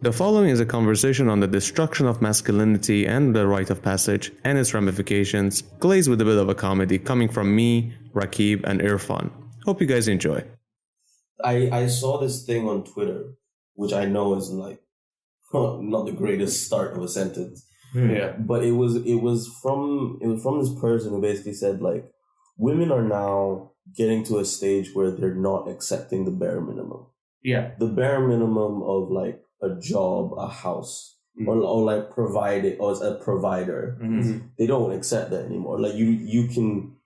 The following is a conversation on the destruction of masculinity and the rite of passage and its ramifications, glazed with a bit of a comedy coming from me, Rakib, and Irfan. Hope you guys enjoy. I saw this thing on Twitter, which I know is like not the greatest start of a sentence. Yeah. But it was from this person who basically said, like, women are now getting to a stage where they're not accepting the bare minimum. Yeah. The bare minimum of like a job, a house, or like provided, or as a provider. They don't accept that anymore. Like you can,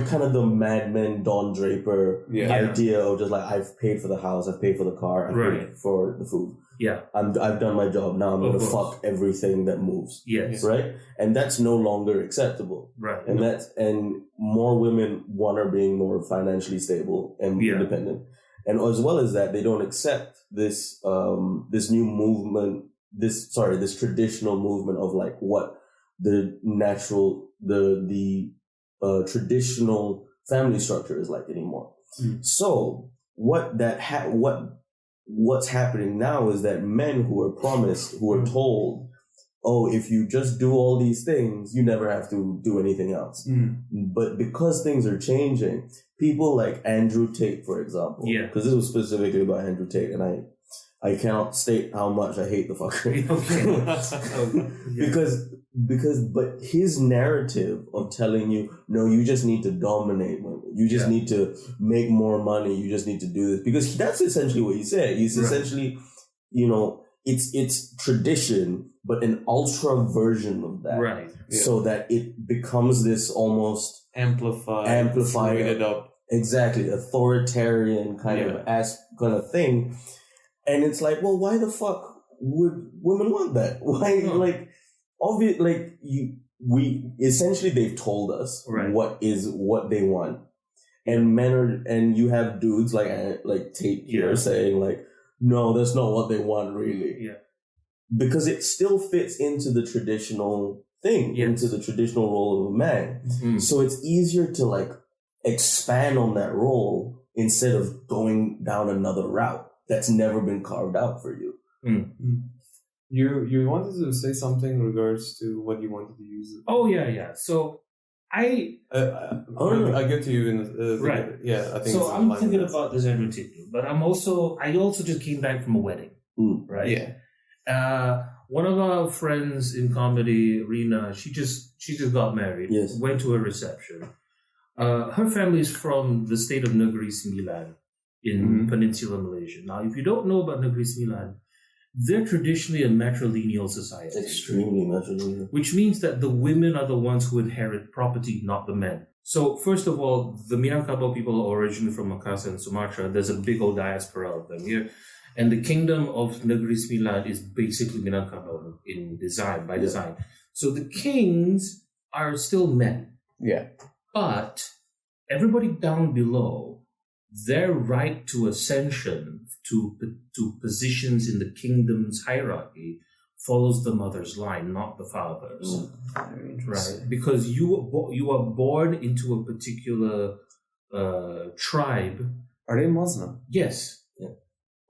kind of the Mad Men, Don Draper idea of just like, I've paid for the house, I've paid for the car, I've paid for the food. Yeah. I've done my job. Now I'm going to fuck everything that moves. Yes. Right? And that's no longer acceptable. Right. And more women being more financially stable and independent. And as well as that, they don't accept this new movement, this traditional movement of like what the traditional family structure is like anymore. So what's happening now is that men who are promised, who are told, oh, if you just do all these things, you never have to do anything else. But because things are changing, people like Andrew Tate, for example, because this was specifically about Andrew Tate, and I cannot state how much I hate the fucker. But his narrative of telling you, no, you just need to dominate women. You just need to make more money. You just need to do this. Because that's essentially what he said. He's essentially, it's tradition, but an ultra version of that. Right. Yeah. So that it becomes this almost amplified it up. Exactly. Authoritarian kind of thing. And it's like, well, why the fuck would women want that? Why, essentially they've told us what they want, and and you have dudes like Tate here saying like, no, that's not what they want really, because it still fits into the traditional thing, into the traditional role of a man. So it's easier to like expand on that role instead of going down another route that's never been carved out for you. You wanted to say something in regards to what you wanted to use it. Oh yeah. So I'll get to you in right. Yeah, I think. So I'm thinking about this Andrew Tate, but I also just came back from a wedding, right? Yeah. One of our friends in comedy, Rina, she just got married. Yes. Went to a reception. Her family is from the state of Negeri Sembilan in Peninsular Malaysia. Now, if you don't know about Negeri Sembilan, they're traditionally a matrilineal society. Extremely matrilineal. Which means that the women are the ones who inherit property, not the men. So, first of all, the Minangkabau people are originally from Makassar and Sumatra. There's a big old diaspora of them here. And the kingdom of Negeri Sembilan is basically Minangkabau by design. So the kings are still men. Yeah. But everybody down below, their right to ascension to positions in the kingdom's hierarchy follows the mother's line, not the father's. Right? Because you are born into a particular tribe. Are they Muslim? Yes.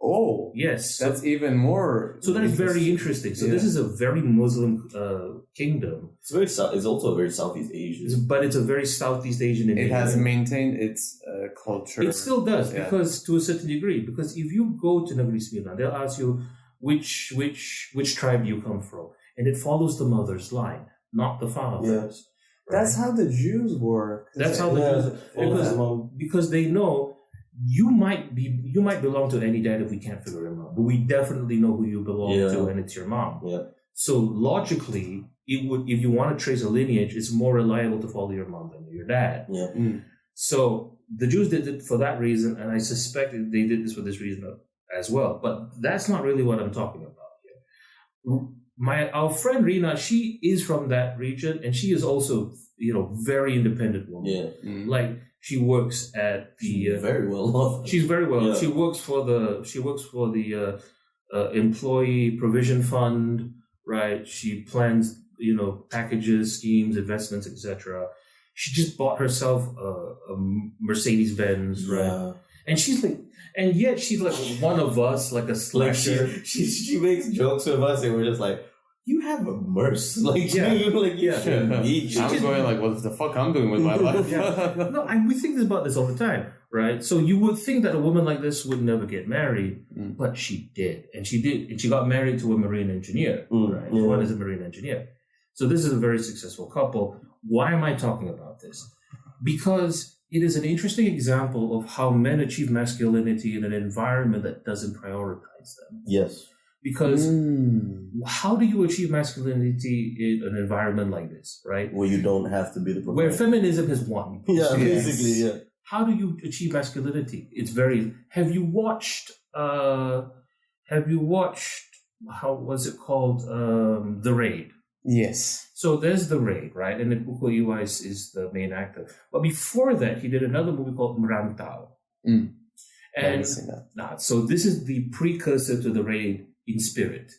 Oh, yes. That's even more. So that is very interesting. So this is a very Muslim kingdom. It's also a very Southeast Asian. But it's a very Southeast Asian. It has maintained its culture. It still does, because to a certain degree. Because if you go to Negeri Sembilan, they'll ask you which tribe you come from, and it follows the mother's line, not the father's. Right? That's how the Jews work. That's how the Jews, because they know. You might belong to any dad if we can't figure him out, but we definitely know who you belong to, and it's your mom. Yeah. So logically, if you want to trace a lineage, it's more reliable to follow your mom than your dad. Yeah. So the Jews did it for that reason, and I suspect they did this for this reason as well. But that's not really what I'm talking about here. Our friend Rina, she is from that region, and she is also very independent woman. Yeah. Like. She works at the. Very well off. She's very well. Yeah. She works for the employee provision fund, right? She plans, packages, schemes, investments, etc. She just bought herself a Mercedes Benz, right? And she's like, and yet she's like one of us, like a slasher. Like she makes jokes with us, and we're just like, you have a merce, like you shouldn't be. I'm going like, what the fuck I'm doing with my life? No, we think about this all the time, right? So you would think that a woman like this would never get married, but she did, and she got married to a marine engineer, right? Yeah. One is a marine engineer. So this is a very successful couple. Why am I talking about this? Because it is an interesting example of how men achieve masculinity in an environment that doesn't prioritize them. Yes. Because how do you achieve masculinity in an environment like this, right? Where you don't have to be the provider. Where feminism has won. Yeah, basically, yeah. How do you achieve masculinity? It's very... Have you watched... how was it called? The Raid. Yes. So there's The Raid, right? And then Uko Iwai is the main actor. But before that, he did another movie called Merantau. And so this is the precursor to The Raid in spirit.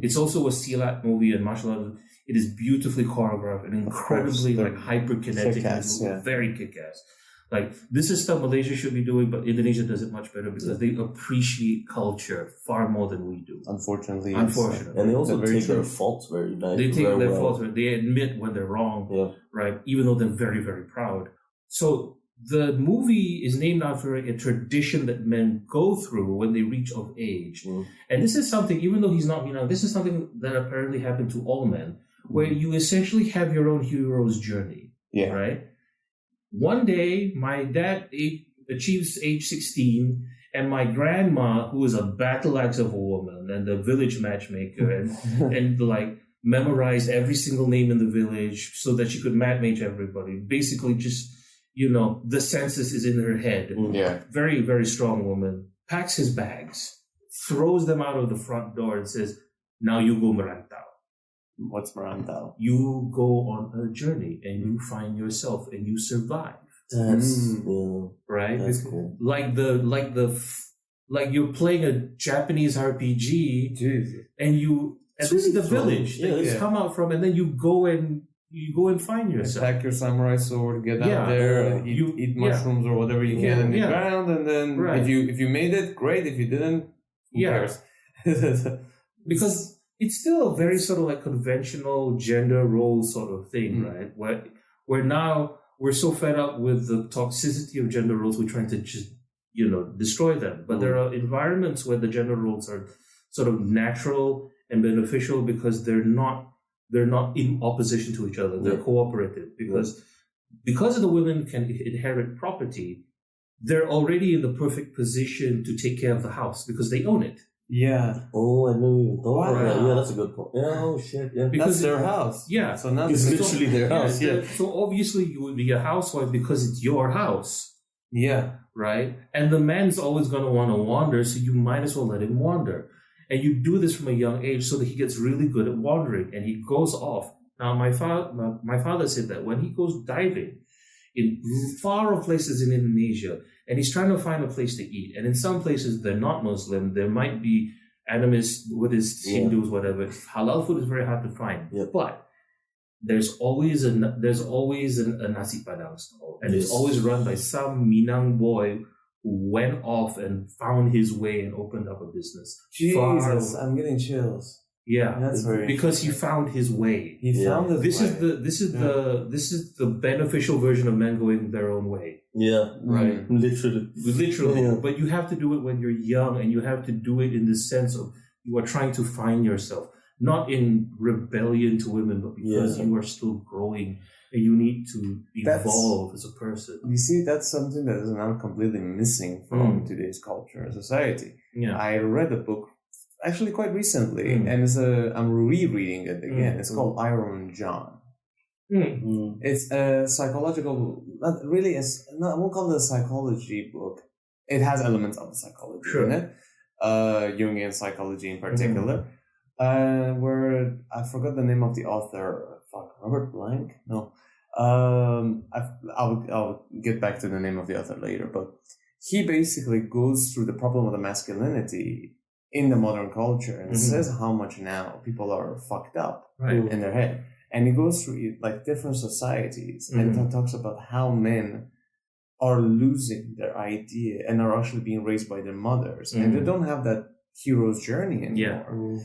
It's also a silat movie and martial art. It is beautifully choreographed and incredibly hyperkinetic, very kick-ass. Like, this is stuff Malaysia should be doing, but Indonesia does it much better because they appreciate culture far more than we do. Unfortunately. And they also take their faults very nice. They take their faults. They admit when they're wrong, right? Even though they're very, very proud. So the movie is named after a tradition that men go through when they reach of age. And this is something, even though he's not, this is something that apparently happened to all men, where you essentially have your own hero's journey, right? One day, my dad achieves age 16, and my grandma, who is a battle axe of a woman and a village matchmaker, and like memorized every single name in the village so that she could match everybody. Basically, just the census is in her head. Very, very strong woman. Packs his bags, throws them out of the front door, and says, "Now you go Merantau." What's Merantau? You go on a journey and you find yourself and you survive. That's right. That's cool. Like you're playing a Japanese RPG, and this is the village that you come out from, and then you go and find yourself. Pack your samurai sword, get out there, eat mushrooms or whatever you can in the ground, and then if you made it, great. If you didn't, who cares? Because it's still a very sort of like conventional gender role sort of thing, right? Where now we're so fed up with the toxicity of gender roles, we're trying to just, destroy them. But there are environments where the gender roles are sort of natural and beneficial because they're not in opposition to each other. They're cooperative because the women can inherit property, they're already in the perfect position to take care of the house because they own it. Yeah. Oh, I know you thought that. Yeah, that's a good point. Yeah, oh shit. Yeah. Because their house. Yeah. So now it's literally their house. Yeah. So obviously you would be a housewife because it's your house. Yeah. Right? And the man's always going to want to wander, so you might as well let him wander. And you do this from a young age so that he gets really good at wandering and he goes off. Now, my father said that when he goes diving in far off places in Indonesia, and he's trying to find a place to eat. And in some places, they're not Muslim. There might be animists, Buddhists, Hindus, whatever. Halal food is very hard to find. Yeah. But there's always a nasi padang stall. And it's always run by some Minang boy who went off and found his way and opened up a business. Jesus, I'm getting chills. Yeah, that's very because he found his way. He found his way. This is the beneficial version of men going their own way. Yeah, right. Literally. Yeah. But you have to do it when you're young, and you have to do it in the sense of you are trying to find yourself, not in rebellion to women, but because you are still growing and you need to evolve as a person. You see, that's something that is now completely missing from today's culture and society. Yeah, I read a book actually quite recently, and I'm rereading it again. It's called Iron John. It's a psychological, I won't call it a psychology book. It has elements of the psychology in it, Jungian psychology in particular, where I forgot the name of the author. Robert Blank? No. I'll get back to the name of the author later, but he basically goes through the problem of the masculinity in the modern culture and says how much now people are fucked up in their head. And he goes through like different societies and talks about how men are losing their idea and are actually being raised by their mothers, and they don't have that hero's journey anymore.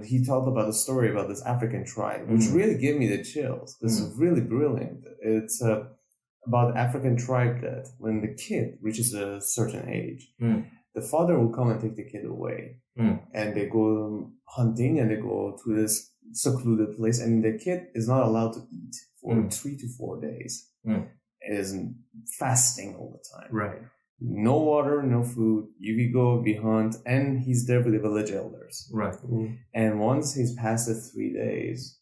He talked about a story about this African tribe, which really gave me the chills. This is really brilliant. It's about African tribe that when the kid reaches a certain age, the father will come and take the kid away, and they go hunting and they go to this secluded place, and the kid is not allowed to eat for 3 to 4 days. It is fasting all the time. Right. No water, no food. You go, we hunt, and he's there with the village elders. Right. And once he's past the 3 days,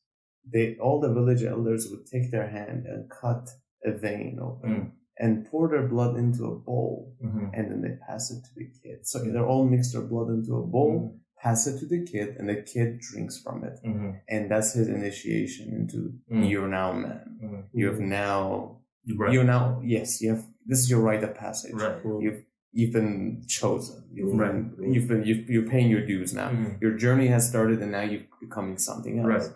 all the village elders would take their hand and cut a vein open and pour their blood into a bowl, and then they pass it to the kid. So they're all mixed their blood into a bowl, pass it to the kid, and the kid drinks from it. And that's his initiation into you're now a man. You have now... You're now, yes, you have, this is your rite of passage. Right. You've been chosen. You're paying your dues now. Your journey has started, and now you're becoming something else. Right.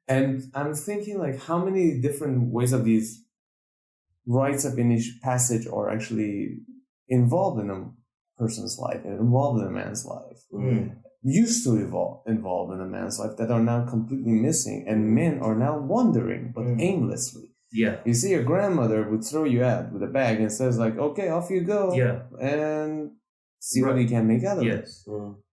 And I'm thinking, like, how many different ways of these rites of passage are actually involved in a person's life and involved in a man's life. Used to involved in a man's life that are now completely missing, and men are now wandering, but aimlessly. Yeah. You see, your grandmother would throw you out with a bag and says, like, okay, off you go. Yeah. And see what you can make out of it.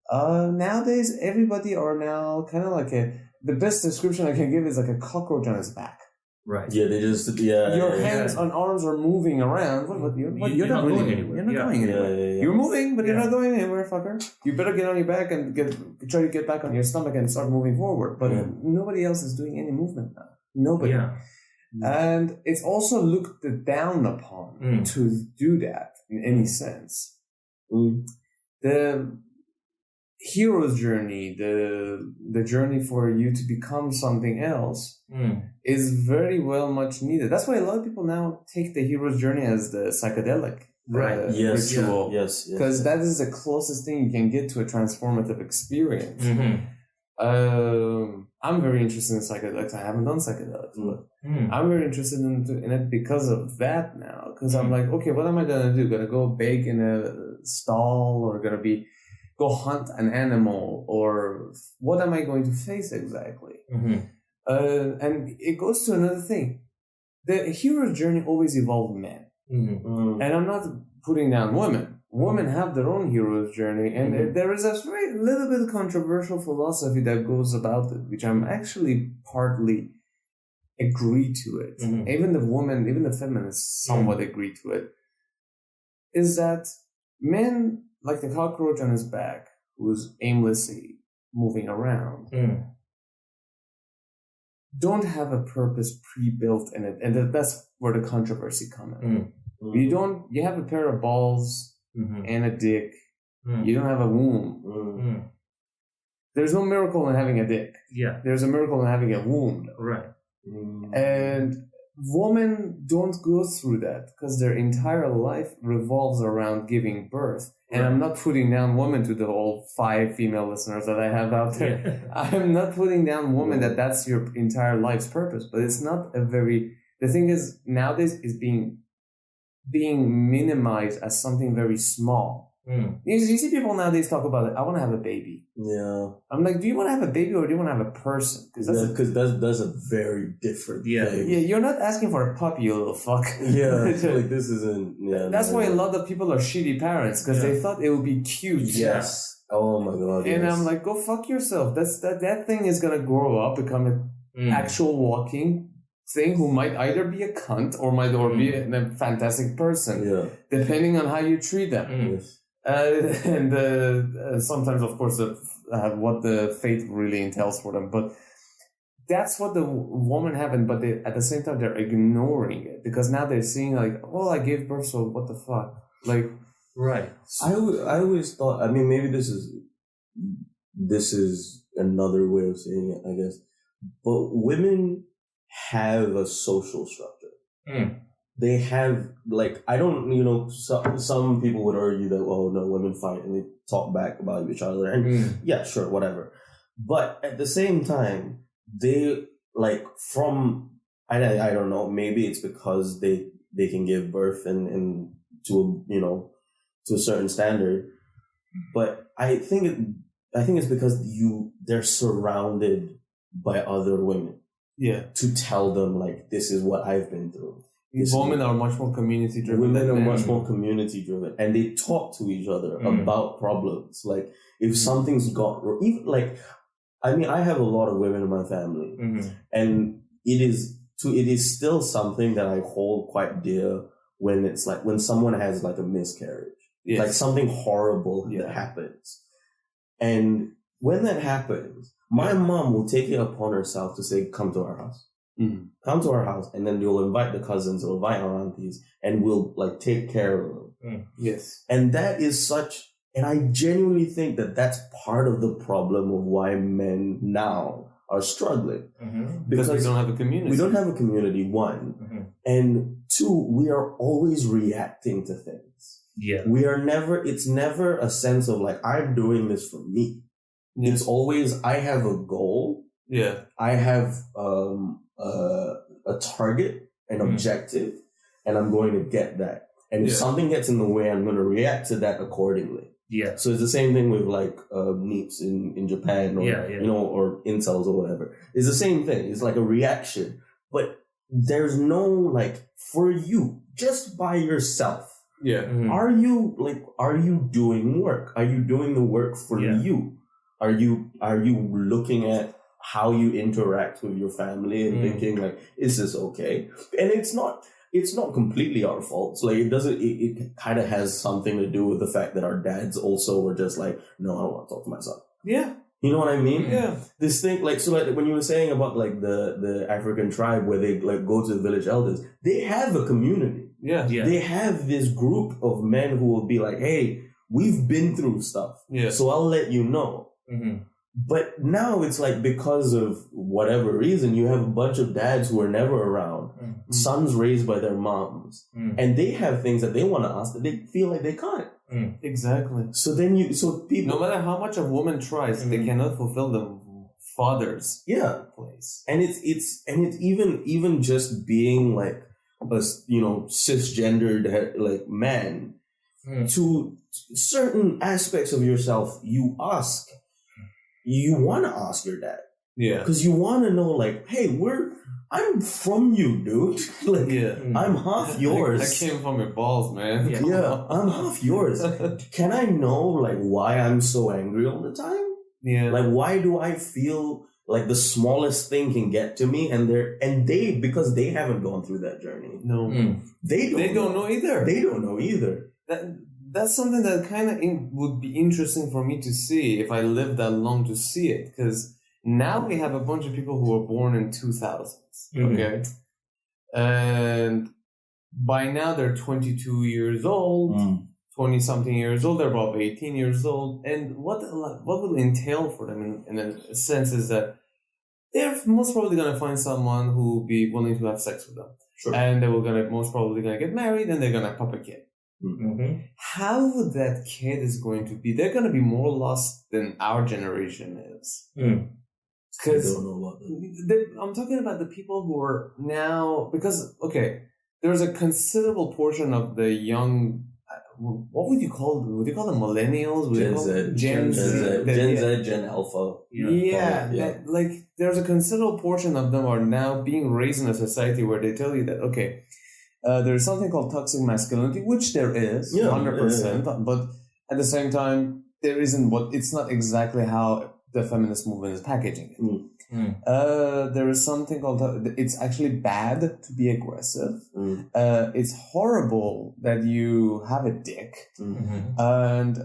Nowadays, everybody are now kind of like the best description I can give is like a cockroach on his back. Right. Yeah, they just, Your hands and arms are moving around. You're not going anywhere. You're not going anywhere. You're moving, but you're not going anywhere, fucker. You better get on your back and try to get back on your stomach and start moving forward. But nobody else is doing any movement now. Nobody. Yeah. And it's also looked down upon to do that in any sense. The hero's journey, the journey for you to become something else is very well much needed. That's why a lot of people now take the hero's journey as the psychedelic ritual. Yes. Because that is the closest thing you can get to a transformative experience. I'm very interested in psychedelics. I haven't done psychedelics, but I'm very interested in it because of that now. Because I'm like, okay, what am I going to do? Going to go bake in a stall, or going to go hunt an animal, or what am I going to face exactly? And it goes to another thing. The hero's journey always involved men. And I'm not putting down women. Women have their own hero's journey, and there is a very little bit controversial philosophy that goes about it, which I'm actually partly agree to it. Even the feminists somewhat agree to it. Is that men, like the cockroach on his back, who's aimlessly moving around, don't have a purpose pre-built in it, and that's where the controversy comes in. You have a pair of balls and a dick. You don't have a womb. There's no miracle in having a dick. Yeah. There's a miracle in having a womb. Right. And women don't go through that because their entire life revolves around giving birth. And I'm not putting down women to the whole 5 female listeners that I have out there. I'm not putting down women that's your entire life's purpose. But it's not the thing is, nowadays is being minimized as something very small. You see people nowadays talk about it. I want to have a baby. Yeah. I'm like, do you want to have a baby or do you want to have a person? Because that's a very different thing. Yeah, you're not asking for a puppy, you little fuck. Yeah, like this isn't... Yeah, that's why a lot of people are shitty parents, because they thought it would be cute. Yes. Oh my God, And I'm like, go fuck yourself. That thing is going to grow up, become an actual walking thing who might either be a cunt or be a fantastic person, depending on how you treat them. Yes. And sometimes, of course, what the fate really entails for them. But that's what the woman happened. But at the same time, they're ignoring it because now they're seeing like, oh, I gave birth, so what the fuck? Like, right. I always thought. I mean, maybe this is another way of saying it, I guess. But women have a social structure. They have, like, I don't, some people would argue that, oh, no, women fight and they talk back about each other. And yeah, sure, whatever. But at the same time, they, like, I don't know, maybe it's because they they can give birth and to to a certain standard. But I think it's because they're surrounded by other women. Yeah. To tell them, like, this is what I've been through. Women are much more community driven. Women are much more community driven, and they talk to each other about problems. Like, if something's got wrong, even like, I mean, I have a lot of women in my family, and it is still something that I hold quite dear when it's like when someone has like a miscarriage, like something horrible that happens, and when that happens, my mom will take it upon herself to say, "Come to our house." Come to our house, and then they'll invite the cousins, they'll invite our aunties, and we'll like take care of them. Yes. And that is and I genuinely think that that's part of the problem of why men now are struggling. Because we don't have a community. We don't have a community, one. And two, we are always reacting to things. Yeah. It's never a sense of like, I'm doing this for me. It's always, I have a goal. Yeah. I have a target, an objective, and I'm going to get that. And if something gets in the way, I'm going to react to that accordingly. Yeah. So it's the same thing with like NEEPs in Japan, or or incels or whatever. It's the same thing. It's like a reaction, but there's no like for you just by yourself. Yeah. Are you doing work? Are you doing the work for you? Are you looking at how you interact with your family and thinking like, is this okay? And it's not completely our fault. So like it kind of has something to do with the fact that our dads also were just like, no, I don't want to talk to my son. Yeah. You know what I mean? Yeah. This thing, like, so like when you were saying about like the African tribe where they like go to the village elders, they have a community. Yeah. They have this group of men who will be like, hey, we've been through stuff. Yeah. So I'll let you know. But now it's like, because of whatever reason, you have a bunch of dads who are never around, sons raised by their moms, and they have things that they want to ask that they feel like they can't. Exactly. So people, no matter how much a woman tries, they cannot fulfill the father's place. And it's even just being like a cisgendered like man, to certain aspects of yourself, you want to ask your dad. Yeah. Because you want to know, like, hey, I'm from you, dude. Like, I'm half yours. I came from your balls, man. Yeah, I'm half yours. Can I know, like, why I'm so angry all the time? Yeah. Like, why do I feel like the smallest thing can get to me? And they, because they haven't gone through that journey. No. They don't know either. They don't know either. That's something that kind of would be interesting for me to see if I lived that long to see it. Because now we have a bunch of people who were born in 2000s, okay? And by now they're 22 years old, 20-something years old, they're about 18 years old. And what will entail for them in a sense is that they're most probably going to find someone who will be willing to have sex with them. Sure. And they were most probably going to get married, and they're going to pop a kid. How that kid is going to be? They're going to be more lost than our generation is. Because I don't know about that. I'm talking about the people who are now, because there's a considerable portion of the young. What would you call them? Would you call them millennials? Gen Z, Gen Alpha. Yeah. There's a considerable portion of them are now being raised in a society where they tell you that there's something called toxic masculinity, which there is, 100%, but at the same time, there isn't it's not exactly how the feminist movement is packaging it. There is something called, it's actually bad to be aggressive. It's horrible that you have a dick. And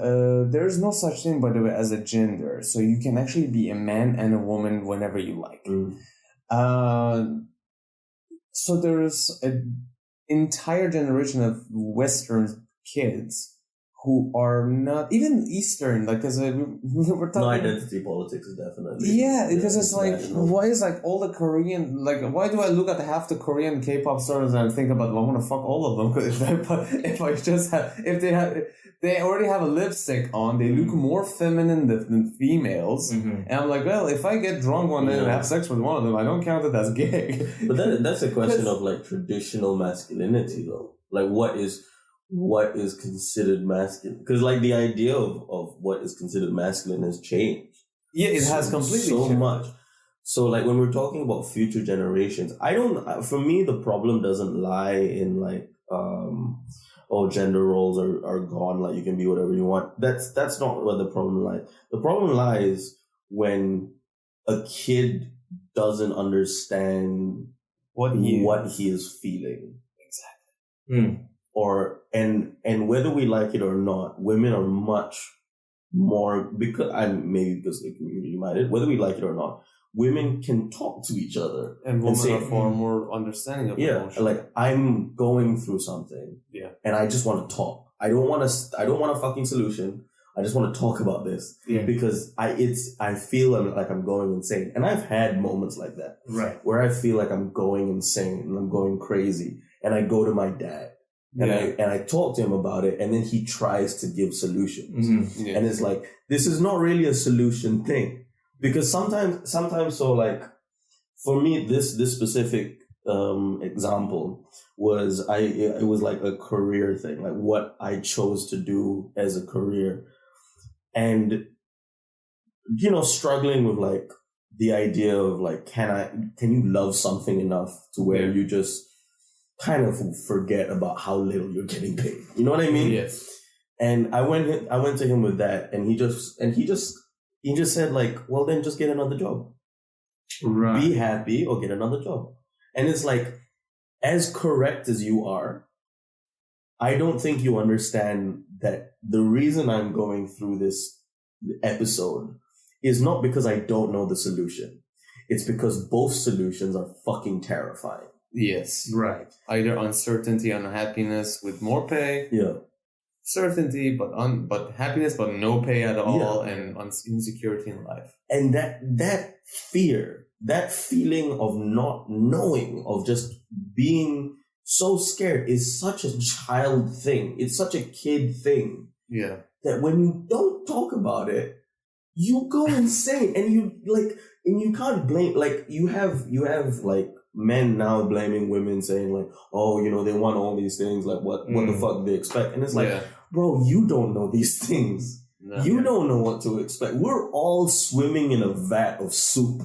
there's no such thing, by the way, as a gender. So you can actually be a man and a woman whenever you like. So there's an entire generation of Western kids who are not even Eastern, like, because we were talking. No, identity politics is definitely. Yeah, because it's like, why is like all the Korean, like, why do I look at half the Korean K-pop stars and think about, I want to fuck all of them? Because if they have, they already have a lipstick on. They look more feminine than females. And I'm like, well, if I get drunk one day and have sex with one of them, I don't count it as gay. But that's a question of like traditional masculinity, though. Like, what is considered masculine? Because like the idea of what is considered masculine has changed. Yeah, it has completely changed. Much. So like when we're talking about future generations, for me, the problem doesn't lie in like, gender roles are gone, like you can be whatever you want. That's not where the problem lies. The problem lies when a kid doesn't understand what he is feeling. Exactly. And whether we like it or not, women are much more, because they're community minded, whether we like it or not, women can talk to each other. And women are far more understanding of emotion. Like, I'm going through something. Yeah. And I just want to talk. I don't want a fucking solution. I just want to talk about this. Yeah. Because I feel like I'm going insane. And I've had moments like that. Right. Where I feel like I'm going insane and I'm going crazy. And I go to my dad. And I talk to him about it, and then he tries to give solutions. And it's like, this is not really a solution thing. Because sometimes, so like, for me, this specific example was, it was like a career thing, like what I chose to do as a career. And, struggling with like the idea of like, can you love something enough to where you just kind of forget about how little you're getting paid? You know what I mean? Yes. And I went to him with that, and he just said like, well, then just get another job. Right. Be happy or get another job. And it's like, as correct as you are, I don't think you understand that the reason I'm going through this episode is not because I don't know the solution. It's because both solutions are fucking terrifying. Yes. Right. Either uncertainty and happiness with more pay. Yeah. Certainty, but happiness, but no pay at all, and insecurity in life. And that fear, that feeling of not knowing, of just being so scared, is such a child thing. It's such a kid thing. Yeah. That when you don't talk about it, you go insane, and you can't blame, like, you have like men now blaming women, saying like, oh, they want all these things, like what the fuck they expect. And it's like, bro, you don't know these things. No, you don't know what to expect. We're all swimming in a vat of soup,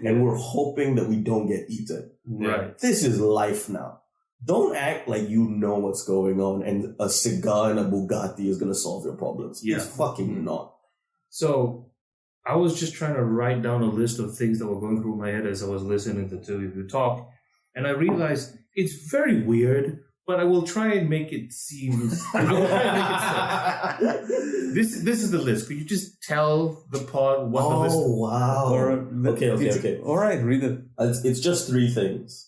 and we're hoping that we don't get eaten. Right. This is life now. Don't act like you know what's going on and a cigar and a Bugatti is going to solve your problems. It's fucking not. So I was just trying to write down a list of things that were going through my head as I was listening to two of you talk. And I realized it's very weird, but I will try and make it seem... This is the list. Could you just tell the pod what the list... Oh, wow. Okay. All right, read it. It's just 3 things.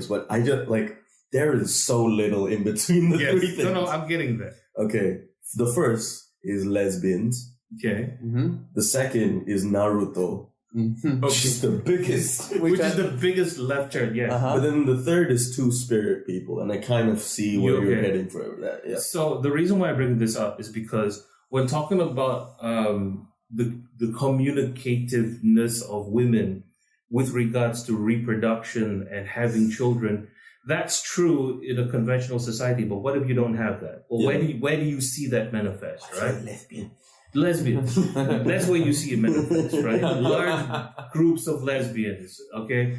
But I just, like, there is so little in between the 3 things. No, I'm getting there. Okay. The first is lesbians. Okay. Mm-hmm. The second is Naruto. Mm-hmm. Which is the biggest. Which is the biggest left turn, yeah. Uh-huh. But then the third is 2 spirit people, and I kind of see where you're heading for that. Yeah. So the reason why I bring this up is because when talking about the communicativeness of women with regards to reproduction and having children, that's true in a conventional society. But what if you don't have that? Well, where do you see that manifest, right? Lesbians. That's where you see it manifest, right? Large groups of lesbians, okay?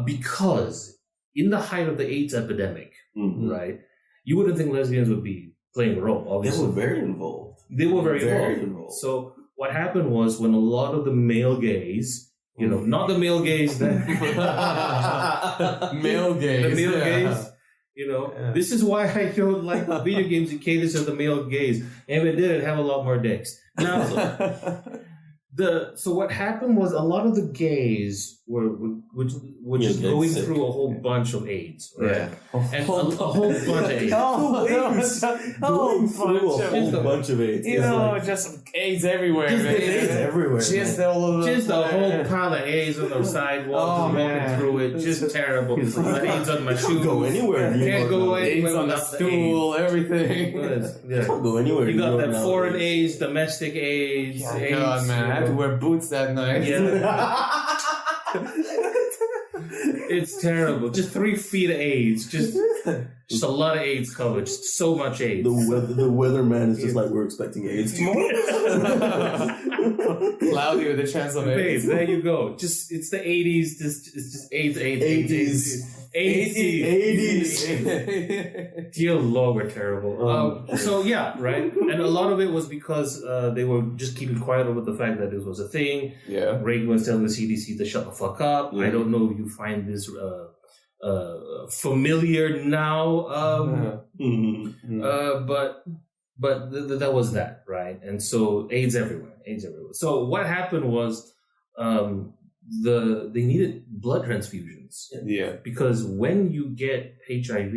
Because in the height of the AIDS epidemic, right, you wouldn't think lesbians would be playing a role, obviously. They were very involved. They were very involved. So what happened was when a lot of the male gays, not the male gays that... male gays. The male gays. This is why I don't like video games in cases of the male gays. And if it did, it'd have a lot more dicks. Now, So what happened was a lot of the gays were just going through a whole bunch of AIDS, right? Yeah. And a whole bunch of AIDS. A whole bunch of AIDS. You know, just AIDS everywhere. Just man. AIDS everywhere. Just all over the Just a place. whole pile of AIDS on the sidewalk, walking through it. Just terrible. AIDS on my shoes. Can't go anywhere. Can't go AIDS anywhere on the without stool, everything. Yeah. Can't go anywhere. You got that nowadays. foreign AIDS, domestic AIDS. Oh, AIDS, God, man. I had to wear boots that night. Yeah. It's terrible. Just 3 feet of AIDS. Just a lot of AIDS coverage. So much AIDS. The weatherman is just like, we're expecting AIDS tomorrow. Cloudy with a chance of Babe, AIDS. there you go. It's the 80s. It's just AIDS. 80s. Dear Lord, we're terrible. So yeah, right. And a lot of it was because they were just keeping quiet over the fact that this was a thing. Yeah. Reagan was telling the CDC to shut the fuck up. Yeah. I don't know if you find this familiar now. But that was that, right? And so AIDS everywhere. So what happened was they needed blood transfusions. Yeah. Because when you get HIV,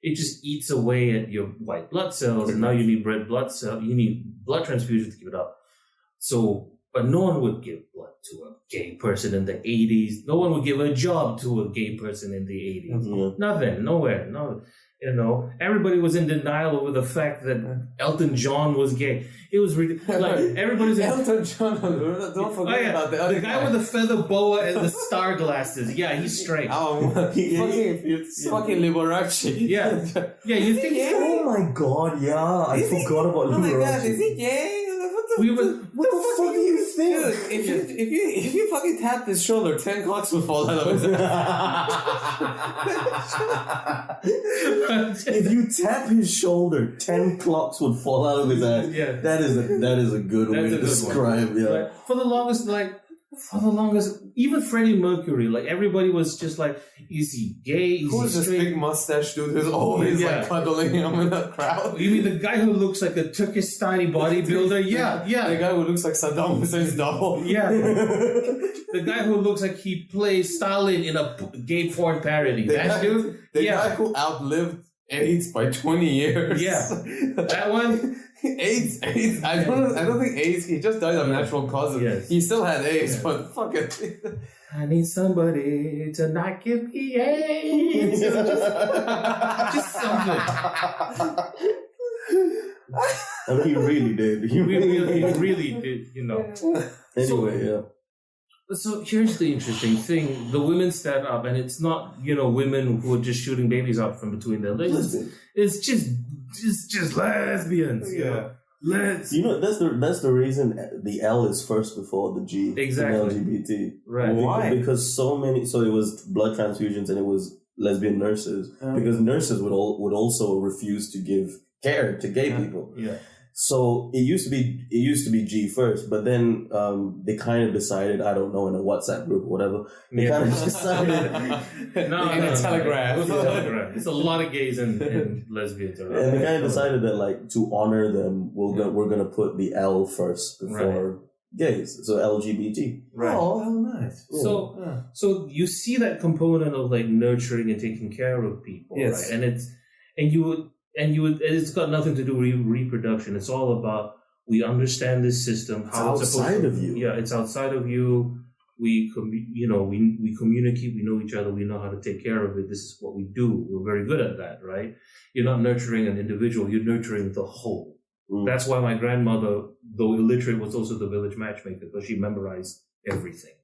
it just eats away at your white blood cells, and now you need red blood cell. You need blood transfusion to keep it up. So, but no one would give blood to a gay person in the 80s. No one would give a job to a gay person in the 80s. Mm-hmm. Nothing, nowhere, no. You know, everybody was in denial over the fact that Elton John was gay. It was ridiculous. Like everybody's Elton John. Don't forget about the other the guy with the feather boa and the star glasses. Yeah, he's straight. Oh, fucking Liberace. Yeah, you think? Oh my god, yeah. I forgot about Oh my god, Liberace. is he gay? What the fuck do you think? Dude, if you fucking tap his shoulder, 10 clocks will fall out of his If you tap his shoulder, 10 clocks would fall out of his ass. Yeah. That is a good way to describe. Yeah. Right? For the longest, even Freddie Mercury, like everybody was just like, is he gay? Is Who's he this straight? big mustache dude who's always like cuddling him in the crowd? You mean the guy who looks like a Turkestani bodybuilder? Yeah. The guy who looks like Saddam Hussein's double. Yeah. The guy who looks like he plays Stalin in a gay porn parody. The guy who outlived AIDS by 20 years. Yeah. That one. AIDS. I don't think AIDS. He just died of natural causes. Yes. He still had AIDS, but fuck it. I need somebody to not give me AIDS. Just something. I mean, he really did. He really did, you know. Anyway, So here's the interesting thing. The women stand up, and it's not, women who are just shooting babies out from between their legs. It's just lesbians. Yeah. Let's. that's the reason the L is first before the G. Exactly. In LGBT. Right. Why? Because so it was blood transfusions and it was lesbian nurses. Because nurses would also refuse to give care to gay people. Yeah. So it used to be G first, but then they kind of decided, I don't know, in a WhatsApp group or whatever, they kind of decided Telegram. It was a telegram. It's a lot of gays and lesbians around. And they kind of decided that, like, to honor them, we're gonna put the L first before gays. So LGBT. Right. Oh, how nice. So you see that component of like nurturing and taking care of people, yes. right? It's got nothing to do with reproduction. It's all about, we understand this system. How it's outside of you. Yeah, it's outside of you. We communicate. We know each other. We know how to take care of it. This is what we do. We're very good at that, right? You're not nurturing an individual. You're nurturing the whole. That's why my grandmother, though illiterate, was also the village matchmaker, because she memorized everything.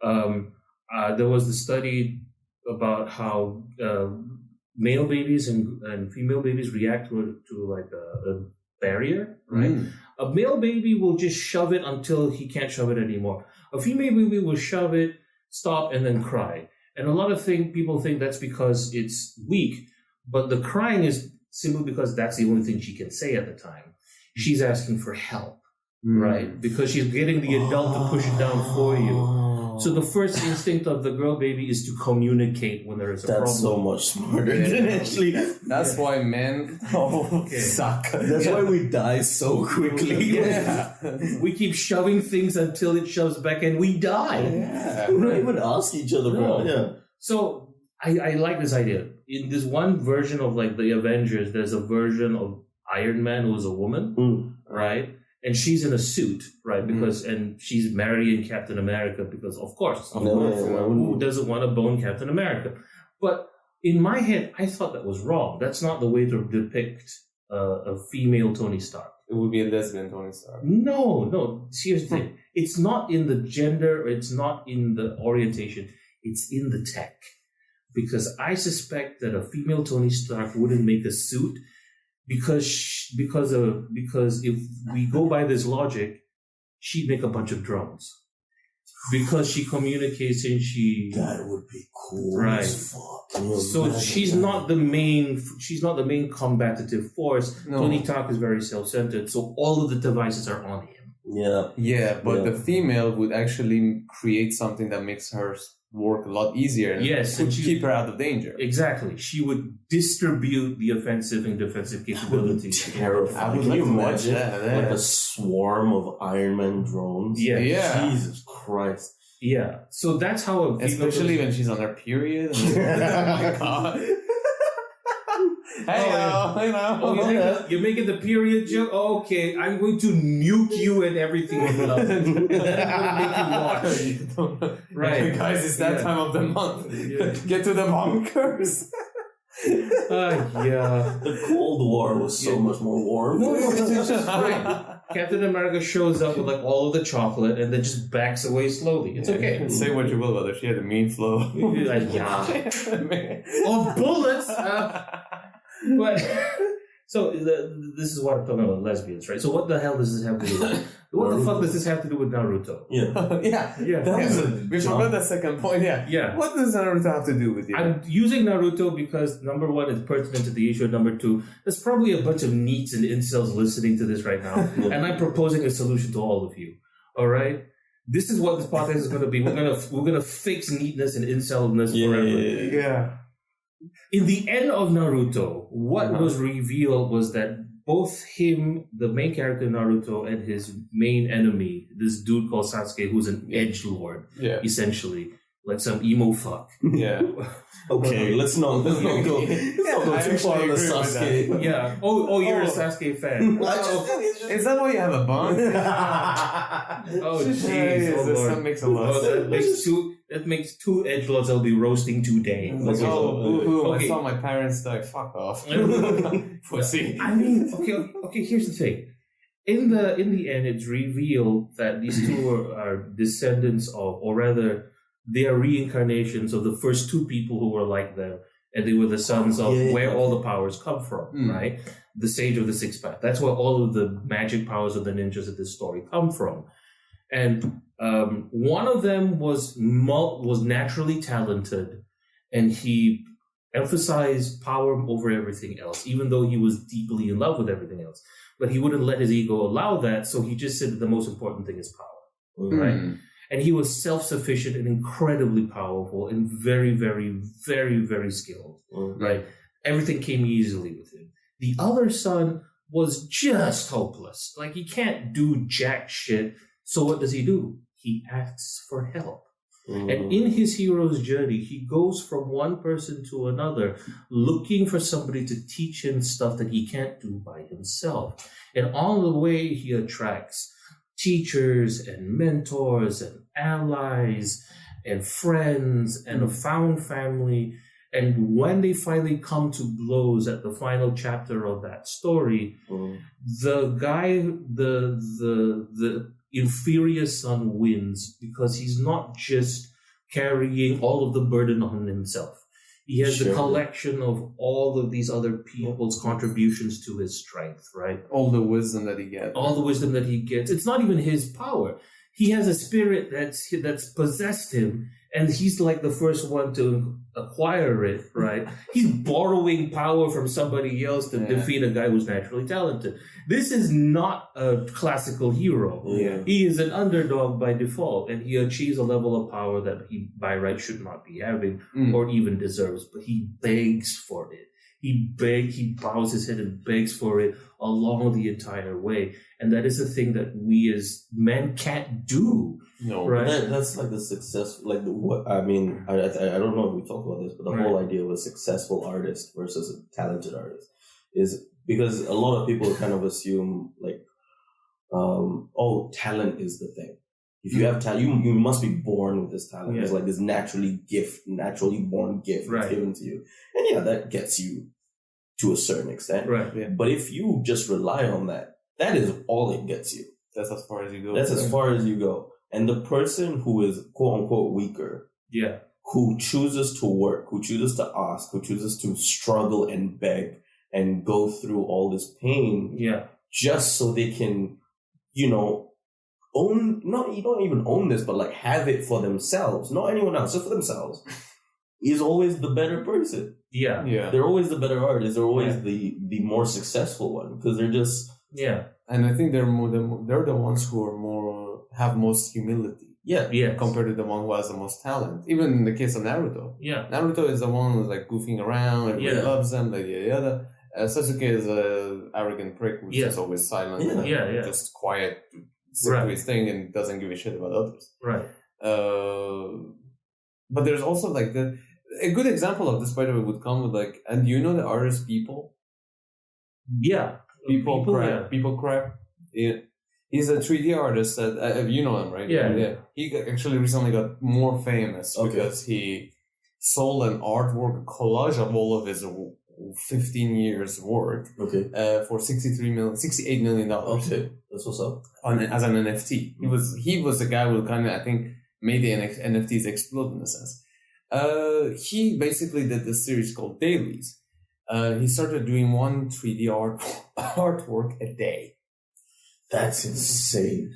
There was the study about how male babies and female babies react to like a barrier, right? A male baby will just shove it until he can't shove it anymore. A female baby will shove it, stop, and then cry. And a lot of people think that's because it's weak, but the crying is simply because that's the only thing she can say at the time. She's asking for help, right? Because she's getting the adult to push it down for you. So the first instinct of the girl baby is to communicate when there is a problem. That's so much smarter than actually. That's why men suck. That's why we die so quickly. We keep shoving things until it shoves back and we die. Yeah. We don't even ask each other. So I like this idea. In this one version of like the Avengers, there's a version of Iron Man who is a woman, right? And she's in a suit, right? Because and she's marrying Captain America because, of course, who doesn't want to bone Captain America? But in my head, I thought that was wrong. That's not the way to depict a female Tony Stark. It would be a lesbian Tony Stark. No. Here's the thing. It's not in the gender. It's not in the orientation. It's in the tech. Because I suspect that a female Tony Stark wouldn't make a suit because if we go by this logic, she'd make a bunch of drones. Because she communicates and that would be cool. Right. As fuck. So she's not the main combative force. No. Tony Stark is very self-centered, so all of the devices are on him. But the female would actually create something that makes her work a lot easier and would keep her out of danger. Exactly. She would distribute the offensive and defensive capabilities. Terrifying. I would like to watch that. Like a swarm of Iron Man drones. Yeah. Jesus Christ. Yeah. So that's how especially when she's on her period. Oh my god. You're making the period joke? Oh, okay, I'm going to nuke you and everything with love. And then I'm going to make you watch. Right. Guys, it's that time of the month. Get to the bunkers. The Cold War was so much more warm. No, it's just great. Captain America shows up with like all of the chocolate and then just backs away slowly. It's okay. Say what you will about her. She had a mean flow. Like, of bullets. But so this is what I'm talking about, lesbians, right? So what the hell does this have to do with? What the fuck does this have to do with Naruto? We forgot the second point. What does Naruto have to do with you? I'm using Naruto because number one, it's pertinent to the issue. Number two, there's probably a bunch of neets and incels listening to this right now, and I'm proposing a solution to all of you. All right. This is what this podcast is going to be. We're gonna fix neatness and incelness forever. In the end of Naruto, what was revealed was that both him, the main character Naruto, and his main enemy, this dude called Sasuke, who's an edgelord, essentially, like some emo fuck. Okay, let's not go too far on the Sasuke. You're a Sasuke fan. Is that why you have a bond? Oh jeez, that makes a lot of sense. That makes two edgelords I'll be roasting today. Boo-hoo, I saw my parents die. Fuck off. Pussy. I mean, okay, here's the thing. In the end, it's revealed that these two are descendants of, or rather, they are reincarnations of the first two people who were like them, and they were the sons of where all the powers come from, right? The Sage of the Sixth Path. That's where all of the magic powers of the ninjas of this story come from. And one of them was naturally talented, and he emphasized power over everything else, even though he was deeply in love with everything else. But he wouldn't let his ego allow that, so he just said that the most important thing is power, right? And he was self-sufficient and incredibly powerful and very, very, very, very skilled, right? Everything came easily with him. The other son was just hopeless. Like, he can't do jack shit. So what does he do? He asks for help. And in his hero's journey, he goes from one person to another, looking for somebody to teach him stuff that he can't do by himself. And on the way, he attracts teachers and mentors and allies and friends and a found family. And when they finally come to blows at the final chapter of that story, the guy, the inferior son wins because he's not just carrying all of the burden on himself. He has the collection of all of these other people's contributions to his strength, right? All the wisdom that he gets. All the wisdom that he gets. It's not even his power. He has a spirit that's possessed him, And he's like the first one to acquire it, right? He's borrowing power from somebody else to defeat a guy who's naturally talented. This is not a classical hero. Yeah. He is an underdog by default, and he achieves a level of power that he by right should not be having or even deserves, but he begs for it. He bows his head and begs for it along the entire way. And that is a thing that we as men can't do. No, right? That's like the success, like what I mean. I don't know if we talked about this, but the whole idea of a successful artist versus a talented artist is because a lot of people kind of assume like, talent is the thing. If you have talent, you must be born with this talent. It's like this naturally born gift that's given to you, and that gets you to a certain extent. Right. Yeah. But if you just rely on that, that is all it gets you. That's as far as you go. That's as far as you go. And the person who is quote unquote weaker, who chooses to work, who chooses to ask, who chooses to struggle and beg and go through all this pain, just so they can, own, you don't even own this, but like have it for themselves, not anyone else, just for themselves, is always the better person. Yeah. They're always the better artist. They're always the more successful one because they're just And I think they're the ones who are have most humility. Compared to the one who has the most talent. Even in the case of Naruto. Naruto is the one who's like goofing around. Everybody loves him. Sasuke is a arrogant prick who's just always silent. Just quiet, stick to his thing, and doesn't give a shit about others. Right. But there's also like a good example of this, by the way, would come with like, and do you know the artist People? Yeah. People Crap. Yeah. He's a 3D artist that, you know him, right? Yeah. He actually recently got more famous because he sold an artwork, a collage of all of his 15 years work for $68 million. Okay, that's what's up. As an NFT. He was the guy who kind of, I think, made the NFTs explode in a sense. He basically did this series called Dailies. He started doing one 3D artwork a day. That's insane.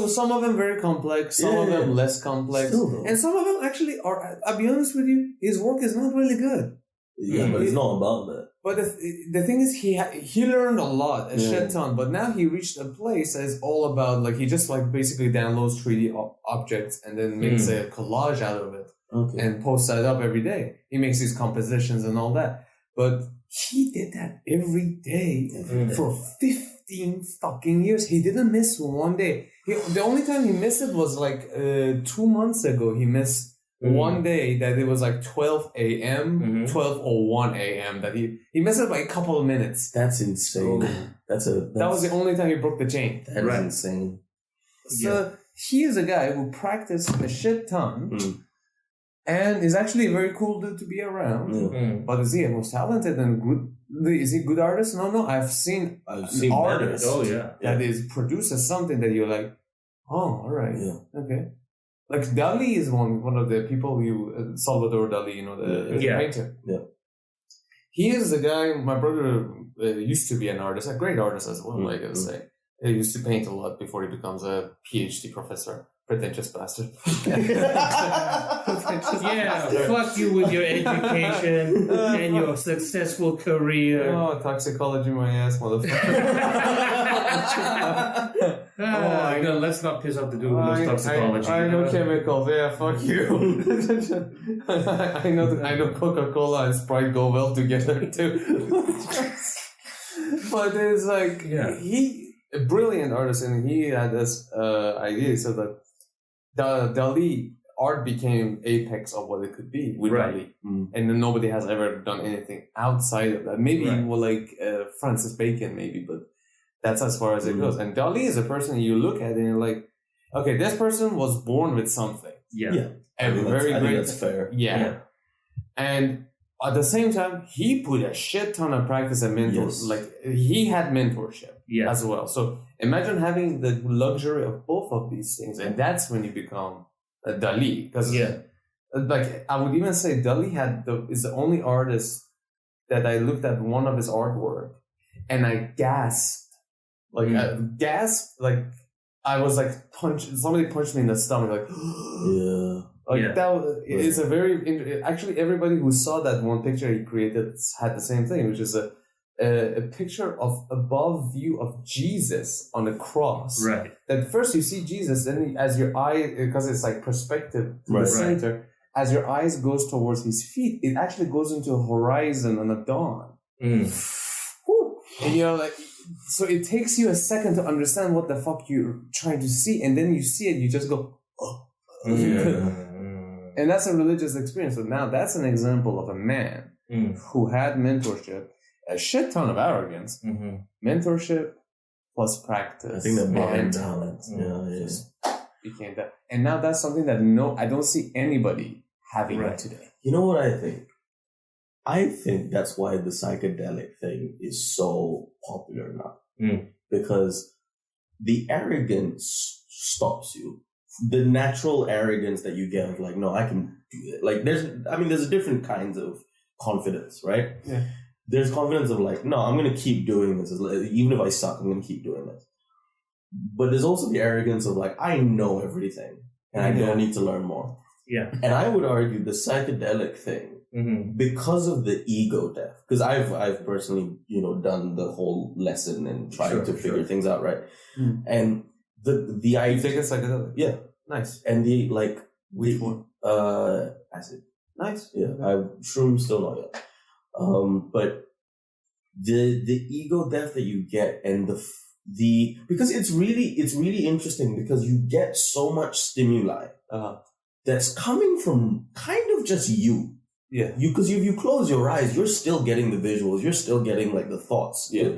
Some of them very complex, some of them less complex, and some of them actually are. I'll be honest with you, his work is not really good. Yeah, but it's not about that. But the thing is, he learned a lot, a shit ton. But now he reached a place that is all about like he just like basically downloads 3D objects and then makes a collage out of it and posts that up every day. He makes these compositions and all that. But he did that every day for 15 fucking years. He didn't miss one day. The only time he missed it was like 2 months ago. He missed one day that it was like 12 a.m., 12:01 a.m. that he missed it by a couple of minutes. That's insane. That was the only time he broke the chain. That is insane. So he is a guy who practiced a shit ton. And is actually a very cool dude to be around. But is he a most talented and good? Is he a good artist? No. I've seen artists that is produces something that you're like, oh, all right, okay. Like Dali is one of the people Salvador Dali, the painter. Yeah. He is a guy. My brother used to be an artist, a great artist as well. I gotta say, he used to paint a lot before he becomes a PhD professor. Pretentious bastard. Fuck you with your education and your successful career. Oh, toxicology my ass, motherfucker. Let's not piss off the dude who knows toxicology. I know chemicals, fuck you. I know Coca-Cola and Sprite go well together too. But it's like, he, a brilliant artist, and he had this idea so that Dali art became apex of what it could be with Dali, and then nobody has ever done anything outside of that. Maybe like Francis Bacon, maybe, but that's as far as it goes. And Dali is a person you look at and you're like, okay, this person was born with something. And I think that's fair. And at the same time, he put a shit ton of practice and mentor. Like he had mentorship as well. So imagine having the luxury of both of these things, and that's when you become a Dali. Because like I would even say, Dali is the only artist that I looked at one of his artwork, and I gasped, like I was like somebody punched me in the stomach, like that was, it's a very actually everybody who saw that one picture he created had the same thing, which is a picture of above view of Jesus on a cross. Right. That first you see Jesus, then as your eye, because it's like perspective to the center, as your eyes goes towards his feet, it actually goes into a horizon and a dawn. And you're like, so it takes you a second to understand what the fuck you're trying to see, and then you see it, you just go, oh. And that's a religious experience. So now that's an example of a man who had mentorship, a shit ton of arrogance, mentorship plus practice. I think that and talent. Became that. And now that's something that I don't see anybody having it today. You know what I think? I think that's why the psychedelic thing is so popular now. Because the arrogance stops you. The natural arrogance that you get of like, no, I can do it. Like there's different kinds of confidence, right? Yeah. There's confidence of like, no, I'm going to keep doing this. Even if I suck, I'm going to keep doing this. But there's also the arrogance of like, I know everything and I don't need to learn more. Yeah. And I would argue the psychedelic thing, because of the ego death, because I've personally, done the whole lesson and tried to figure things out, right? And the idea. You take a psychedelic? Yeah. Nice. And the like. Which one? Acid. Nice. Yeah. Shrooms still not yet. But the ego death that you get and the because it's really interesting because you get so much stimuli that's coming from kind of just you. Yeah. Because if you close your eyes, you're still getting the visuals, you're still getting like the thoughts. Yeah.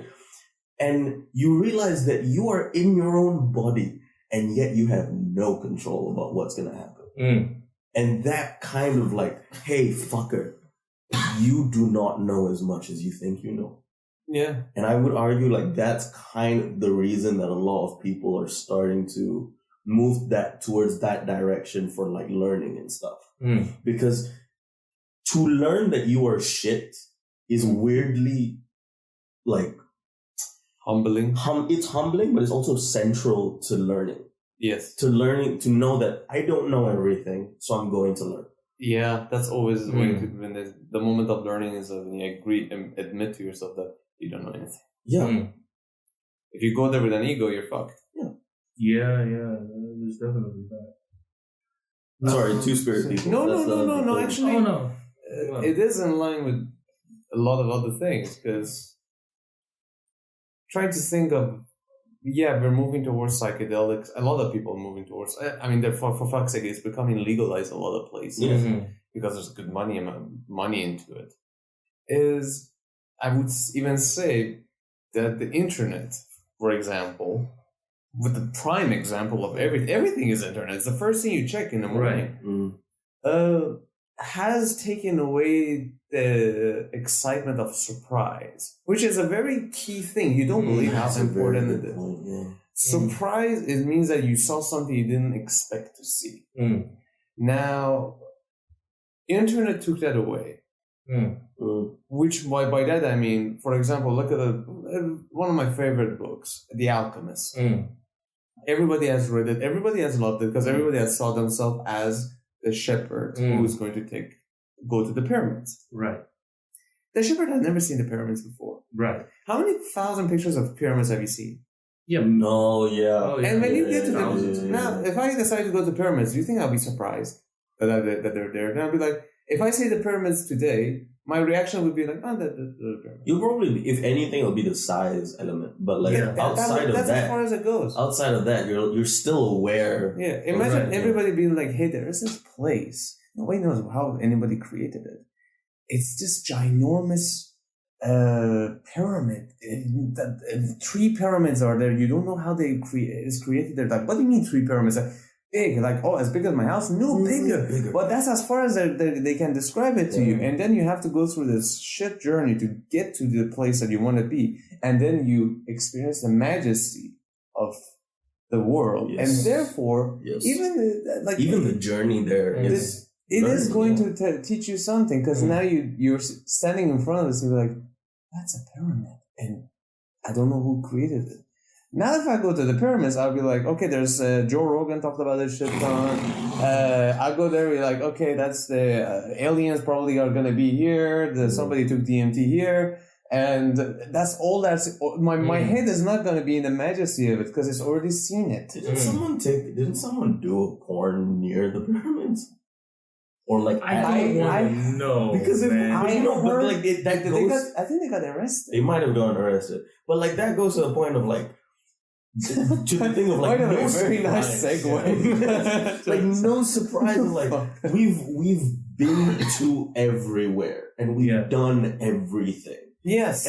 And you realize that you are in your own body and yet you have no control about what's gonna happen. And that kind of like, hey fucker, you do not know as much as you think you know. Yeah. And I would argue like that's kind of the reason that a lot of people are starting to move that towards that direction for like learning and stuff. Because to learn that you are shit is weirdly like humbling. It's humbling, but it's also central to learning. Yes. To learning, to know that I don't know everything, so I'm going to learn. Yeah, that's always when there's the moment of learning is when you admit to yourself that you don't know anything. Yeah. If you go there with an ego, you're fucked. Yeah, there's definitely that. Sorry, two-spirit people. No. Actually, no. It is in line with a lot of other things because trying to think of, we're moving towards psychedelics. A lot of people are moving towards. I mean, for fuck's sake, it's becoming legalized a lot of places because there's good money into it. I would even say that the internet, for example, with the prime example of everything is internet. It's the first thing you check in the morning. Has taken away the excitement of surprise, which is a very key thing. You don't believe how important it is. Surprise, it means that you saw something you didn't expect to see. Now, internet took that away. Which by that I mean, for example, look at one of my favorite books, The Alchemist. Everybody has read it. Everybody has loved it because everybody has saw themselves as the shepherd who's going to go to the pyramids. Right. The shepherd had never seen the pyramids before. Right. How many thousand pictures of pyramids have you seen? Yeah. No, yeah. Oh, yeah. And when you get to now, if I decide to go to pyramids, do you think I'll be surprised that they're there? And I'll be like, if I see the pyramids today, my reaction would be like, oh, the pyramids. You'll probably, if anything, it'll be the size element. But like outside of that, that's as far as it goes. Outside of that, you're still aware. Yeah, imagine everybody being like, hey, there is this place. Nobody knows how anybody created it. It's this ginormous pyramid. 3 pyramids are there. You don't know how it's created there. Like, what do you mean 3 pyramids? Like, big, like, as big as my house? No, bigger. But that's as far as they can describe it to you. And then you have to go through this shit journey to get to the place that you want to be. And then you experience the majesty of the world. Yes. And therefore, even the journey there is... It is going to teach you something because now you're standing in front of this and you're like, that's a pyramid. And I don't know who created it. Now if I go to the pyramids, I'll be like, okay, there's Joe Rogan talked about this shit ton. I'll go there and be like, okay, that's the aliens probably are going to be here. Somebody took DMT here. And that's all my head is not going to be in the majesty of it because it's already seen it. Didn't someone do a porn near the pyramids? Or like I don't know because I think they got arrested. They might have gotten arrested, but like that goes to the point of like to the thing of like no very nice segue. like no surprise. Like we've been to everywhere and we've done everything. Yes,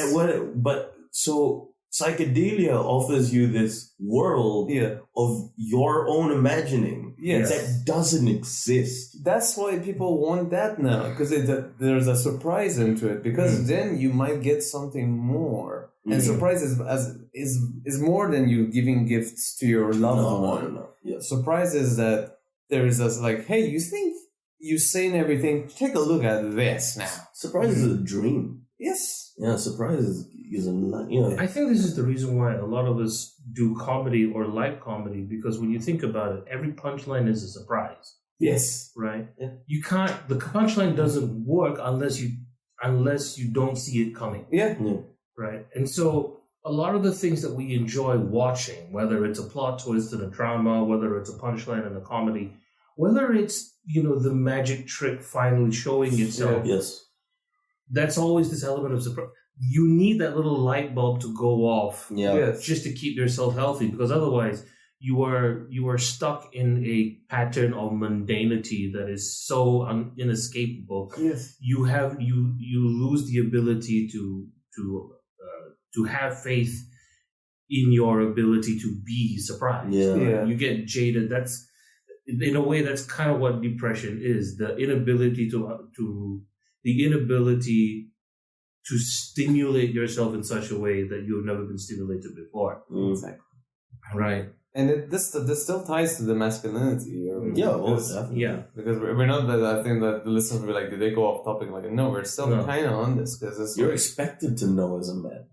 but so psychedelia offers you this world of your own imagining that doesn't exist. That's why people want that now, because there's a surprise into it, because then you might get something more. And surprise is more than you giving gifts to your loved one. No. Yeah. Surprise is that there is this like, hey, you think you've seen everything? Take a look at this now. Surprise is a dream. Yes. Yeah, surprise is a I think this is the reason why a lot of us do comedy or like comedy, because when you think about it, every punchline is a surprise. Yes. Right? Yeah. The punchline doesn't work unless you don't see it coming. Yeah. Right? And so a lot of the things that we enjoy watching, whether it's a plot twist in a drama, whether it's a punchline in a comedy, whether it's, the magic trick finally showing itself. Yes. That's always this element of surprise. You need that little light bulb to go off, just to keep yourself healthy, because otherwise you are stuck in a pattern of mundanity that is so inescapable. Yes, you lose the ability to have faith in your ability to be surprised. You get jaded. That's in a way that's kind of what depression is: the inability to stimulate yourself in such a way that you've never been stimulated before. Exactly. Right. And this still ties to the masculinity. Because we're not that. I think that the listeners will be like, did they go off topic? Like, no, we're still kind of on this because you're expected to know as a man.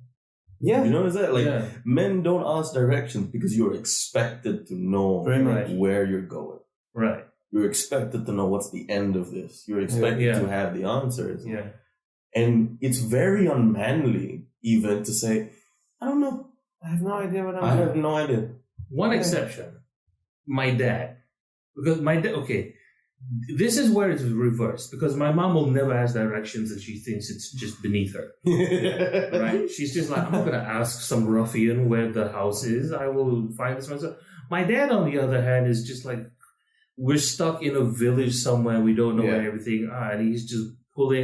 Yeah. You know, is that like men don't ask directions because you're expected to know where you're going. Right. You're expected to know what's the end of this. You're expected to have the answers. Yeah. And it's very unmanly even to say, I don't know. I have no idea what I'm doing. I have no idea. One exception, my dad. Because my dad, this is where it's reversed. Because my mom will never ask directions and she thinks it's just beneath her. Right? She's just like, I'm not going to ask some ruffian where the house is. I will find this myself. My dad, on the other hand, is just like, we're stuck in a village somewhere. We don't know where everything are. And he's just pulling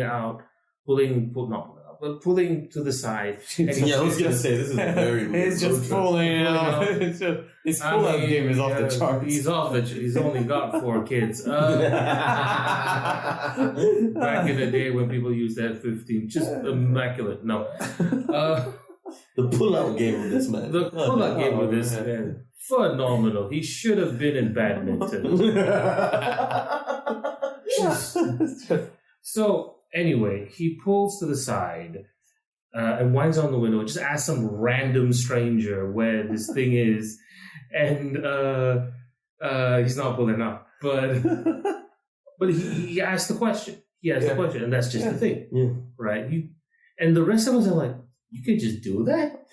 to the side. And I was going to say, this is very weird. He's just pulling out. His pull-out game is off the charts. He's only got 4 kids. Back in the day when people used that 15, just immaculate. No. The pull-out game of this man. The pull-out game of this man. Phenomenal. He should have been in badminton. So, anyway, he pulls to the side and winds on the window, just asks some random stranger where this thing is, and he's not pulling up, but he asked the question. He asked the question, and that's just the thing, right? And the rest of us are like, you could just do that?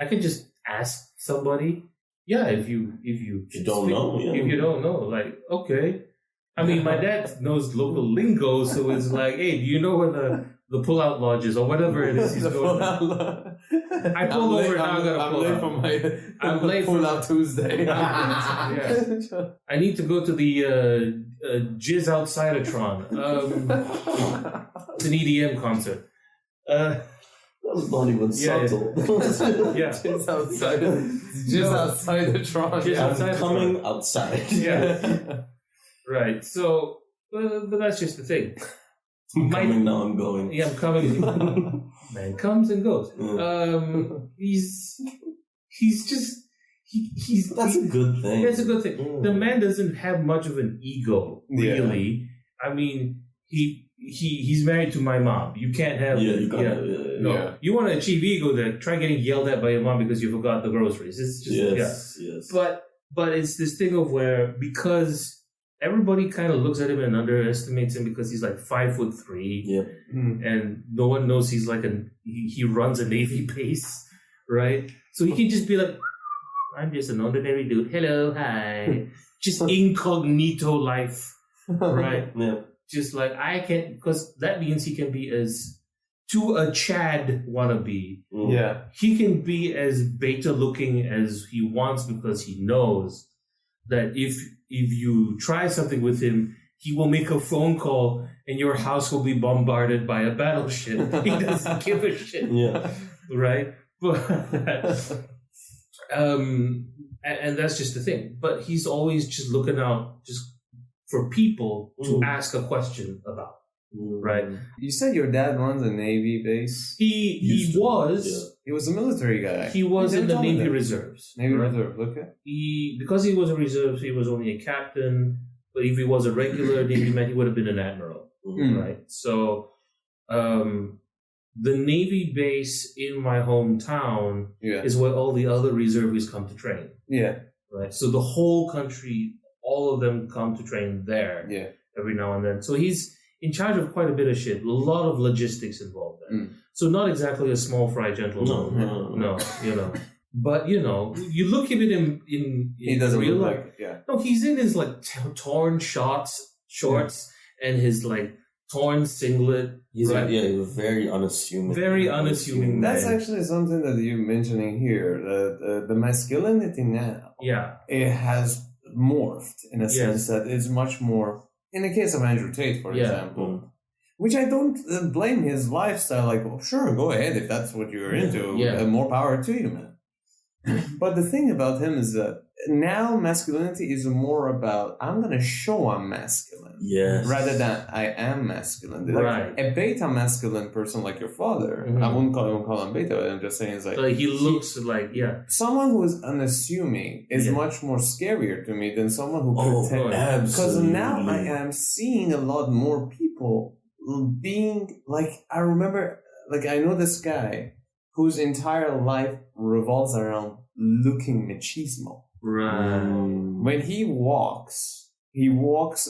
I could just ask somebody. Yeah, if you don't know, if you don't know, like, okay. I mean, my dad knows local lingo, so it's like, hey, do you know where the pull-out lodge is or whatever it is he's going to? I pull over now, I gotta pull out. I'm late for pull-out Tuesday. I need to go to the Jizz Outsider-tron. It's an EDM concert. That was not even subtle. Just outside the Tron. I'm coming outside. Yeah. Right. So, but that's just the thing. I'm coming now, I'm going. Yeah, I'm coming. Man comes and goes. He's That's a good thing. That's a good thing. The man doesn't have much of an ego, really. I mean, he's married to my mom. You can't have no. You want to achieve ego, then try getting yelled at by your mom because you forgot the groceries. It's just yes. But it's this thing of where, because everybody kind of looks at him and underestimates him because he's like 5'3", and no one knows he's like he runs a Navy base, right? So he can just be like, I'm just an ordinary dude. Hello, hi. Just incognito life, right? Yeah. Just like I can, because that means he can be as, to a Chad wannabe, he can be as beta looking as he wants, because he knows that if you try something with him, he will make a phone call and your house will be bombarded by a battleship. He doesn't give a shit. Yeah. Right? But and that's just the thing. But he's always just looking out just for people to ask a question about. Right? You said your dad runs a Navy base? He was. He was a military guy. He was in the Navy Reserves. Navy Reserve, okay. Because he was a reserve, he was only a captain. But if he was a regular Navy man, he would have been an admiral. Right? So, the Navy base in my hometown is where all the other reservists come to train. Yeah. Right? So the whole country, all of them come to train there. Yeah. Every now and then. So he's in charge of quite a bit of shit. A lot of logistics involved there. So not exactly a small fry gentleman. No, you know. But, you know, you look at him in he doesn't real look life. like, No, he's in his, like, torn shorts and his, like, torn singlet. He's very unassuming. Very unassuming. That's actually something that you're mentioning here. The masculinity now. Yeah. It has morphed in a sense that it's much more, in the case of Andrew Tate, for example, which I don't blame his lifestyle. Like, well, sure, go ahead if that's what you're into. More power to you, man. But the thing about him is that now masculinity is more about, I'm going to show I'm masculine. Yes. Rather than I am masculine. Right. Like a beta masculine person like your father, I wouldn't call him beta, I'm just saying it's like he looks like, someone who is unassuming is much more scarier to me than someone who pretends. Because now I am seeing a lot more people being like, I remember, like, I know this guy whose entire life revolves around looking machismo. Right. When he walks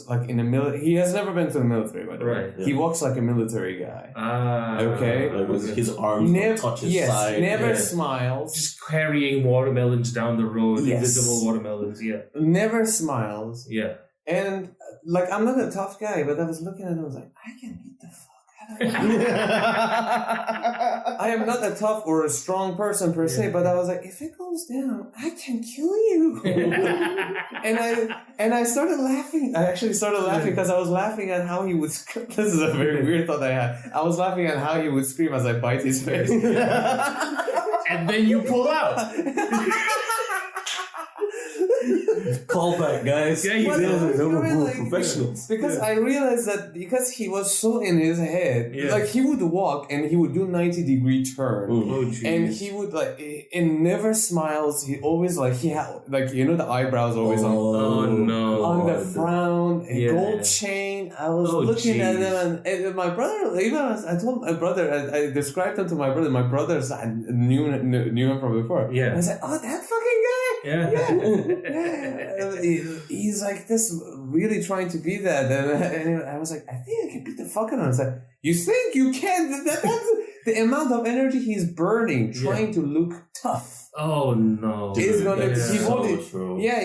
like in a military. He has never been to the military, by the way. Right. Yeah. He walks like a military guy. Okay. Like with his arms don't touch his side. Never smiles. Just carrying watermelons down the road, invisible watermelons. Yeah. Never smiles. Yeah. And like, I'm not a tough guy, but I was looking at him. I was like, I can beat the fuck out of him. I am not a tough or a strong person per se, but I was like, if it goes down, I can kill you. and I started laughing. I actually started laughing because I was laughing at how he would scream. This is a very weird thought I had. I was laughing at how he would scream as I bite his face. And then you pull out. Call back, guys. Yeah, like, professionals. Because I realized that because he was so in his head, like he would walk and he would do 90-degree turn, and he would like, and never smiles. He always like he had like, you know, the eyebrows always on the frown, and gold chain. I was looking at him, and my brother. Even I told my brother, I described him to my brother. My brothers I knew him from before. Yeah, and I said, "Oh, that fucking guy." He's like this, really trying to be that, and I was like, I think I can beat the fuck out of him. I was like, you think you can? That's the amount of energy he's burning trying to look tough. Oh no! He's gonna.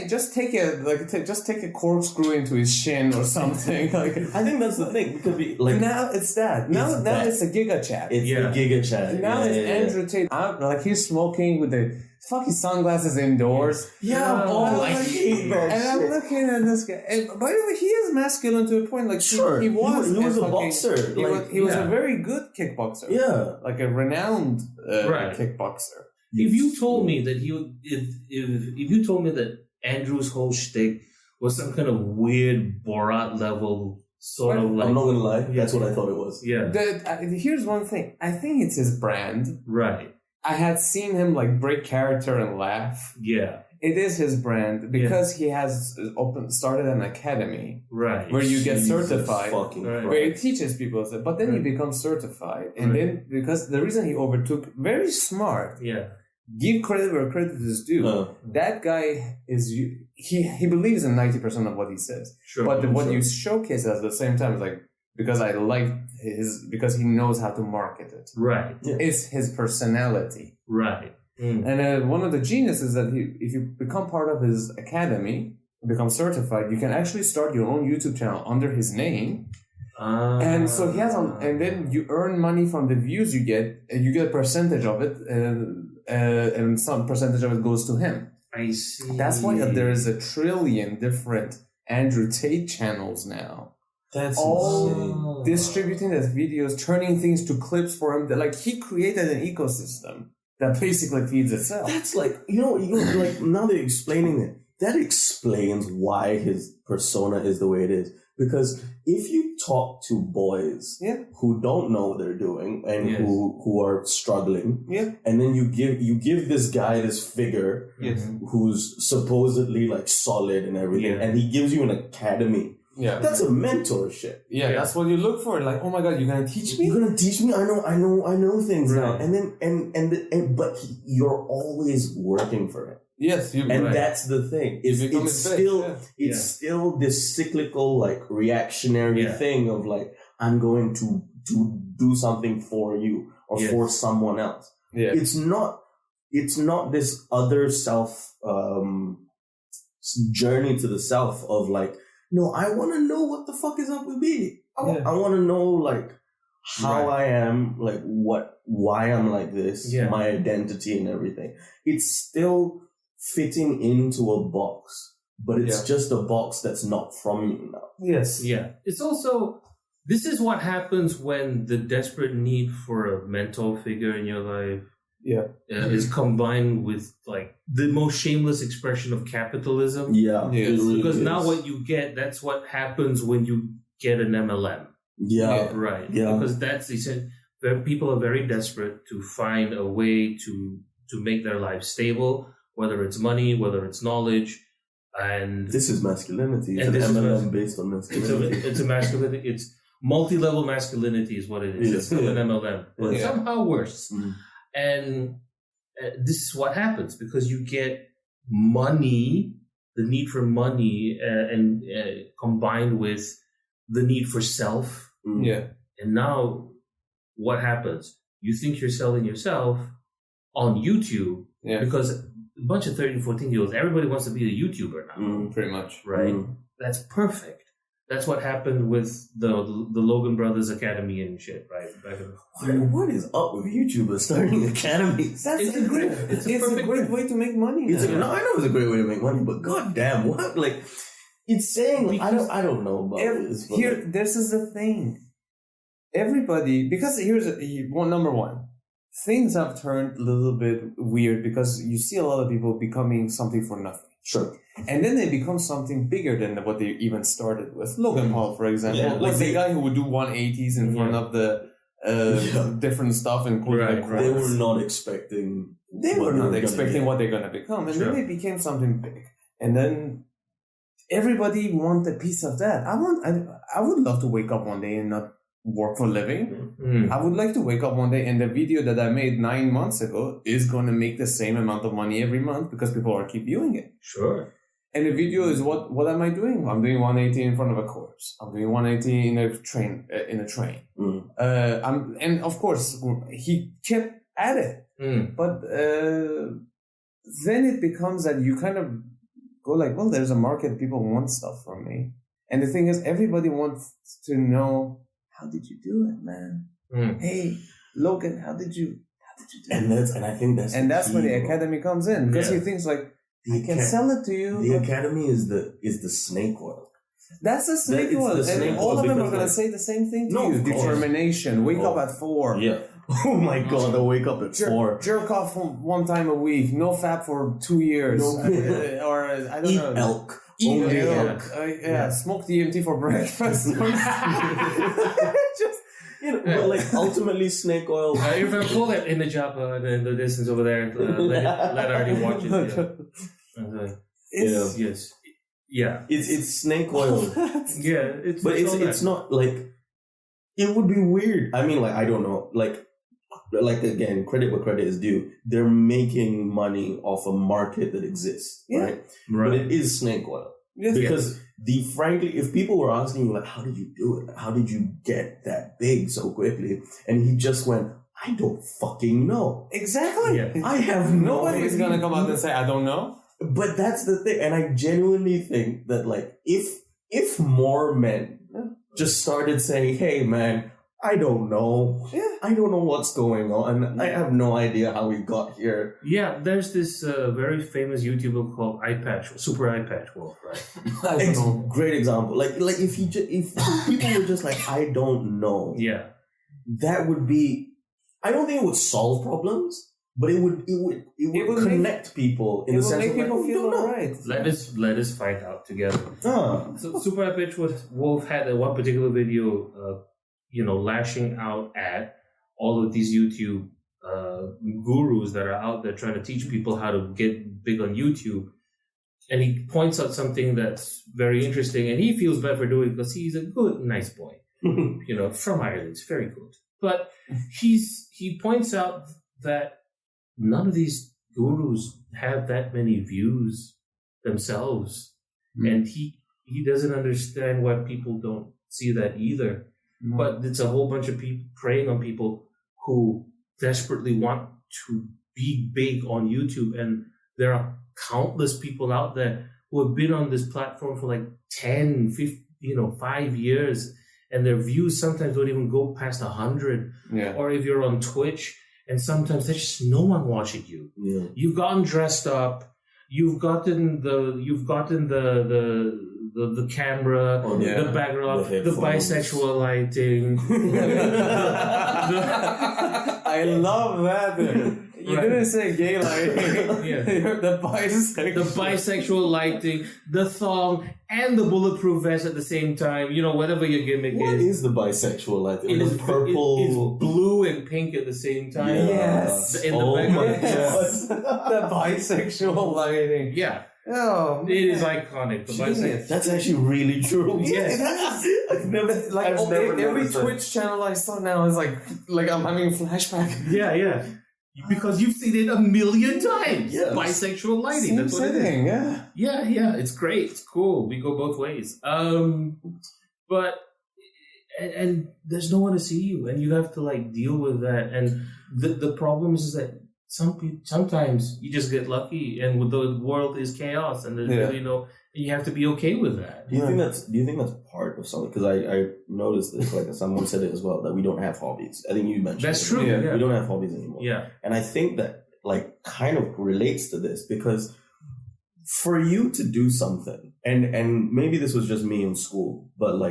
Just take a corkscrew into his shin or something. Like, I think that's the thing. It could be like now it's that. Now it's a Giga Chat. It's the Giga Chat. Now it's Andrew Tate. Like he's smoking with the fucking sunglasses indoors. Yeah. I hate that. And I'm looking at this guy. And by the way, he is masculine to a point. Like he was a boxer. He was a very good kickboxer. Yeah, like a renowned kickboxer. If you told me that if you told me that Andrew's whole shtick was some kind of weird Borat level sort of like, I'm not gonna lie, that's what I thought it was. Yeah. Here's one thing. I think it's his brand. Right. I had seen him like break character and laugh. Yeah. It is his brand because he has started an academy where you get certified, where he teaches people. But then you become certified, and then because the reason he overtook, very smart. Give credit where credit is due. That guy is he believes in 90% of what he says. But what you showcase at the same time is like, because I like because he knows how to market it. It's his personality. And one of the geniuses that if you become part of his academy, become certified, you can actually start your own YouTube channel under his name. And so he has and then you earn money from the views you get, and you get a percentage of it, and some percentage of it goes to him. I see. That's why there is 1 trillion different Andrew Tate channels now. That's all distributing his videos, turning things to clips for him. Like, he created an ecosystem that basically feeds itself. That's like, like now they're explaining it. That explains why his persona is the way it is. Because if you talk to boys who don't know what they're doing and who are struggling, and then you give this guy this figure who's supposedly like solid and everything, and he gives you an academy. That's a mentorship. That's what you look for. Like, oh my God, you're gonna teach me? You're gonna teach me? I know things now. And then but you're always working for him. Yes, that's the thing. It's still this cyclical, like, reactionary thing of like, I'm going to do something for you or for someone else. It's not this other self journey to the self of like, no, I want to know what the fuck is up with me. I want to know like how I am, like why I'm like this, my identity and everything. It's still fitting into a box, but it's just a box that's not from you now. It's also, this is what happens when the desperate need for a mentor figure in your life is combined with like the most shameless expression of capitalism. Because now what you get, that's what happens when you get an MLM. Because that's people are very desperate to find a way to make their life stable, whether it's money, whether it's knowledge. And this is masculinity. It's an MLM based on masculinity. It's a masculinity. It's multi-level masculinity is what it is. It's still an MLM, but somehow worse. And this is what happens because you get money, the need for money, and combined with the need for self. And now what happens? You think you're selling yourself on YouTube because a bunch of 13, 14-year-olds, everybody wants to be a YouTuber now. Pretty much. Right? That's perfect. That's what happened with the Logan Brothers Academy and shit, right? What is up with YouTubers starting academies? It's a great way to make money. I know it's a great way to make money, but goddamn, what? Like, it's saying, I don't know about this. This is the thing. Everybody, because here's number one. Things have turned a little bit weird because you see a lot of people becoming something for nothing. And then they become something bigger than what they even started with. Logan Paul, for example, was the guy who would do 180s in front of the different stuff, including they were not expecting. What they're gonna become, and then they became something big. And then everybody wants a piece of that. I would love to wake up one day and not work for a living. I would like to wake up one day and the video that I made 9 months ago is going to make the same amount of money every month because people are keep viewing it. And the video is what am I doing? I'm doing 180 in front of a corpse. I'm doing 180 in a train. And of course he kept at it. But then it becomes that you kind of go like, well, there's a market. People want stuff from me. And the thing is, everybody wants to know, how did you do it, man? Hey, Logan, how did you do it? And I think that's when the academy comes in because he thinks like, I can sell it to you. The academy is the snake oil. That's the snake oil, and all of them are gonna say the same thing to you. Determination. Wake up at 4. Oh my God! I wake up at 4. Jerk off one time a week. No fat for 2 years. Or I don't know. Elk. Eat elk. Smoke DMT for breakfast. Just but like ultimately snake oil. If I pull that image up in the distance over there, let Artie watch it. Yes. Yeah. It's snake oil. It's not like, it would be weird. I mean, like, I don't know. Like again, credit where credit is due. They're making money off a market that exists, right? But it is snake oil. Yes, because frankly, if people were asking you, like, how did you do it? How did you get that big so quickly? And he just went, I don't fucking know. Exactly. Yeah. I have nobody is gonna come out and say, I don't know. But that's the thing. And I genuinely think that, like, if more men just started saying, hey man, I don't know. Yeah. I don't know what's going on. I have no idea how we got here. Yeah, there's this very famous YouTuber called Super Eye Patch Wolf, right? Great example. Like if people were just like, I don't know. Yeah. That would be, I don't think it would solve problems, but it would connect people in the sense of, people feel alright. Let us find out together. So Super Eye Patch Wolf had one particular video lashing out at all of these YouTube gurus that are out there trying to teach people how to get big on YouTube. And he points out something that's very interesting, and he feels bad for doing it because he's a good, nice boy, from Ireland. It's very good. But he points out that none of these gurus have that many views themselves. And he doesn't understand why people don't see that either. But it's a whole bunch of people preying on people who desperately want to be big on YouTube. And there are countless people out there who have been on this platform for like 10, 15, 5 years. And their views sometimes don't even go past 100. Yeah. Or if you're on Twitch, and sometimes there's just no one watching you. Yeah. You've gotten dressed up. You've gotten the camera, the background, the bisexual lighting. I love that. You didn't say gay lighting. The bisexual lighting, the thong, and the bulletproof vest at the same time. Whatever your gimmick is. What is the bisexual lighting? It is purple. It's blue and pink at the same time. Yes. In the background. Yes. The bisexual lighting. Yeah. Oh, it is iconic. That's actually really true. Yes. I've never every Twitch channel I saw now is like I'm having a flashback. Yeah. Because you've seen it a million times. Yes. Bisexual lighting. That's what it is. Yeah. It's great. It's cool. We go both ways. But there's no one to see you, and you have to deal with that. And the problem is that sometimes you just get lucky, and the world is chaos, and there's really no. You have to be okay with that. Do you think that's part of something? Because I noticed this, someone said it as well, that we don't have hobbies. I think you mentioned that's true. Yeah. We don't have hobbies anymore. Yeah. And I think that kind of relates to this, because for you to do something, and maybe this was just me in school, but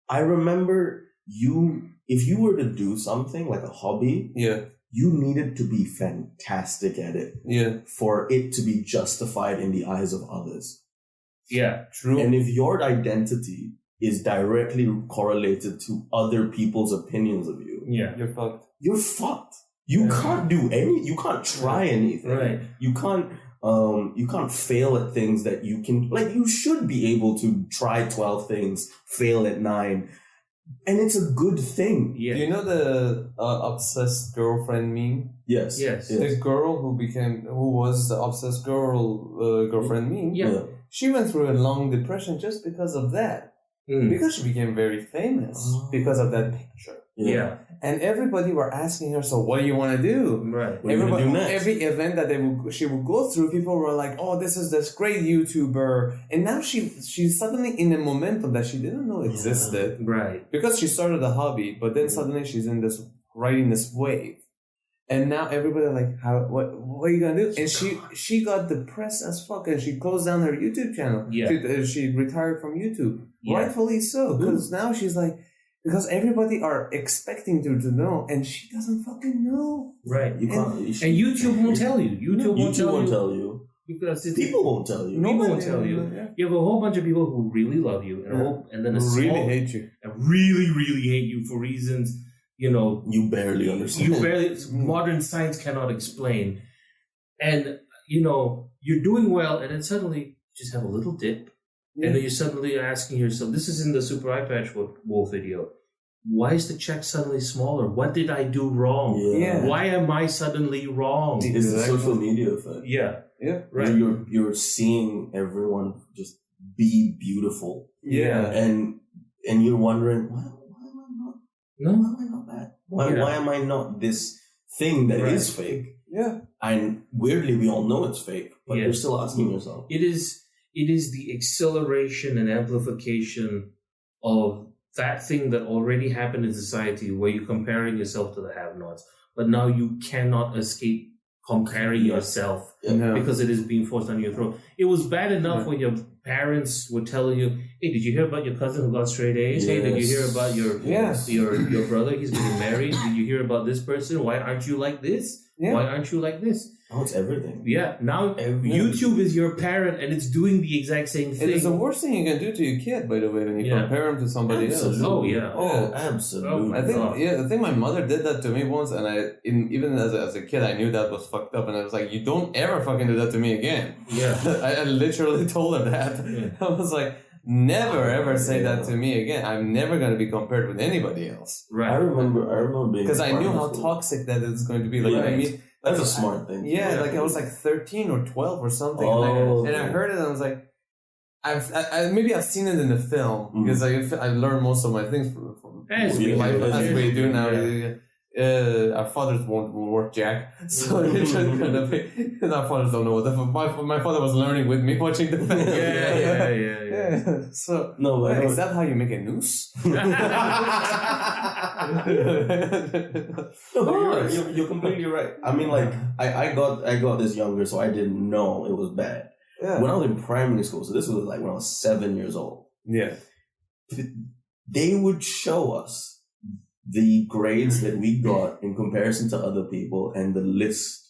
I remember if you were to do something like a hobby, you needed to be fantastic at it for it to be justified in the eyes of others. Yeah, true. And if your identity is directly correlated to other people's opinions of you, you're fucked. You're fucked. You can't do you can't try anything. Right. You can't fail at things that you can, you should be able to try 12 things, fail at 9. And it's a good thing. Yeah. Do you know the obsessed girlfriend meme? Yes. The girl who was the obsessed girlfriend meme. Yeah. She went through a long depression just because of that. Because she became very famous because of that picture. Yeah. And everybody were asking her, so what do you want to do? Right. Every event that she would go through, people were like, oh, this is this great YouTuber. And now she's suddenly in a momentum that she didn't know existed. Right. Because she started a hobby, but then suddenly she's riding this wave. And now everybody what are you gonna do? And she got depressed as fuck, and she closed down her YouTube channel. Yeah. She retired from YouTube. Yeah. Rightfully so, because now she's because everybody are expecting her to know, and she doesn't fucking know. Right. And YouTube won't tell you. YouTube won't tell you. Because people won't tell you. People won't tell you. Yeah. You have a whole bunch of people who really love you, and then really hate you, and really, really hate you for reasons. You barely understand. Modern science cannot explain. And, you you're doing well, and then suddenly you just have a little dip, and then you're suddenly asking yourself, this is in the Super Eye Patch Wolf video, why is the check suddenly smaller? What did I do wrong? Yeah. Why am I suddenly wrong? It's the social media effect. Yeah. Yeah. Right. You're seeing everyone just be beautiful. Yeah. And you're wondering, why am I not that? Why am I not this thing that is fake? Yeah. And weirdly, we all know it's fake, but you're still asking yourself. It is the acceleration and amplification of that thing that already happened in society where you're comparing yourself to the have-nots. But now you cannot escape comparing yourself because it is being forced on your throat. It was bad enough when your parents were telling you, hey, did you hear about your cousin who got straight A's? Yes. Hey, did you hear about your brother? He's getting married. Did you hear about this person? Why aren't you like this? Yeah. Why aren't you like this? Oh, it's everything. Yeah. Now YouTube is your parent and it's doing the exact same thing. It is the worst thing you can do to your kid, by the way, when you compare him to somebody else. Oh, yeah. Oh, absolutely. I think my mother did that to me once, and even as a kid, I knew that was fucked up, and I was like, you don't ever fucking do that to me again. Yeah. I literally told her that. Yeah. I was like, never ever say that to me again. I'm never going to be compared with anybody else. Right. I remember being because I knew how totoxic that is going to be. Like, I mean, that's a smart thing. Yeah, like I was like 13 or 12 or something, and I heard it, and I was like, maybe I've seen it in the film because I learned most of my things from as we do now. Our fathers won't work jack, so it's just gonna be. Our fathers don't know what the fuck. My father was learning with me watching the film. Yeah. So no, is that how you make a noose? You're completely right. I mean, like I got this younger, so I didn't know it was bad. Yeah. When I was in primary school, so this was like when I was 7 years old. Yeah. They would show us the grades that we got in comparison to other people and the list.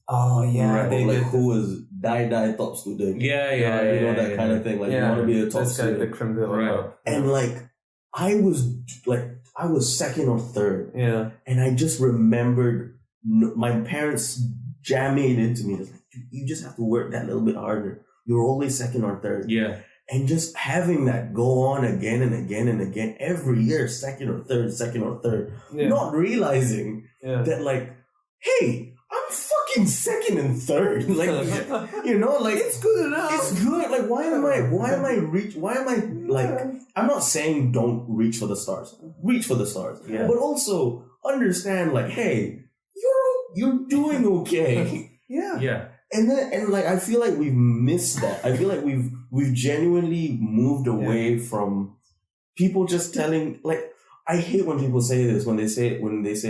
Oh yeah, right, like who was die top student. That kind of thing. Like you want to be a top student. Right. And like I was second or third. Yeah. And I just remembered my parents jamming it into me. It's like, you just have to work that little bit harder. You're always second or third. Yeah. And just having that go on again and again and again every year, second or third, not realizing that like, hey, I'm fucking second and third. Like, you know, like it's good enough. It's good. Like, why am I like, I'm not saying don't reach for the stars. Reach for the stars. Yeah. But also understand like, hey, you're doing okay. Yeah. And like I feel like we've missed that. I feel like we've genuinely moved away from people just telling like I hate when people say this when they say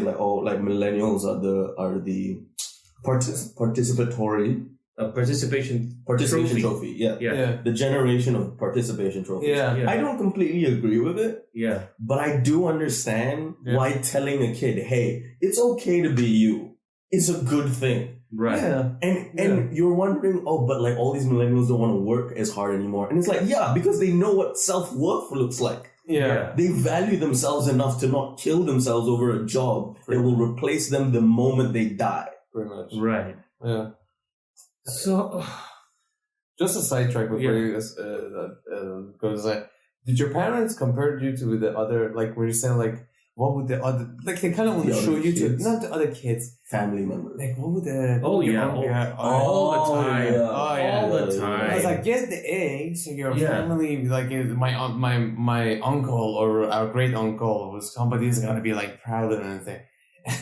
like oh like millennials are the participatory participation trophy. Yeah. The generation of participation trophies. Yeah. I don't completely agree with it. Yeah. But I do understand why telling a kid, hey, it's okay to be you is a good thing. Right. Yeah. And you're wondering, but like all these millennials don't want to work as hard anymore. And it's like, because they know what self-worth looks like. Yeah. They value themselves enough to not kill themselves over a job that will replace them the moment they die. Pretty much. Right. Yeah. So, just a sidetrack before you goes did your parents compare you to the other, like, were you saying, like, what would the other, like, they kind of want to show you to, not the other kids, family members. like, what would the, all the time. All the time. I was like, get the A, so your family, like, my uncle or our great uncle was somebody's gonna be, like, proud and everything.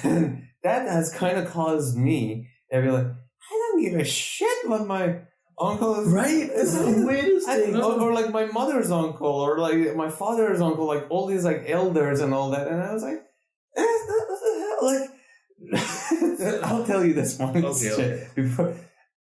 And that has kind of caused me to be like, I don't give a shit what my uncle is. Right? It's the weirdest thing. Or like my mother's uncle, or like my father's uncle, like all these like elders and all that. And I was like, like, I'll tell you this one shit before.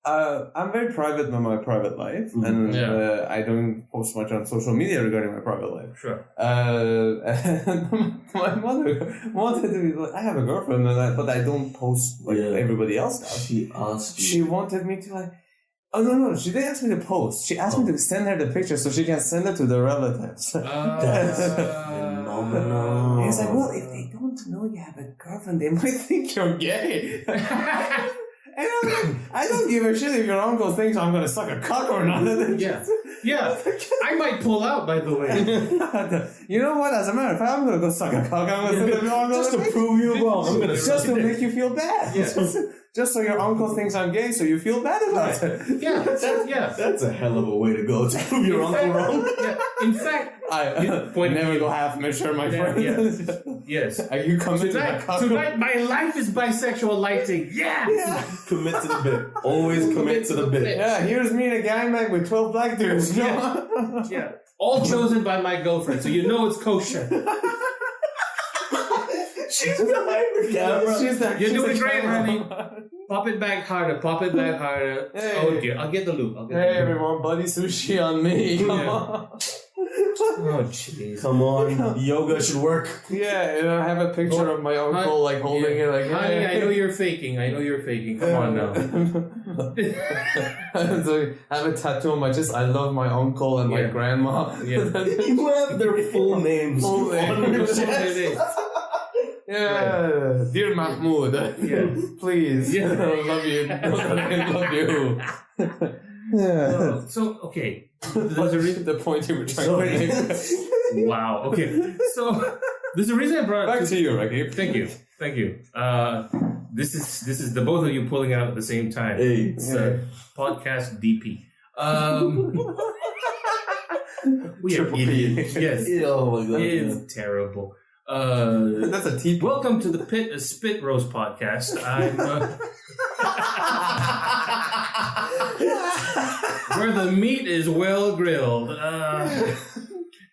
I'm very private in my private life, and I don't post much on social media regarding my private life. Sure. And my mother wanted to be like, I have a girlfriend, but I don't post like everybody else does. She asked you. She wanted me to like. Oh no! She didn't ask me to post. She asked me to send her the picture so she can send it to the relatives. That's phenomenal. It's like, well, if they don't know you have a girlfriend, they might think you're gay. And I'm like, I don't give a shit if your uncle thinks I'm gonna suck a cock or not. Yeah. I might pull out, by the way. You know what? As a matter of fact, I'm gonna go suck a cock. I'm gonna suck your uncle just to prove you wrong. I'm gonna just to make you feel bad. Yeah. Just so your uncle thinks I'm gay, so you feel bad about it. Yeah. That's a hell of a way to go to prove your uncle wrong. Yeah. In fact, I never go half measure, my friend. Yes. Are you coming tonight, my life is bisexual lighting. Yeah. Commit to the bit. Always commit to the bit. Yeah, here's me in a gangbang with 12 black dudes. Yeah. All chosen by my girlfriend, so you know it's kosher. She's behind the camera. You're doing great, honey. Pop it back harder. Hey. Oh dear, I'll get the loop. Hey everyone, buddy sushi on me. Come on. Oh jeez. Come on, yoga should work. Yeah, and I have a picture of my uncle like holding it like. Honey, I know you're faking. Come on now. So I have a tattoo on my chest. I love my uncle and my grandma. Yeah. You have their full names on your chest. Yeah, dear Mahmoud, please, I love you. I love you. Yeah. So okay, there's a reason. The point you were trying to make. Wow. Okay. So there's a reason I brought back to you, Rakib. Thank you. This is the both of you pulling out at the same time. Hey, it's podcast DP. We are idiots. Yes. Oh my god. It's terrible. That's a T. Welcome to the Pit of Spit Roast podcast. I'm where the meat is well grilled.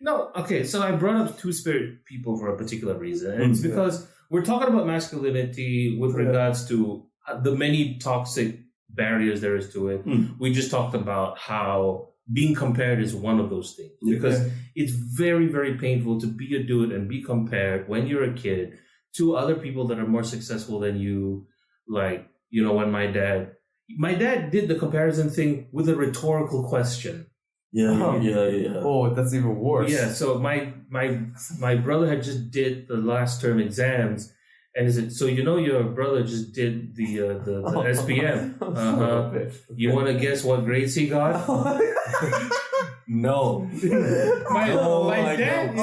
No, okay. So I brought up two spirit people for a particular reason, and it's because we're talking about masculinity with regards to the many toxic barriers there is to it. We just talked about how being compared is one of those things, because it's very, very painful to be a dude and be compared when you're a kid to other people that are more successful than you. Like, you know, when my dad did the comparison thing with a rhetorical question. Yeah. Oh, that's even worse. Yeah. So my brother had just did the last term exams, and he said, "So you know your brother just did the SPM? You want to guess what grades he got?" No. My dad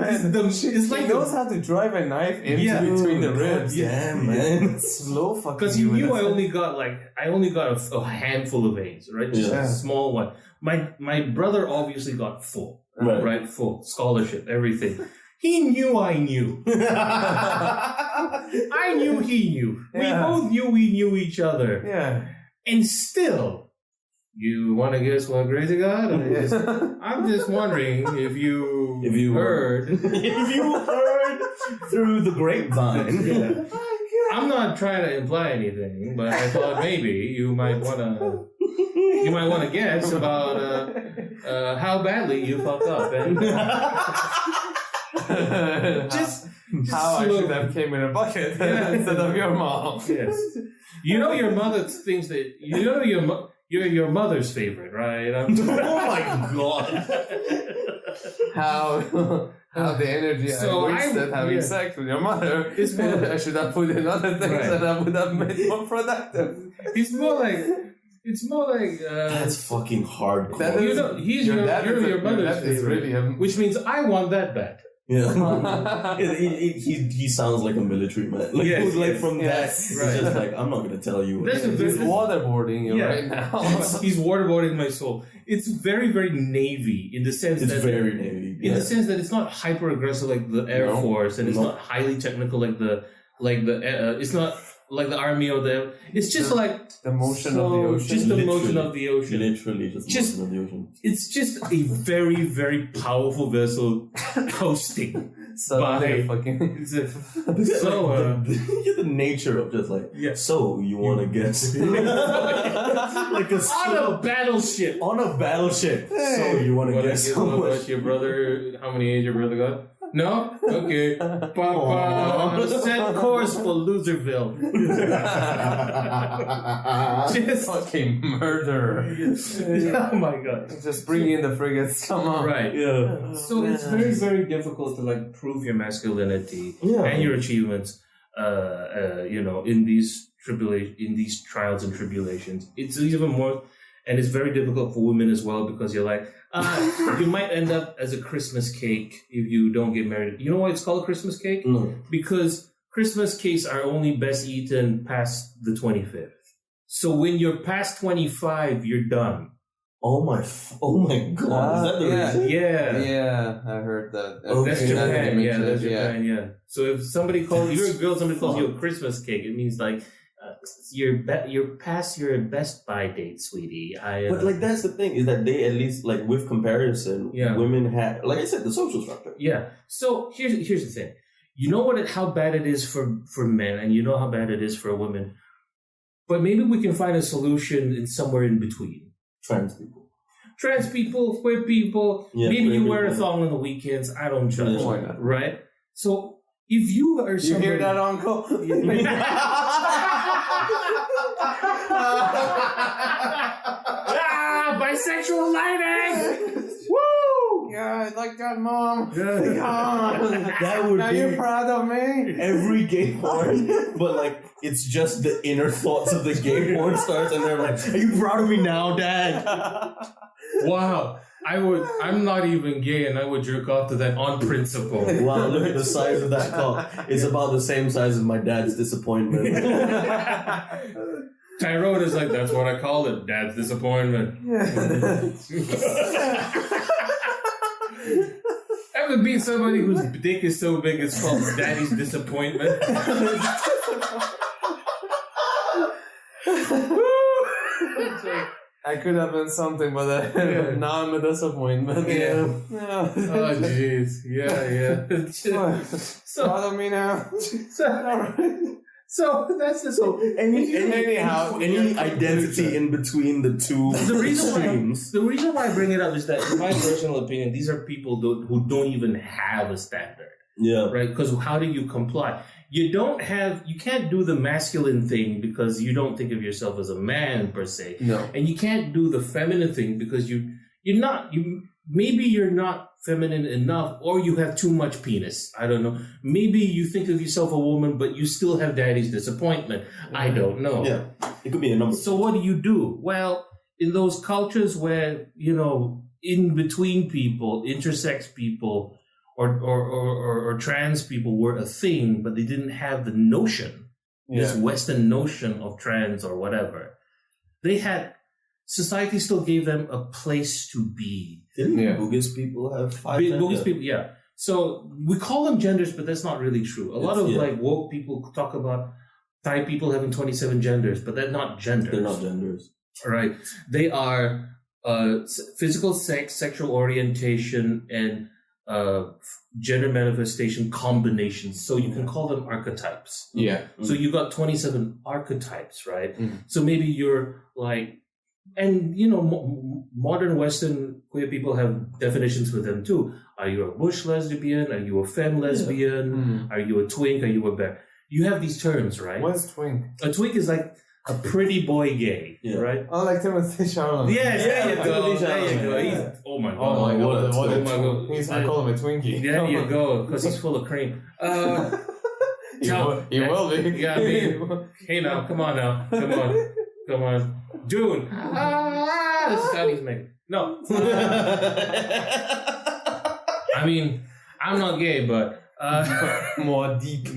it's like he knows how to drive a knife into between the ribs. Yeah, man. Slow fucking. Because he knew I only got a handful of A's, right? Just a small one. My brother obviously got full, right? Full scholarship, everything. He knew I knew. I knew he knew. We both knew we knew each other. Yeah. And still, you want to guess what grade he got? I'm just wondering if you heard. If you heard through the grapevine. Yeah. I'm not trying to imply anything, but I thought maybe you might want to guess about how badly you fucked up. And just how I should have came in a bucket instead of your mom. Yes. You know your mother thinks that you're your mother's favorite, right? Oh my god. How the energy I wasted having sex with your mother. I should have put in other things that I would have made more productive. It's more like that's fucking hardcore. You're your mother's favorite, which means I want that bad. Yeah, he sounds like a military man. Like, from that, it's just like, I'm not gonna tell you. He's waterboarding you right now. He's waterboarding my soul. It's very, very Navy in the sense that very Navy. In the sense that it's not hyper aggressive like the Air Force, and it's not highly technical like the it's not like the Army or the. It's just like the motion of the ocean. Just the motion of the ocean. Literally, just the motion of the oceson. It's just a very, very powerful vessel coasting. You're the nature of just like. Yeah. So you want to guess? Like on a battleship. On a battleship. Hey. So you want to guess how much your brother? How many A's your brother got? No? Okay. Set course for Loserville. Just fucking murder. Oh my god. Just bring in the frigates. Come on. Right. Yeah. So it's very, very difficult to like prove your masculinity and your achievements, in these trials and tribulations. It's even more, and it's very difficult for women as well, because you're like, you might end up as a Christmas cake if you don't get married. You know why it's called a Christmas cake? Because Christmas cakes are only best eaten past the 25th. So when you're past 25, you're done. Oh my God! Is that the reason? Yeah, I heard that. That's Japan. That's Japan. Yeah. So if somebody calls you're a girl, somebody calls you a Christmas cake, it means like you're past your best by date, sweetie. But like that's the thing, is that they at least, like, with comparison, women have, like I said, the social structure. Yeah. So here's the thing. You know how bad it is for men, and you know how bad it is for women. But maybe we can find a solution in somewhere in between. Trans people, queer people. Maybe you wear a thong on the weekends. I don't judge. Why not? Right? So if you are somebody... You hear that, Uncle? Bisexual lighting! Woo! Yeah, I like that, Mom. Yeah. That would Are be you proud of me? every gay porn, but like it's just the inner thoughts of the gay porn stars, and they're like, "Are you proud of me now, Dad?" Wow. I'm not even gay, and I would jerk off to that on principle. Wow, look at the size of that cock. It's about the same size as my dad's disappointment. Tyrone is like, that's what I call it, Dad's disappointment. Ever been somebody whose dick is so big it's called Daddy's disappointment? I could have been something, but now I'm a disappointment. Yeah. Oh, jeez. Yeah. So, proud of me now. So that's the any identity in between the two extremes. The reason why I bring it up is that, in my personal opinion, these are people who don't even have a standard. Yeah. Right? Because how do you comply? You can't do the masculine thing because you don't think of yourself as a man per se. No. And you can't do the feminine thing because maybe you're not feminine enough, or you have too much penis. I don't know. Maybe you think of yourself a woman, but you still have daddy's disappointment. I don't know. Yeah. It could be a number. So what do you do? Well, in those cultures where, in between people, intersex people, or trans people were a thing, but they didn't have the notion, this Western notion of trans or whatever. Society still gave them a place to be. Didn't Buddhist people have 5 genders? Buddhist people, yeah. So we call them genders, but that's not really true. A lot of woke people talk about Thai people having 27 genders, but they're not genders. They're not genders. Right. They are physical sex, sexual orientation, and gender manifestation combinations. So you can call them archetypes. Yeah. So you got 27 archetypes, right? So maybe you're like, and modern Western queer people have definitions for them too. Are you a bush lesbian? Are you a femme lesbian? Are you a twink? Are you a bear? You have these terms, right? What's twink? A twink is like a pretty boy gay, right? Oh, like Timothy Chalamet. Yes, there you go. There you go. Oh my god. Oh my god. I call him a Twinkie. There you go, because he's full of cream. He will be. Yeah, I mean, hey now, come on. June. This is how he's making. No. I mean, I'm not gay, but more deep.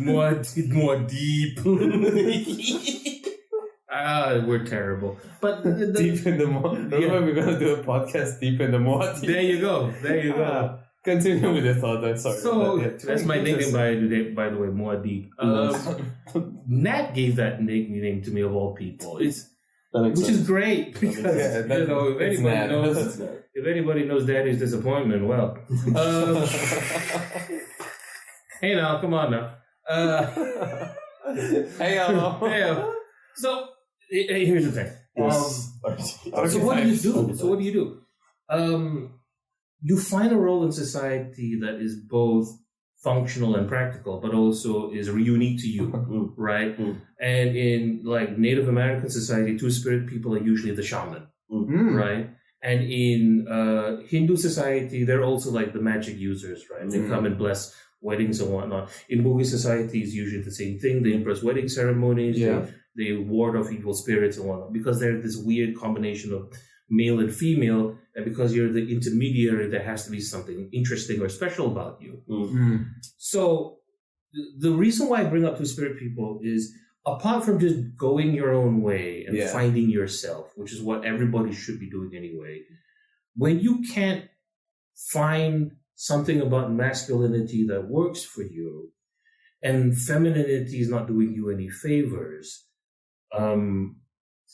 We're terrible. But deep in the more. Remember, we're gonna do a podcast deep in the more. There you go. Continue with the thought. I'm sorry. So that's my nickname, by the way, more deep. Nat gave that nickname to me of all people. Which is great because if anybody knows Daddy's disappointment, well, hey now, come on now, hey. So here's the thing. So what do you do? You find a role in society that is both functional and practical, but also is unique to you, right? And in like Native American society, Two-Spirit people are usually the shaman, right? And in Hindu society, they're also like the magic users, right? They come and bless weddings and whatnot. In Buddhist society, it's usually the same thing. They impress wedding ceremonies. they ward off evil spirits and whatnot, because they're this weird combination of male and female, and because you're the intermediary, there has to be something interesting or special about you. Mm. So the reason why I bring up two-spirit people is, apart from just going your own way and finding yourself, which is what everybody should be doing anyway, when you can't find something about masculinity that works for you, and femininity is not doing you any favors,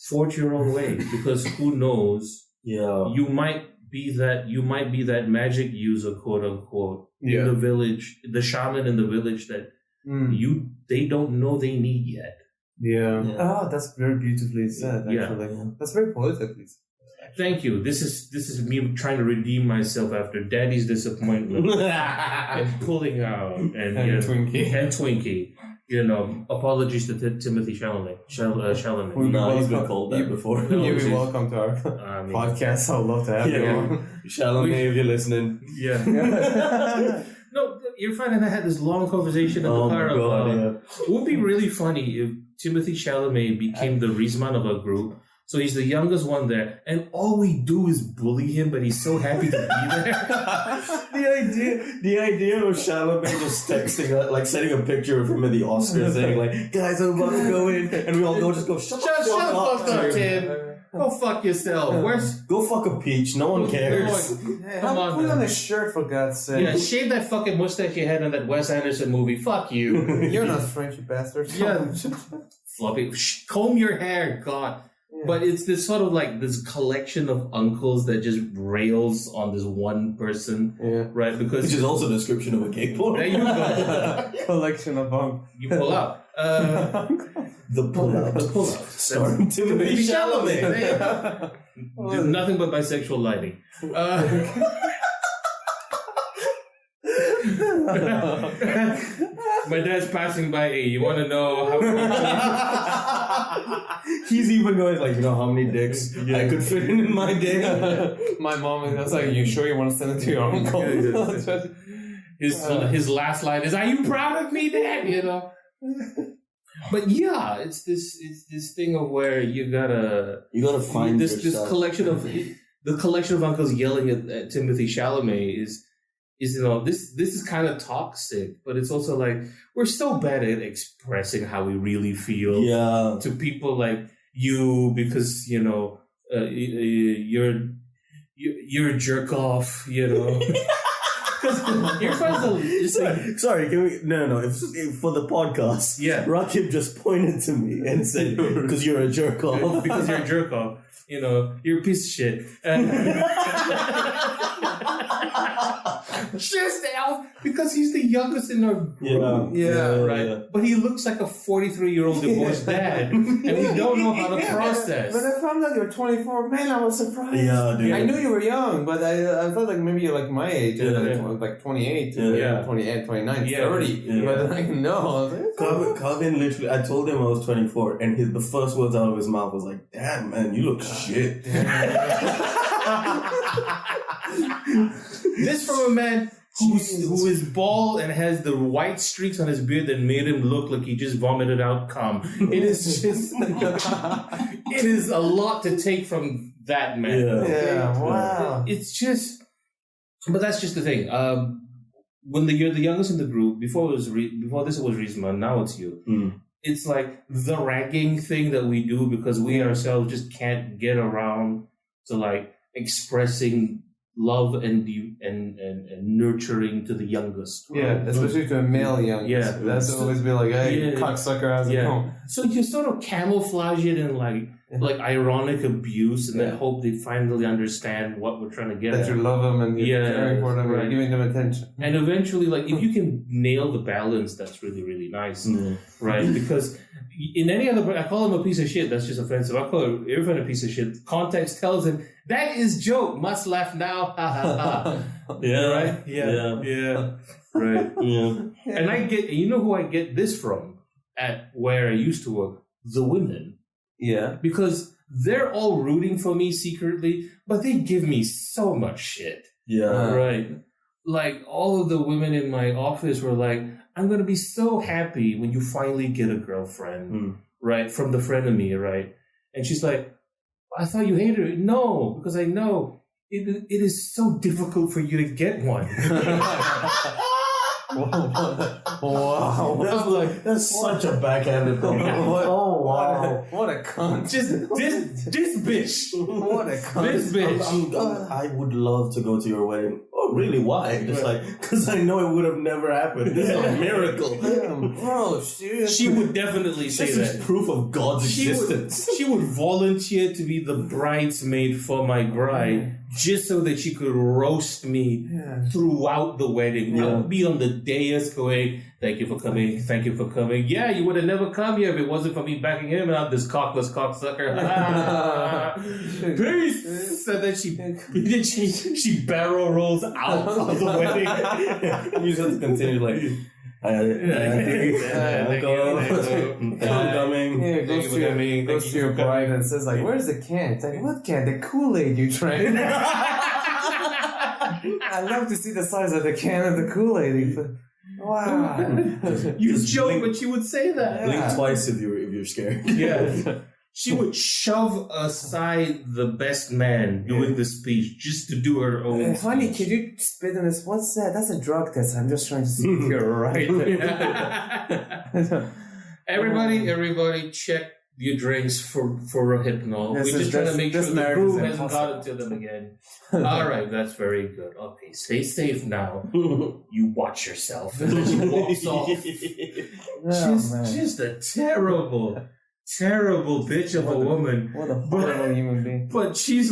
forge your own way, because who knows? You might be that magic user, quote unquote, in the village, the shaman in the village that they don't know they need yet. Oh, that's very beautifully said. Actually, that's very politically said. Thank you. This is me trying to redeem myself after Daddy's disappointment and pulling out and Twinkie. You know, apologies to Timothy Chalamet. He's been called that before. You'll be welcome to our podcast. I'd love to have you on. Chalamet, if you're listening. Yeah. No, you're fine. And I had this long conversation in the car about it would be really funny if Timothy Chalamet became the Rizman of a group. So he's the youngest one there, and all we do is bully him, but he's so happy to be there. the idea of Chalamet just texting, like sending a picture of him at the Oscars, saying like, "Guys, I'm about to go in," and we all go, shut the fuck up, Tim. Go fuck yourself. Go fuck a peach. No one cares. Come on, put on a shirt for God's sake. Yeah, shave that fucking mustache you had in that Wes Anderson movie. Fuck you. You're not French, you bastard. Yeah. Floppy. Comb your hair, God. Yeah. But it's this sort of like this collection of uncles that just rails on this one person, right? Because which is also a description of a gay porn. There you go. Collection of uncles. You pull out. The pull out. Starring Timothy Chalamet. Do nothing but bisexual lighting. My dad's passing by. Hey, you want to know how? He's even going like, you know how many dicks I could fit in my day. My mom is like, you sure you want to send it to your uncle? His last line is, "Are you proud of me, Dad?" You know. But yeah, it's this thing of where you gotta find this collection of the collection of uncles yelling at Timothy Chalamet is you know, this is kind of toxic, but it's also like we're so bad at expressing how we really feel to people like you, because you know you're a jerk off, you know. Your friends sorry, can we? No. If for the podcast, Rakib just pointed to me and said, "Because you're a jerk off." Because you're a jerk off. You know, you're a piece of shit. Just Al, because he's the youngest in our group. Right. But he looks like a 43-year-old divorced dad, and we don't know how to process. When I found out you were 24, man, I was surprised. Yeah, dude. I knew you were young, but I thought like maybe you're like my age, like 28, 28, 29, 30. But like no, Calvin literally. I told him I was 24, and the first words out of his mouth was like, "Damn, man, you look shit." This from a man who is bald and has the white streaks on his beard that made him look like he just vomited out cum. It is just, it is a lot to take from that man. Yeah, wow. It's just, but that's just the thing. When you're the youngest in the group, before this it was Rizman, now it's you. It's like the ragging thing that we do because we ourselves just can't get around to like expressing love and nurturing to the youngest. Right? Yeah, especially to a male youngest. Yeah. That's always be like, hey, cocksucker, how's it going? So you sort of camouflage it in like ironic abuse and then hope they finally understand what we're trying to get at. That you love them and you're caring for them and giving them attention. And eventually, like, if you can nail the balance, that's really, really nice. Right? Because in any other, I call him a piece of shit, that's just offensive. I call everyone a piece of shit. Context tells him, that is joke, must laugh now, ha ha ha. Right? Yeah. Right. Yeah. And I get, you know who I get this from at where I used to work? The women. Yeah. Because they're all rooting for me secretly, but they give me so much shit. Yeah. Right. Like, all of the women in my office were like, I'm going to be so happy when you finally get a girlfriend. right, from the frenemy, right? And she's like, I thought you hated it. No, because I know it is so difficult for you to get one. Wow. That's such a backhanded thing. Oh, wow. What a cunt. Just this bitch. What a cunt. This bitch. I would love to go to your wedding. Oh, really? Why? Just because I know it would have never happened. This is a miracle. Damn, bro, seriously. She would definitely say This that. is proof of God's existence. She would volunteer to be the bridesmaid for my bride just so that she could roast me throughout the wedding. I would be on the dais going, thank you for coming, thank you for coming. Yeah, you would have never come here if it wasn't for me backing him out, this cockless cocksucker. Peace! So then she barrel rolls out of the wedding. You just have to continue like, I'm coming. Yeah, goes to your bride and says like, where's the can? It's like, what can? The Kool-Aid you drank. I love to see the size of the can of the Kool-Aid. Wow. You joke, but she would say that. Blink twice if you're scared. Yeah. She would shove aside the best man doing the speech just to do her own speech. Honey, could you spit in this? What's that? That's a drug test. I'm just trying to see if you're right. Everybody check your drinks for Rohypnol. We're just trying to make sure the crew hasn't gotten to them again. All right, that's very good. Okay, stay safe now. You watch yourself. And then she walks off. Just a terrible bitch of a woman. What a horrible human being. But she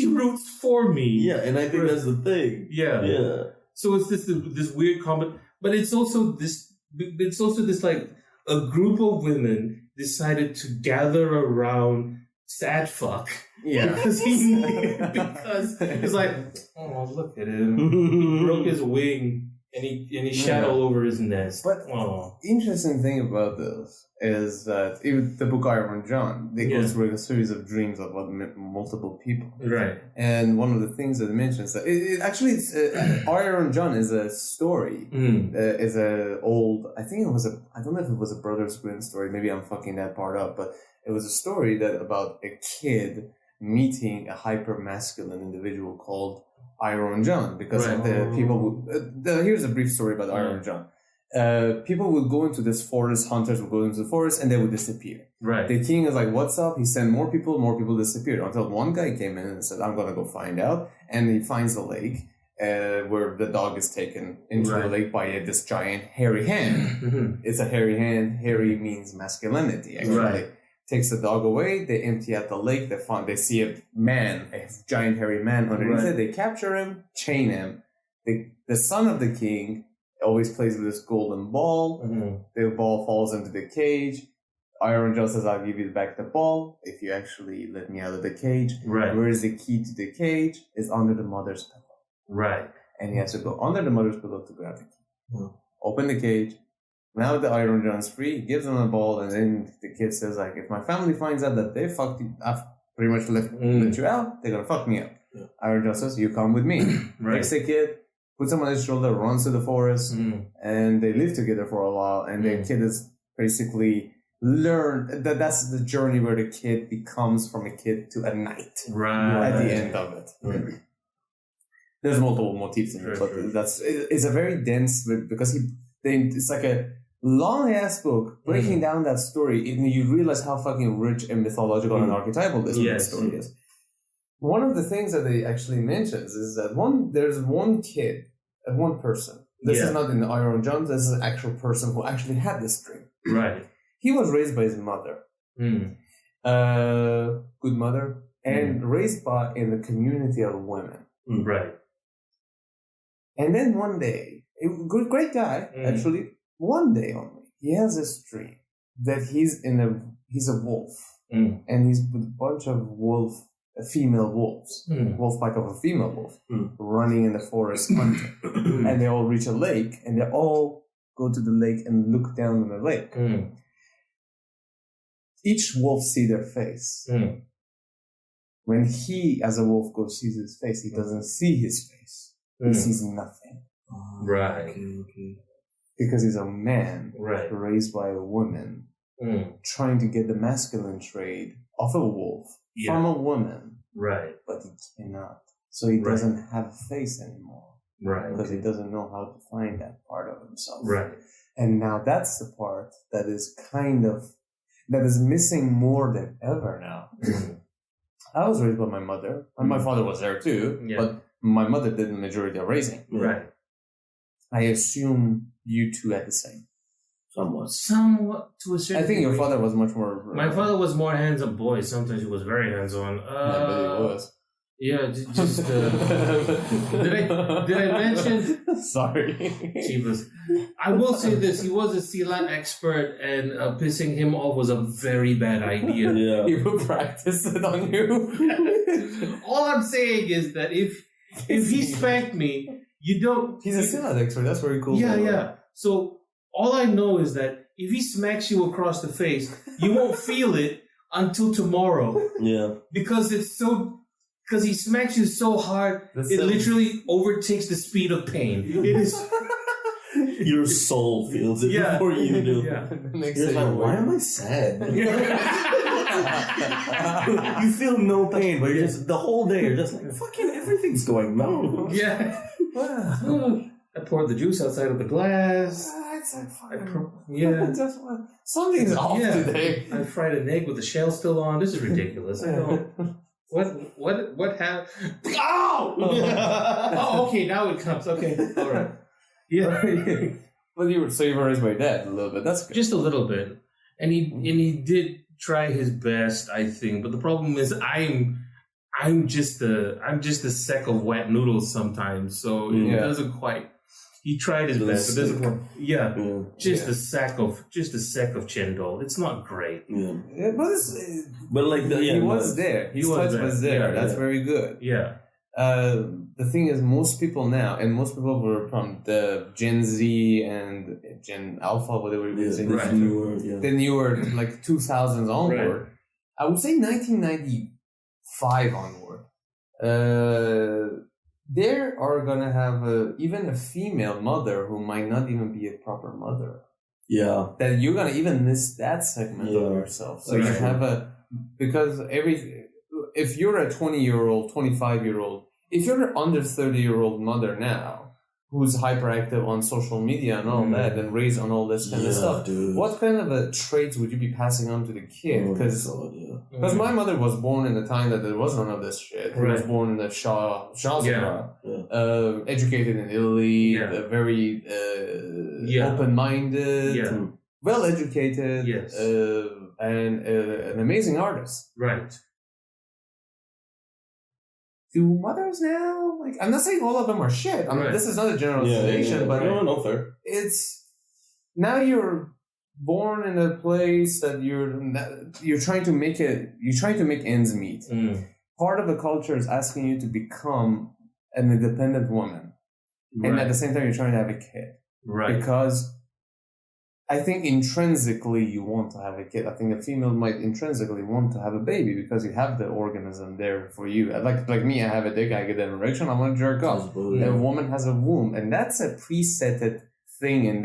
roots for me. Yeah, and I think that's the thing. Yeah. So it's this weird comment, but it's also this like a group of women decided to gather around sad fuck. Yeah. Because it's like, oh, look at him. He broke his wing and he shat all over his nest. But interesting thing about this is that even the book Iron John, they go through a series of dreams of multiple people. Right. And one of the things that it mentions that Iron John is a story. Is a old, I don't know if it was a Brothers Grimm story. Maybe I'm fucking that part up, but it was a story about a kid meeting a hyper masculine individual called Iron John, because the people would. Here's a brief story about Iron John. People would go into this forest. Hunters would go into the forest, and they would disappear. Right. The king is like, "What's up?" He sent more people disappeared until one guy came in and said, "I'm gonna go find out." And he finds a lake where the dog is taken into the lake by this giant hairy hand. It's a hairy hand. Hairy means masculinity. Actually. Right. Takes the dog away, they empty out the lake, they see a giant hairy man underneath it, they capture him, chain him. The son of the king always plays with this golden ball, the ball falls into the cage. Iron John says, I'll give you back the ball if you actually let me out of the cage. Right. Where is the key to the cage? Is under the mother's pillow. Right. And he has to go under the mother's pillow to grab the key. Open the cage. Now the Iron John's free, he gives him a ball, and then the kid says, like, if my family finds out that they fucked you, I've pretty much let you out, they're gonna fuck me up. Yeah. Iron John says, you come with me. Takes the kid, puts him on his shoulder, runs to the forest, and they live together for a while, and the kid is basically that's the journey where the kid becomes from a kid to a knight. Right. At the end of it. Right. There's multiple motifs in it, but it's a very dense, because it's like a long ass book breaking down that story, and you realize how fucking rich and mythological and archetypal this story is. One of the things that they actually mentions is that there's one kid, one person. This is not in the Iron John. This is an actual person who actually had this dream. Right. He was raised by his mother, good mother, and raised in the community of women. Right. And then one day, great guy, actually. One day only, he has this dream that he's a wolf, and he's with a bunch of female wolves, wolf pack of a female wolf, running in the forest hunting, and they all reach a lake, and they all go to the lake and look down on the lake. Each wolf see their face. When he, as a wolf, goes sees his face, he doesn't see his face. He sees nothing. Right. Okay. Because he's a man raised by a woman trying to get the masculine trait of a wolf from a woman. Right. But he cannot. So he doesn't have a face anymore. Right. Because he doesn't know how to find that part of himself. Right. And now that's the part that is that is missing more than ever now. I was raised by my mother, and my father was there too, but my mother did the majority of raising. Right. I assume you two had the same. Somewhat to a certain I think your degree. father was much more... My father was more hands-on boy. Sometimes he was very hands-on. I bet he was. Yeah, just... did I mention... Sorry. Jeebus. I will say this. He was a Silat expert, and pissing him off was a very bad idea. Yeah. He would practice it on you. All I'm saying is that if he spanked me, you don't... He's a Silat expert. That's very cool. Yeah. So all I know is that if he smacks you across the face, you won't feel it until tomorrow. Yeah. Because he smacks you so hard, literally overtakes the speed of pain. It is... Your soul feels it before you do. Yeah. You're like, why am I sad? You feel no pain, but you're just, the whole day, you're just like, fucking everything's going wrong. Yeah. I poured the juice outside of the glass. It's like fucking... Something's off today. I fried an egg with the shell still on. This is ridiculous. I don't... What happened? Oh! Oh, okay, now it comes. Okay, all right. Yeah. Well, you were raised by dad a little bit. That's good. Just a little bit. And he did try his best, I think. But the problem is I'm just a sack of wet noodles sometimes. So it doesn't quite... He tried his best, but doesn't work. Yeah. Just a sack of chendol. It's not great. Yeah. But like he was there. His touch was there. That's very good. Yeah. The thing is, most people now, and most people were from the Gen Z and Gen Alpha, whatever you would say, the newer, like 2000s onward. Right. I would say 1995 onward. They are gonna have even a female mother who might not even be a proper mother. Yeah. That you're gonna even miss that segment of yourself. So you have because if you're a 20-year-old, 25-year-old, if you're an under 30-year-old mother now, who's hyperactive on social media and all that, and raised on all this kind of stuff, what kind of traits would you be passing on to the kid? Because my mother was born in a time that there was none of this shit. She was born in the Shah's era, educated in Italy, very open-minded, well-educated, and an amazing artist. Right. Do mothers now, like, I'm not saying all of them are shit. I mean, this is not a generalization, but fair. It's now you're born in a place that you're trying to make ends meet. Part of the culture is asking you to become an independent woman, and at the same time you're trying to have a kid, because I think intrinsically you want to have a kid. I think a female might intrinsically want to have a baby because you have the organism there for you. Like me, I have a dick, I get an erection, I want to jerk off. A woman has a womb, and that's a presetted thing in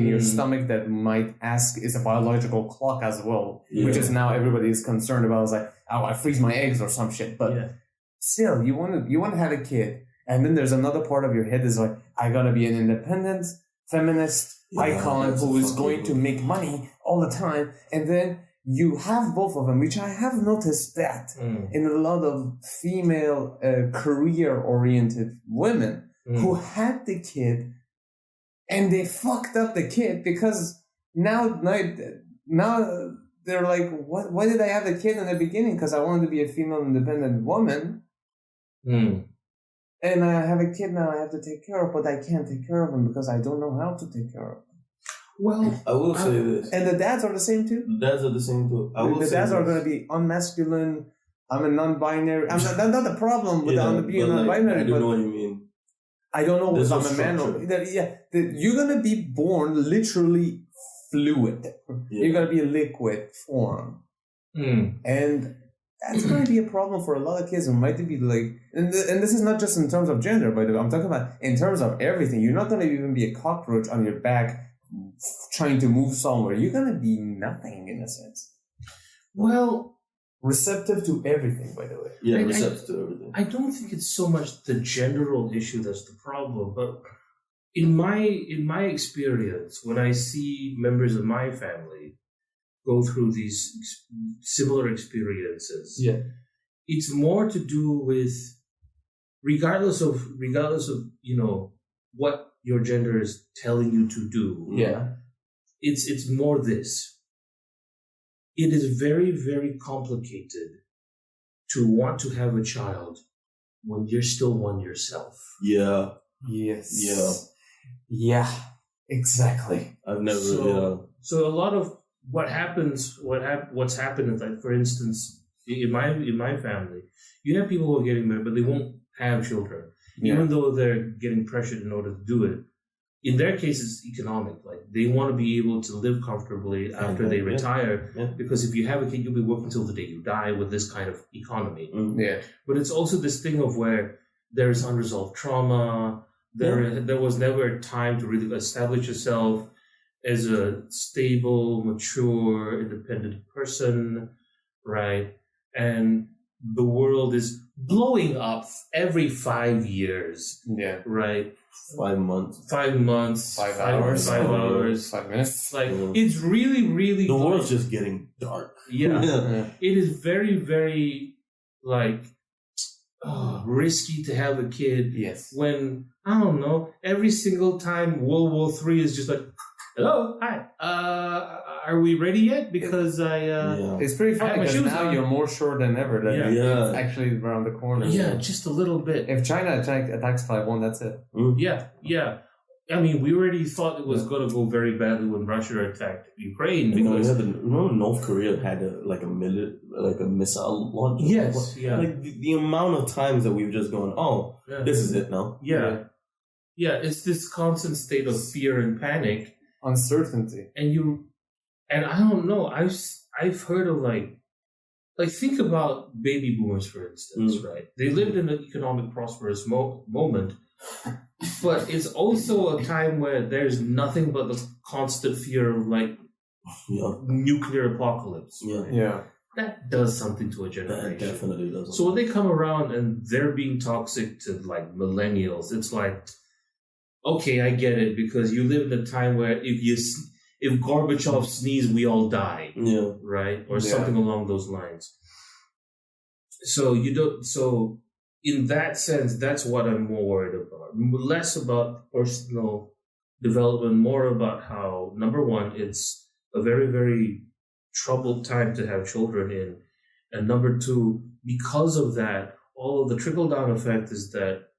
your stomach that might ask, it's a biological clock as well, which is now everybody is concerned about. It's like, oh, I freeze my eggs or some shit. But still, you want to have a kid, and then there's another part of your head is like, I gotta be an independent feminist icon who is going to make money all the time, and then you have both of them, which I have noticed that in a lot of female career-oriented women who had the kid, and they fucked up the kid because now they're like, why did I have the kid in the beginning? Because I wanted to be a female independent woman. And I have a kid now I have to take care of, but I can't take care of him because I don't know how to take care of him. Well, I will say this. And the dads are the same too? The dads are the same too. The dads are going to be unmasculine. I'm a non-binary. That's not the problem with being non-binary. I don't know what you mean. I don't know if I'm a man or... You're going to be born literally fluid. You're going to be a liquid form. And... that's going to be a problem for a lot of kids who might be like, and this is not just in terms of gender, by the way. I'm talking about in terms of everything. You're not going to even be a cockroach on your back trying to move somewhere, you're gonna be nothing in a sense. Well, receptive to everything, by the way. Yeah, receptive to everything. I don't think it's so much the gender role issue that's the problem, but in my experience, when I see members of my family go through these similar experiences, it's more to do with regardless of what your gender is telling you to do. Yeah, it's more this. It is very, very complicated to want to have a child when you're still one yourself. Yeah. Yes. Yeah. Yeah. Exactly. I've never. So a lot of what's happened is, like, for instance, in my family, you have people who are getting married, but they won't have children, even though they're getting pressured in order to do it. In their case, it's economic. Like, they want to be able to live comfortably after they retire, because if you have a kid, you'll be working till the day you die with this kind of economy. Yeah. But it's also this thing of where there is unresolved trauma. There was never time to really establish yourself as a stable, mature, independent person, right? And the world is blowing up every 5 years. Yeah. Right? 5 months. 5 months. 5 hours. 5 hours. 5 minutes. Like, it's really, really... The world's just getting dark. Yeah. It is very, very, like, risky to have a kid. Yes. When, I don't know, every single time World War III is just like, hello, hi, are we ready yet? Because it's pretty funny because now you're more sure than ever that it's actually around the corner. Yeah, just a little bit. If China attacks Taiwan, that's it. Yeah. I mean, we already thought it was going to go very badly when Russia attacked Ukraine, because North Korea had a missile launch. Yes, Like the amount of times that we've just gone, this is it now. Yeah, it's this constant state of fear and panic, uncertainty, and I don't know. I've heard of like think about baby boomers, for instance, right? They lived in an economic prosperous moment. But it's also a time where there's nothing but the constant fear of nuclear apocalypse. Right? Yeah. That does something to a generation. That definitely does. So when they come around and they're being toxic to like millennials, it's like, okay, I get it, because you live in a time where if Gorbachev sneezes, we all die. Yeah. Right? Or something along those lines. So in that sense, that's what I'm more worried about. Less about personal development, more about how, number one, it's a very, very troubled time to have children in. And number two, because of that, all of the trickle-down effect is that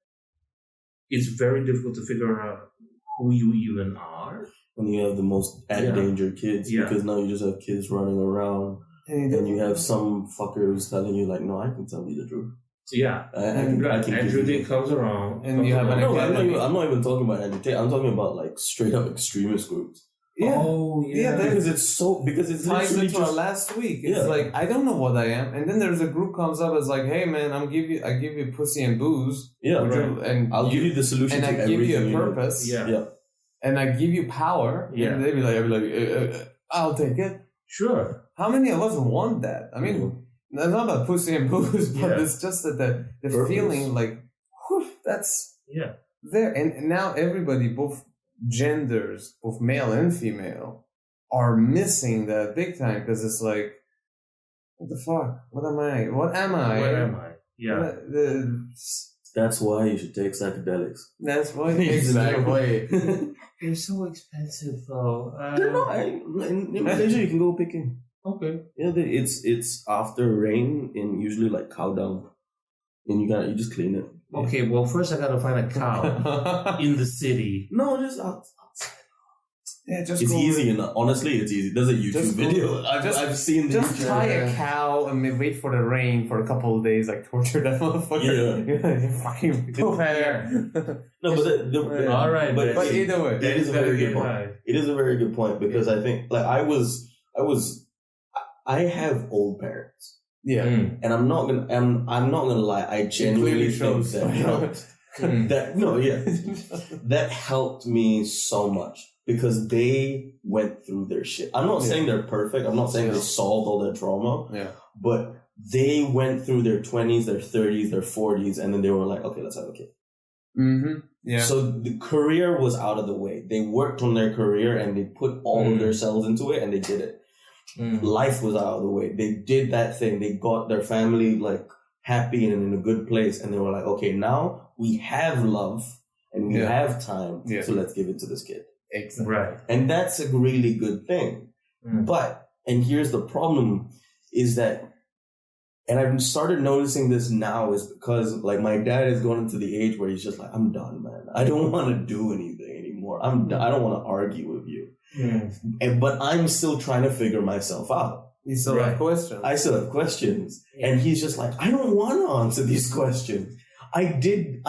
it's very difficult to figure out who you even are. When you have the most endangered kids, because now you just have kids running around, and you have some fucker who's telling you, like, no, I can tell you the truth. Yeah, Andrew Tate comes around, and you have an academy. I'm not even talking about Andrew Tate. I'm talking about like straight up extremist groups. Yeah. Oh, yeah. Because it's ties literally into our last week. It's like, I don't know what I am, and then there's a group comes up as like, hey man, I give you pussy and booze. Yeah, and I'll give you the solution, and to I give you a purpose. Yeah. And I give you power. Yeah. And they'd be like, I'll take it. Sure. How many of us want that? I mean. It's not about pussy and booze, but it's just that the feeling like, whew, that's there. And now everybody, both genders, both male and female, are missing that big time, because it's like, what the fuck? What am I? What am I? Yeah. That's why you should take psychedelics. That's why. Exactly. They're so expensive, though. They're not. In Malaysia, you can go picking. Okay. Yeah, it's after rain and usually like cow dung, and you just clean it. Okay, well first I gotta find a cow in the city. No, just outside. Yeah, just it's easy, and honestly, it's easy. There's a YouTube video. I've seen this. Just tie a cow and wait for the rain for a couple of days, like torture that motherfucker. Yeah, fucking prepare. No, but all right, but either way, it is a very good point. It is a very good point, because I think like I have old parents. Yeah. And I'm not gonna lie, I genuinely think that helped. That helped me so much, because they went through their shit. I'm not saying they're perfect. I'm not saying they solved all their trauma. Yeah. But they went through their 20s, their 30s, their 40s, and then they were like, okay, let's have a kid. Mm-hmm. Yeah. So the career was out of the way. They worked on their career and they put all of their selves into it and they did it. Life was out of the way. They did that thing. They got their family like happy and in a good place. And they were like, okay, now we have love and we have time. Yeah. So let's give it to this kid. Exactly. Right. And that's a really good thing. But, and here's the problem is that, and I've started noticing this now is because like my dad has gone into the age where he's just like, I'm done, man. I don't want to do anything anymore. I don't want to argue with you. But I'm still trying to figure myself out. You still have questions. I still have questions. And he's just like, I don't want to answer these questions. I did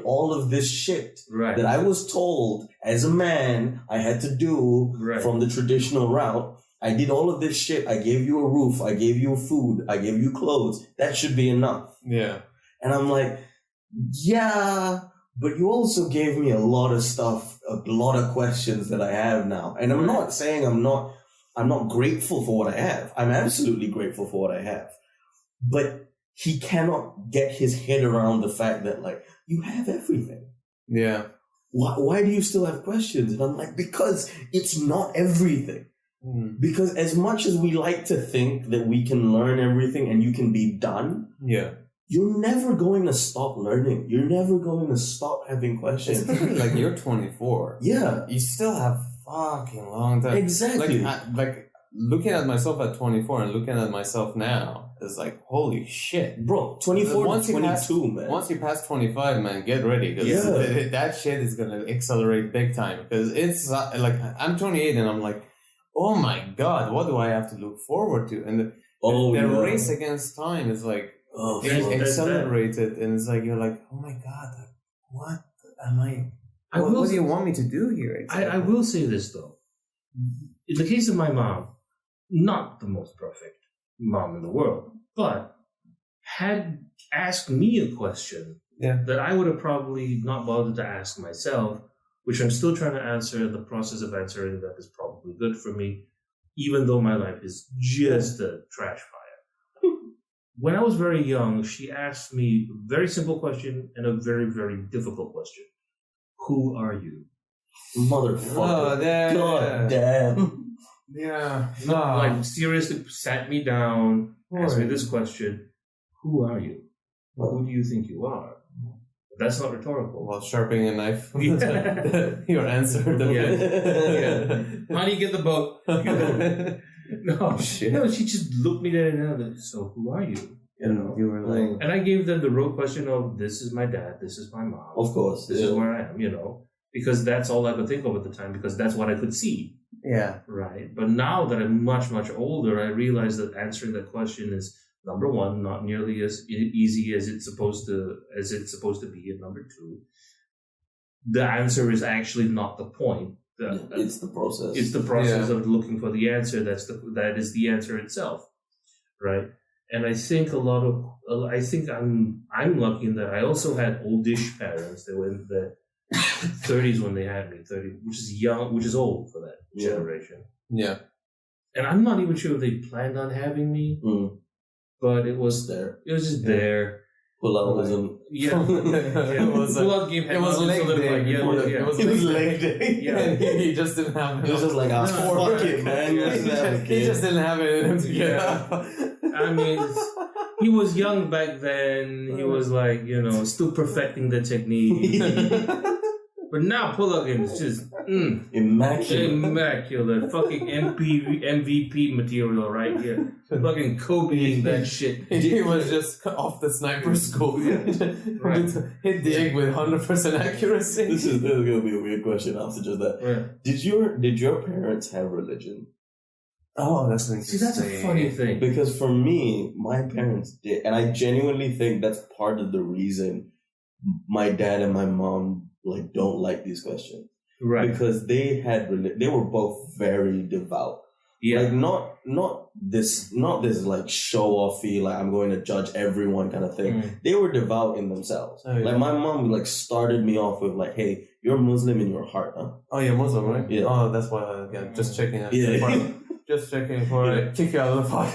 all of this shit that I was told as a man I had to do from the traditional route. I did all of this shit. I gave you a roof. I gave you food. I gave you clothes. That should be enough. Yeah. And I'm like, yeah, but you also gave me a lot of stuff, a lot of questions that I have now. And I'm not saying I'm not grateful for what I have. I'm absolutely grateful for what I have. But he cannot get his head around the fact that like, you have everything. Yeah. Why do you still have questions? And I'm like, because it's not everything. Because as much as we like to think that we can learn everything and you can be done, you're never going to stop learning. You're never going to stop having questions. Especially like you're 24. Yeah. You still have fucking long time. Exactly. Like looking at myself at 24 and looking at myself now is like, holy shit. Bro, 24 to 22, man. Once you pass 25, man, get ready. Because that shit is going to accelerate big time. Because it's like, I'm 28 and I'm like, oh my God, what do I have to look forward to? And the race against time is like, accelerated. And it's like, you're like, oh my God, what am I? What do you want me to do here? Exactly? I will say this though. In the case of my mom, not the most perfect mom in the world, but had asked me a question that I would have probably not bothered to ask myself, which I'm still trying to answer. The process of answering that is probably good for me, even though my life is just a trash fire. When I was very young, she asked me a very simple question and a very, very difficult question. Who are you? Motherfucker. God damn. Yeah. No. Like, seriously, sat me down, asked me this question. Who are you? Who do you think you are? That's not rhetorical. While sharpening a knife. Your answer. Honey, get the boat. No, shit. No, she just looked me dead in the eye. So, who are you? You know, you were like, and I gave them the real question of, this is my dad, this is my mom. Of course. This is where I am, because that's all I could think of at the time, because that's what I could see. Yeah. Right. But now that I'm much, much older, I realize that answering that question is, number one, not nearly as easy as it's supposed to be. And number two, the answer is actually not the point. It's the process. It's the process of looking for the answer. That is the answer itself, right? And I think I'm lucky in that I also had oldish parents. They were in the 30s when they had me, 30, which is young, which is old for that generation. Yeah. And I'm not even sure if they planned on having me. But it was there. It was just there. Pull-out wasn't. Yeah. It was pull-out game. It was leg day. It was leg day. Yeah. He just didn't have it. It was just like, fuck it, man. He just didn't have it in him to get up. I mean, he was young back then. He was like, still perfecting the technique. But now pull-out game is just immaculate. Fucking MVP material right here. Fucking Kobeing that shit. He was just off the sniper school. Hit the egg with 100% accuracy. This is gonna be a weird question after just that. Yeah. Did your parents have religion? Oh, that's interesting. See, that's a funny thing. Because for me, my parents did, and I genuinely think that's part of the reason my dad and my mom don't like these questions, right? Because they were both very devout. Yeah. Like not this like show offy, like I'm going to judge everyone kind of thing. They were devout in themselves. Oh, yeah. Like my mom like started me off with like, hey, you're Muslim in your heart, huh? Oh, you're Muslim, right? Yeah. Oh, that's why. Just checking. Yeah. Just checking before I kick you out of the park.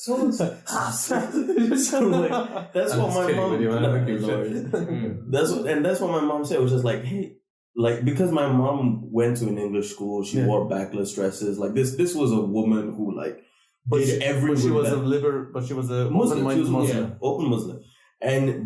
So it's like, so like that's what my mom. That's what my mom said. It was just like, hey. Like, because my mom went to an English school, she wore backless dresses. Like, this was a woman who, like, she was a Muslim. Open Muslim.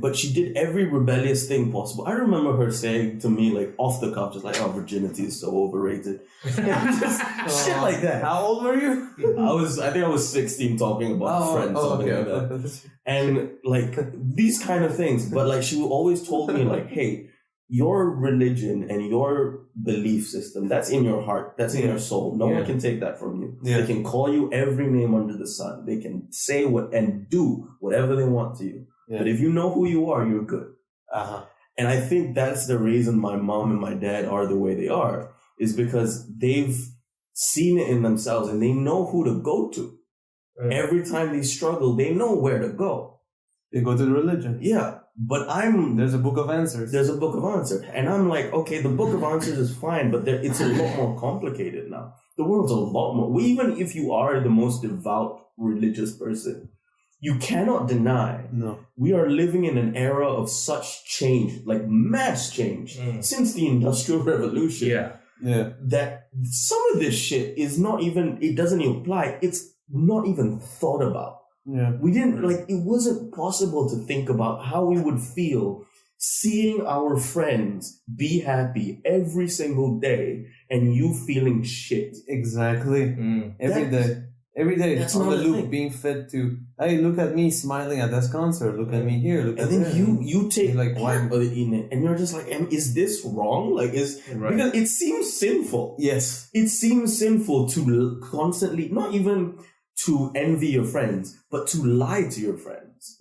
But she did every rebellious thing possible. I remember her saying to me, like, off the cuff, just like, oh, virginity is so overrated. Shit like that. How old were you? I think I was 16 talking about friends, something like that. And, like, these kind of things. But, like, she always told me, like, hey, your religion and your belief system, that's in your heart, that's in your soul. No one can take that from you. They can call you every name under the sun. They can say and do whatever they want to you. But if you know who you are, you're good. And I think that's the reason my mom and my dad are the way they are, is because they've seen it in themselves and they know who to go to. Every time they struggle, they know where to go. They go to the religion. Yeah. But there's a book of answers. There's a book of answers. And I'm like, okay, the book of answers is fine, but it's a lot more complicated now. The world's a lot more. Even if you are the most devout religious person, you cannot deny we are living in an era of such change, like mass change, since the Industrial Revolution. That some of this shit is not even, it doesn't even apply. It's not even thought about. We didn't, like, it wasn't possible to think about how we would feel seeing our friends be happy every single day and you feeling shit. Exactly. Every day. That's on the loop, being fed to, hey, look at me smiling at this concert. Look at me here. Look at me. And then you take like part of it in it, and you're just like, is this wrong? Like, because it seems sinful. Yes. It seems sinful to constantly, not even to envy your friends, but to lie to your friends.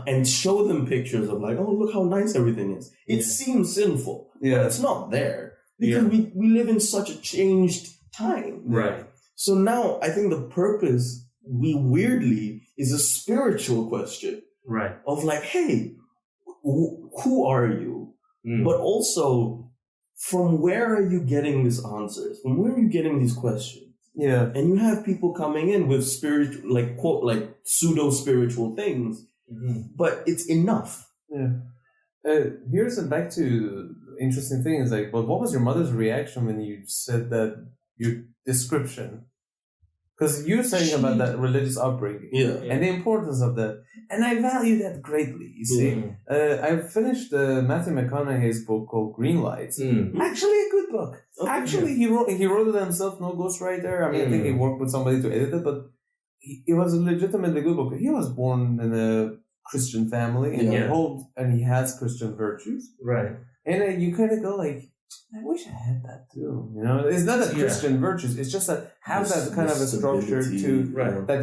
And show them pictures of like, oh, look how nice everything is. It seems sinful. But it's not there. Because we live in such a changed time. Right. So now I think the purpose, weirdly, is a spiritual question. Right. Of like, hey, who are you? But also, from where are you getting these answers? From where are you getting these questions? Yeah. And you have people coming in with spiritual, like, quote, like pseudo-spiritual things, but it's enough. Here's back to interesting thing is like, but what was your mother's reaction when you said that your description? Because you're saying about that religious upbringing and the importance of that. And I value that greatly, you see. I finished Matthew McConaughey's book called Green Lights. Actually a good book. Actually, he wrote it himself, no ghostwriter. I mean, I think he worked with somebody to edit it, but it was a legitimately good book. He was born in a Christian family and he has Christian virtues. Right. And you kind of go like, I wish I had that too. You know, it's not that Christian virtues. It's just that have that kind of a structure to that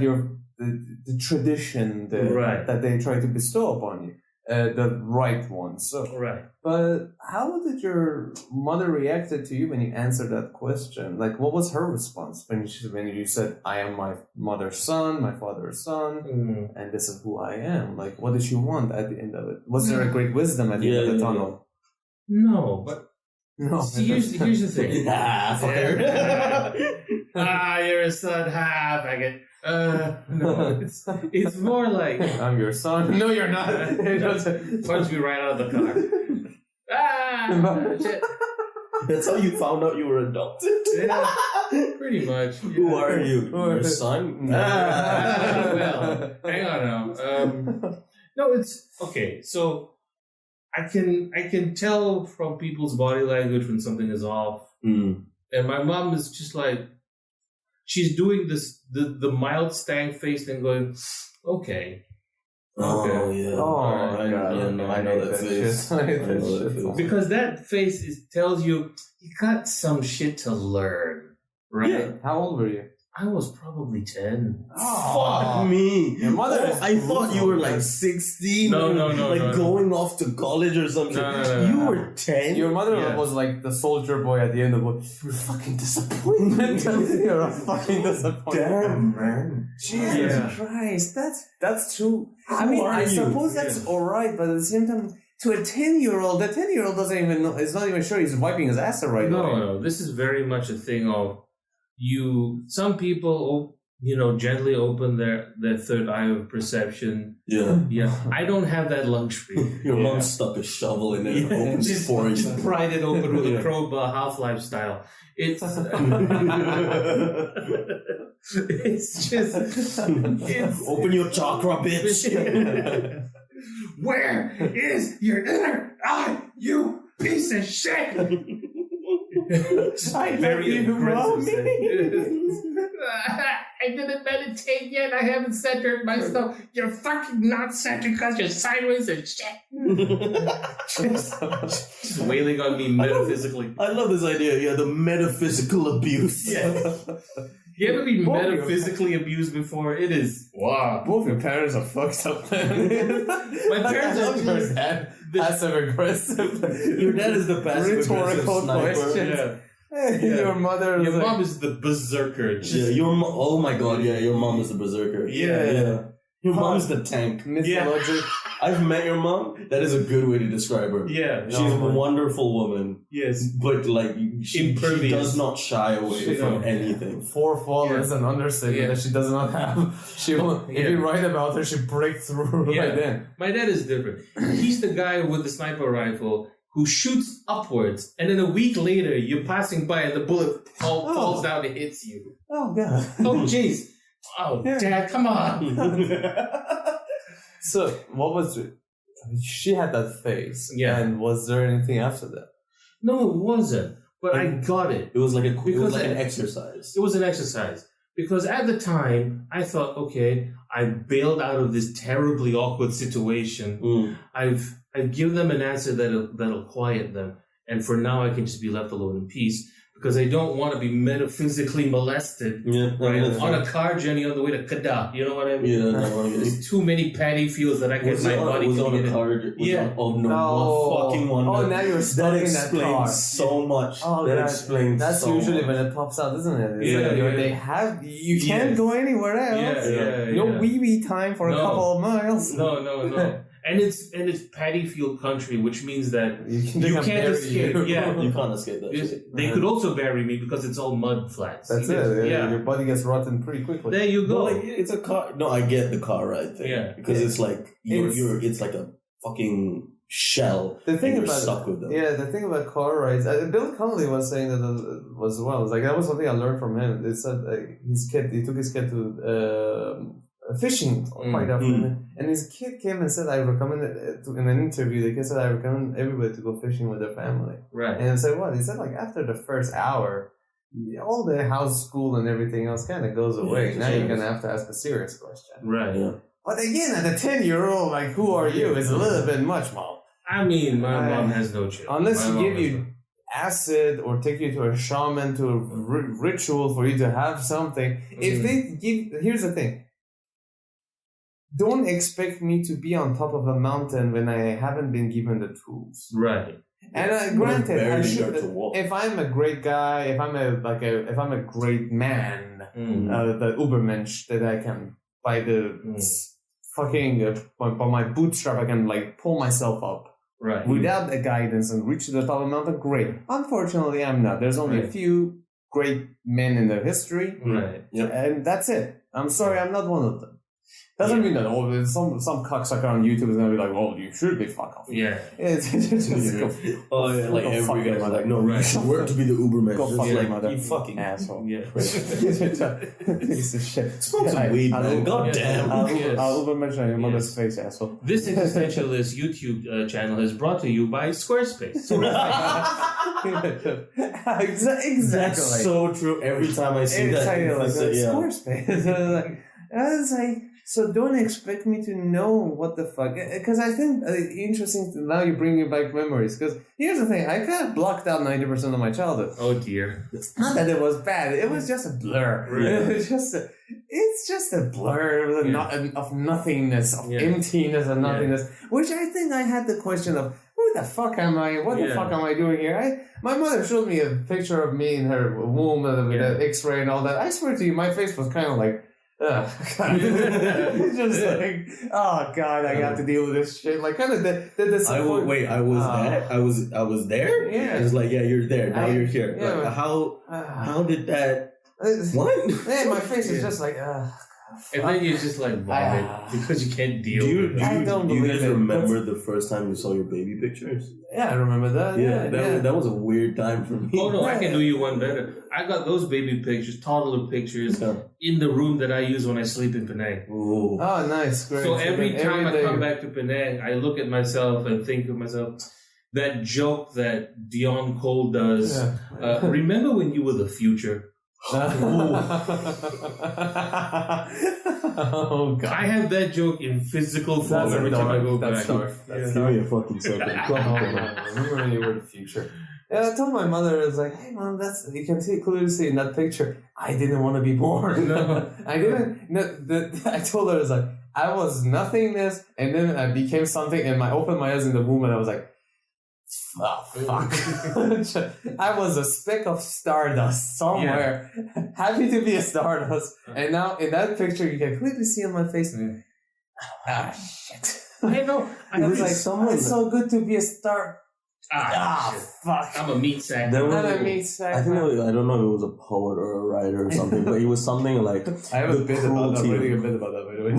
the tradition that they try to bestow upon you, the right one. So But how did your mother reacted to you when you answered that question? Like, what was her response when you said, "I am my mother's son, my father's son, and this is who I am"? Like, what did she want at the end of it? Was there a great wisdom at the end of the tunnel? No, but. No. See, here's the thing. You're a son, faggot. No, it's more like I'm your son. No, you're not. Punch me right out of the car. Shit. That's how you found out you were adopted. Yeah, pretty much. Who are you? Your son? Well, hang on now. No, it's okay. So. I can tell from people's body language when something is off. And my mom is just like, she's doing this, the mild stank face and going, okay. Oh, yeah. Oh, I know that face. Because that face tells you got some shit to learn, right? Yeah. How old were you? I was probably 10. Fuck me. Your mother is I thought you were like 16. No. Like going off to college or something. No. You were 10? Your mother was like the soldier boy at the end of it. You're fucking disappointment. You're a fucking disappointment. Damn, man. Jesus Christ. That's true. I mean, I suppose that's alright, but at the same time, to a 10-year-old, the 10-year-old doesn't even know, is not even sure he's wiping his ass the right way. No. This is very much a thing of some people, gently open their third eye of perception. Yeah. I don't have that luxury. Your mom stuck a shovel in it and opened it for you. Just pried it open with a crowbar, Half-Life style. It's it's just open your chakra, bitch. Where is your inner eye, you piece of shit? I Very you, aggressive. I didn't meditate yet. I haven't centered myself. You're fucking not centered because you're sideways and shit. Just wailing on me metaphysically. I love this idea. Yeah, the metaphysical abuse. Yeah. You ever been metaphysically abused before? It is wow. Both your parents are fucked up, man. My parents are your dad passive aggressive. Your dad is the passive rhetorical question. Your mother. Your mom is the berserker. Oh my god. Yeah, your mom is the berserker. Yeah. Your mom's the tank. Mythologic. I've met your mom. That is a good way to describe her. Yeah. She's a wonderful woman. Yes. But like she does not shy away from anything. Forefall is an understatement that she does not have. She will, if you write about her, she breaks through right then. My dad is different. He's the guy with the sniper rifle who shoots upwards, and then a week later you're passing by and the bullet falls down and hits you. Oh god. Oh jeez. Oh, Dad, come on. So, what was it? She had that face. Yeah. And was there anything after that? No, it wasn't. But I got it. It was like an exercise. It was an exercise. Because at the time, I thought, okay, I bailed out of this terribly awkward situation. I've given them an answer that'll quiet them. And for now, I can just be left alone in peace. Because I don't want to be metaphysically molested on a car journey on the way to Kedah. You know what I mean? Yeah, there's too many paddy fields that I get my body to get in. Fucking wonder. Oh, now you're stuck in that car. So much. Oh, that explains. That's so usually much. when it pops out, isn't it? They have you can't go anywhere else. No wee time for a couple of miles. No. And it's paddy field country, which means that you can't escape. You can't escape that shit. They could also bury me because it's all mud flats. That's it. Your body gets rotten pretty quickly. There you go. Like, it's a car. No, I get the car ride thing. Yeah, because it's like it's like a fucking shell. The thing and about you're stuck with them. Yeah, the thing about car rides. Bill Connolly was saying that was well. It's like that was something I learned from him. It said he took his kid to fishing quite often, and his kid came and said, "I recommend it." In an interview, the kid said, "I recommend everybody to go fishing with their family." Right. And I said, "What?" He said, "Like after the first hour, all the house school and everything else kind of goes away. Now you're gonna have to ask a serious question." Right. Yeah. But again, at a 10-year-old, like, who are you? Is a little bit much, Mom. I mean, my mom has no children. Unless she give you acid or take you to a shaman to a ritual for you to have something. If they give, here's the thing. Don't expect me to be on top of a mountain when I haven't been given the tools. Right. And granted, I should, if I'm a great guy, if I'm a great man, the Ubermensch that I can by the fucking by my bootstrap, I can like pull myself up. Right. Without the guidance and reach to the top of the mountain, great. Unfortunately, I'm not. There's only a few great men in their history. Right. And that's it. I'm sorry, I'm not one of them. Doesn't mean that some cocksucker on YouTube is gonna be like, "Well, you should be fuck off." Yeah. Like every guy's like, "No, you should work to be the Uberman." Go fuck your mother, you fucking asshole. Yeah. Piece of shit. Smoke some weed, man. God damn. I'll Ubermensch on your mother's face, asshole. This existentialist YouTube channel is brought to you by Squarespace. Exactly. That's so true. Every time I see that, Squarespace. It's like So don't expect me to know what the fuck. Because I think interesting. Now you bring back memories. Because here's the thing: I kind of blocked out 90% of my childhood. Oh dear! It's not that it was bad. It was just a blur. Right. It's just a blur of nothingness, of emptiness and nothingness. Which I think I had the question of, who the fuck am I? What the fuck am I doing here? My mother showed me a picture of me in her womb with an X-ray and all that. I swear to you, my face was kind of like. It's just like, oh god, I got to deal with this shit. Like kind of the I was there. Yeah, it's like you're there now. You're here. Yeah, like, how did that? What? Yeah, my face is just like. And then you just like vomit because you can't deal with it. Do you guys remember the first time you saw your baby pictures? Yeah, I remember that. That was a weird time for me. Oh no, I can do you one better. I got those baby pictures, toddler pictures, in the room that I use when I sleep in Penang. Ooh. Oh, nice. Great. So every time I come back to Penang, I look at myself and think of myself, that joke that Dion Cole does. Yeah. Remember when you were the future? Oh god! I have that joke in physical form every time I go back. Give me a fucking second. Remember when you were the future? Yeah, I told my mother, I was like, "Hey, mom, you can clearly see in that picture. I didn't want to be born. No, I didn't. No, I told her, I was like, I was nothingness, and then I became something, and I opened my eyes in the womb, and I was like." Oh, fuck. I was a speck of stardust somewhere. Yeah. Happy to be a stardust. And now in that picture, you can clearly see on my face. Shit. I know. I was like, it's so good to be a star. Fuck. I'm a meat sack. I'm a meat sack. I think I don't know if it was a poet or a writer or something, but it was something like I have a bit about that. Really a bit about that, by the way.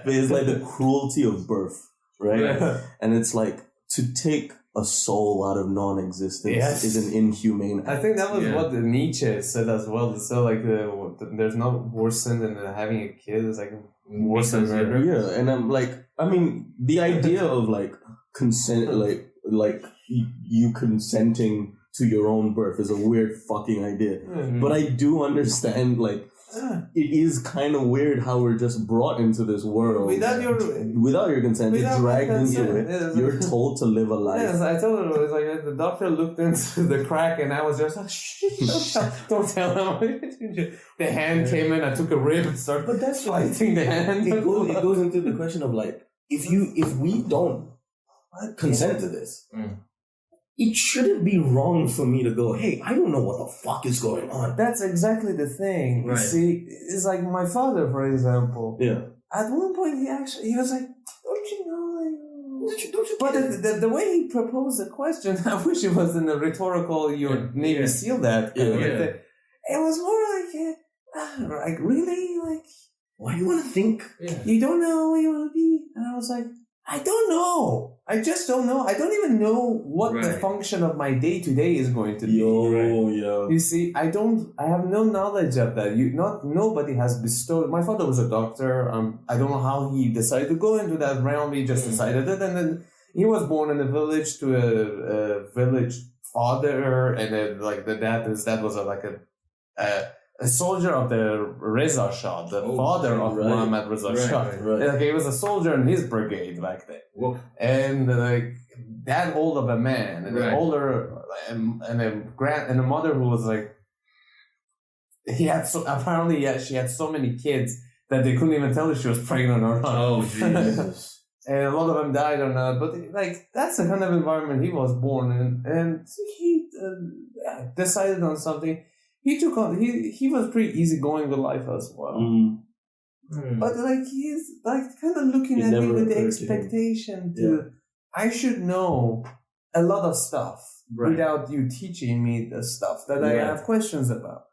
But it's like the cruelty of birth, right? And it's like, to take a soul out of non-existence is an inhumane act. I think that was what Nietzsche said as well. So like, there's no worse sin than having a kid. It's like worse than murder. Yeah, and I'm like, I mean, the idea of like consent, like you consenting to your own birth is a weird fucking idea. Mm-hmm. But I do understand, like, it is kind of weird how we're just brought into this world without your consent. You're dragged into it. Yes. You're told to live a life. Yes, I told her, it was like the doctor looked into the crack, and I was just like, shh, don't tell him. The hand came in. I took a rib and started. But that's fighting the hand. It goes into the question of like, if we don't consent to this. It shouldn't be wrong for me to go, hey, I don't know what the fuck is going on. That's exactly the thing. Right. You see, it's like my father, for example. Yeah. At one point, he was like, don't you know? Don't you but the way he proposed the question, I wish it was in a rhetorical, your Navy SEAL that. It was more like really? Like, why do you want to think? Yeah. You don't know what you want to be? And I was like, I don't know. I just don't know. I don't even know what the function of my day-to-day is going to be. You see, I have no knowledge of that. Nobody has bestowed. My father was a doctor. I don't know how he decided to go into that realm. He just decided it. And then he was born in a village to a village father. And then like the dad was a soldier of the Reza Shah, the father of Muhammad Reza Shah. Like, he was a soldier in his brigade back then. Whoa. And like that old of a man, and an older, and a mother who was like, she had so many kids that they couldn't even tell if she was pregnant or not. Oh Jesus! And a lot of them died or not. But like that's the kind of environment he was born in, and he decided on something. He took on. He was pretty easygoing with life as well. But like he's like kind of looking at me with the expectation to I should know a lot of stuff without you teaching me the stuff that I have questions about.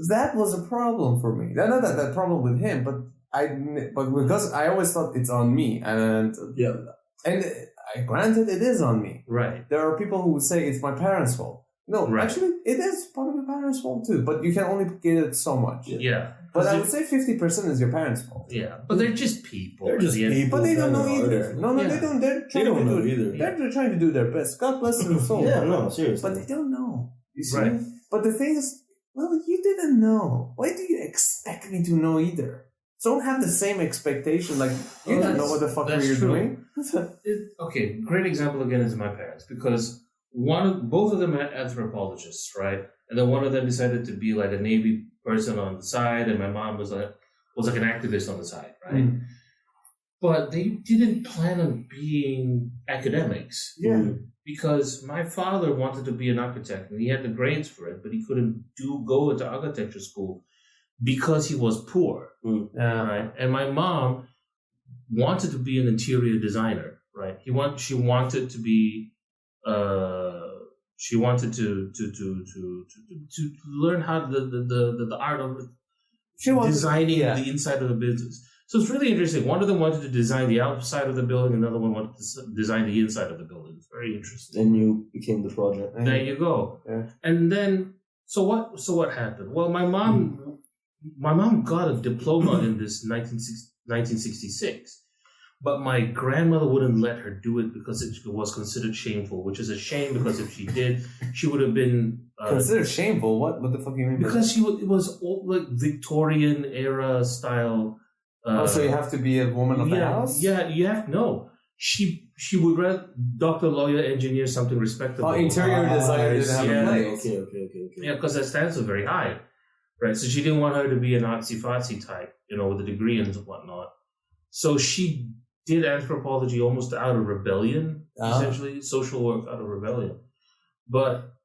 That was a problem for me. Not that problem with him, but because I always thought it's on me, and granted it is on me. Right. There are people who would say it's my parents' fault. No, actually, it is part of your parents' fault too, but you can only get it so much. Yeah. But I would say 50% is your parents' fault. Yeah. But they're just people. But they don't know either. No, they don't. They're trying to do their best. God bless their soul. Seriously. But they don't know. You see? Right. But the thing is, well, you didn't know. Why do you expect me to know either? don't have the same expectation. Like, you don't know what the fuck you're doing. Okay, great example again is my parents, because both of them are anthropologists, right? And then one of them decided to be like a Navy person on the side, and my mom was like an activist on the side, right? Mm. But they didn't plan on being academics. Yeah. Because my father wanted to be an architect, and he had the grades for it, but he couldn't go into architecture school because he was poor. Mm. Right? And my mom wanted to be an interior designer, right? She wanted to be she wanted to learn how the art of designing the inside of the business. So it's really interesting. One of them wanted to design the outside of the building, another one wanted to design the inside of the building. It's very interesting. And you became the project. There you go. Yeah. And then so what happened? Well, my mom got a diploma in this 1966. But my grandmother wouldn't let her do it because it was considered shameful, which is a shame, because if she did, she would have been... considered shameful? What the fuck do you mean? Because it was all like Victorian era style... so you have to be a woman of the house? Yeah, you have... No. She would rather doctor, lawyer, engineer, something respectable. Oh, interior designer didn't have a place. Okay. Yeah, because that stands was very high. Right? So she didn't want her to be an artsy-fartsy type, with a degree and whatnot. So she did anthropology almost out of rebellion, essentially, social work out of rebellion. But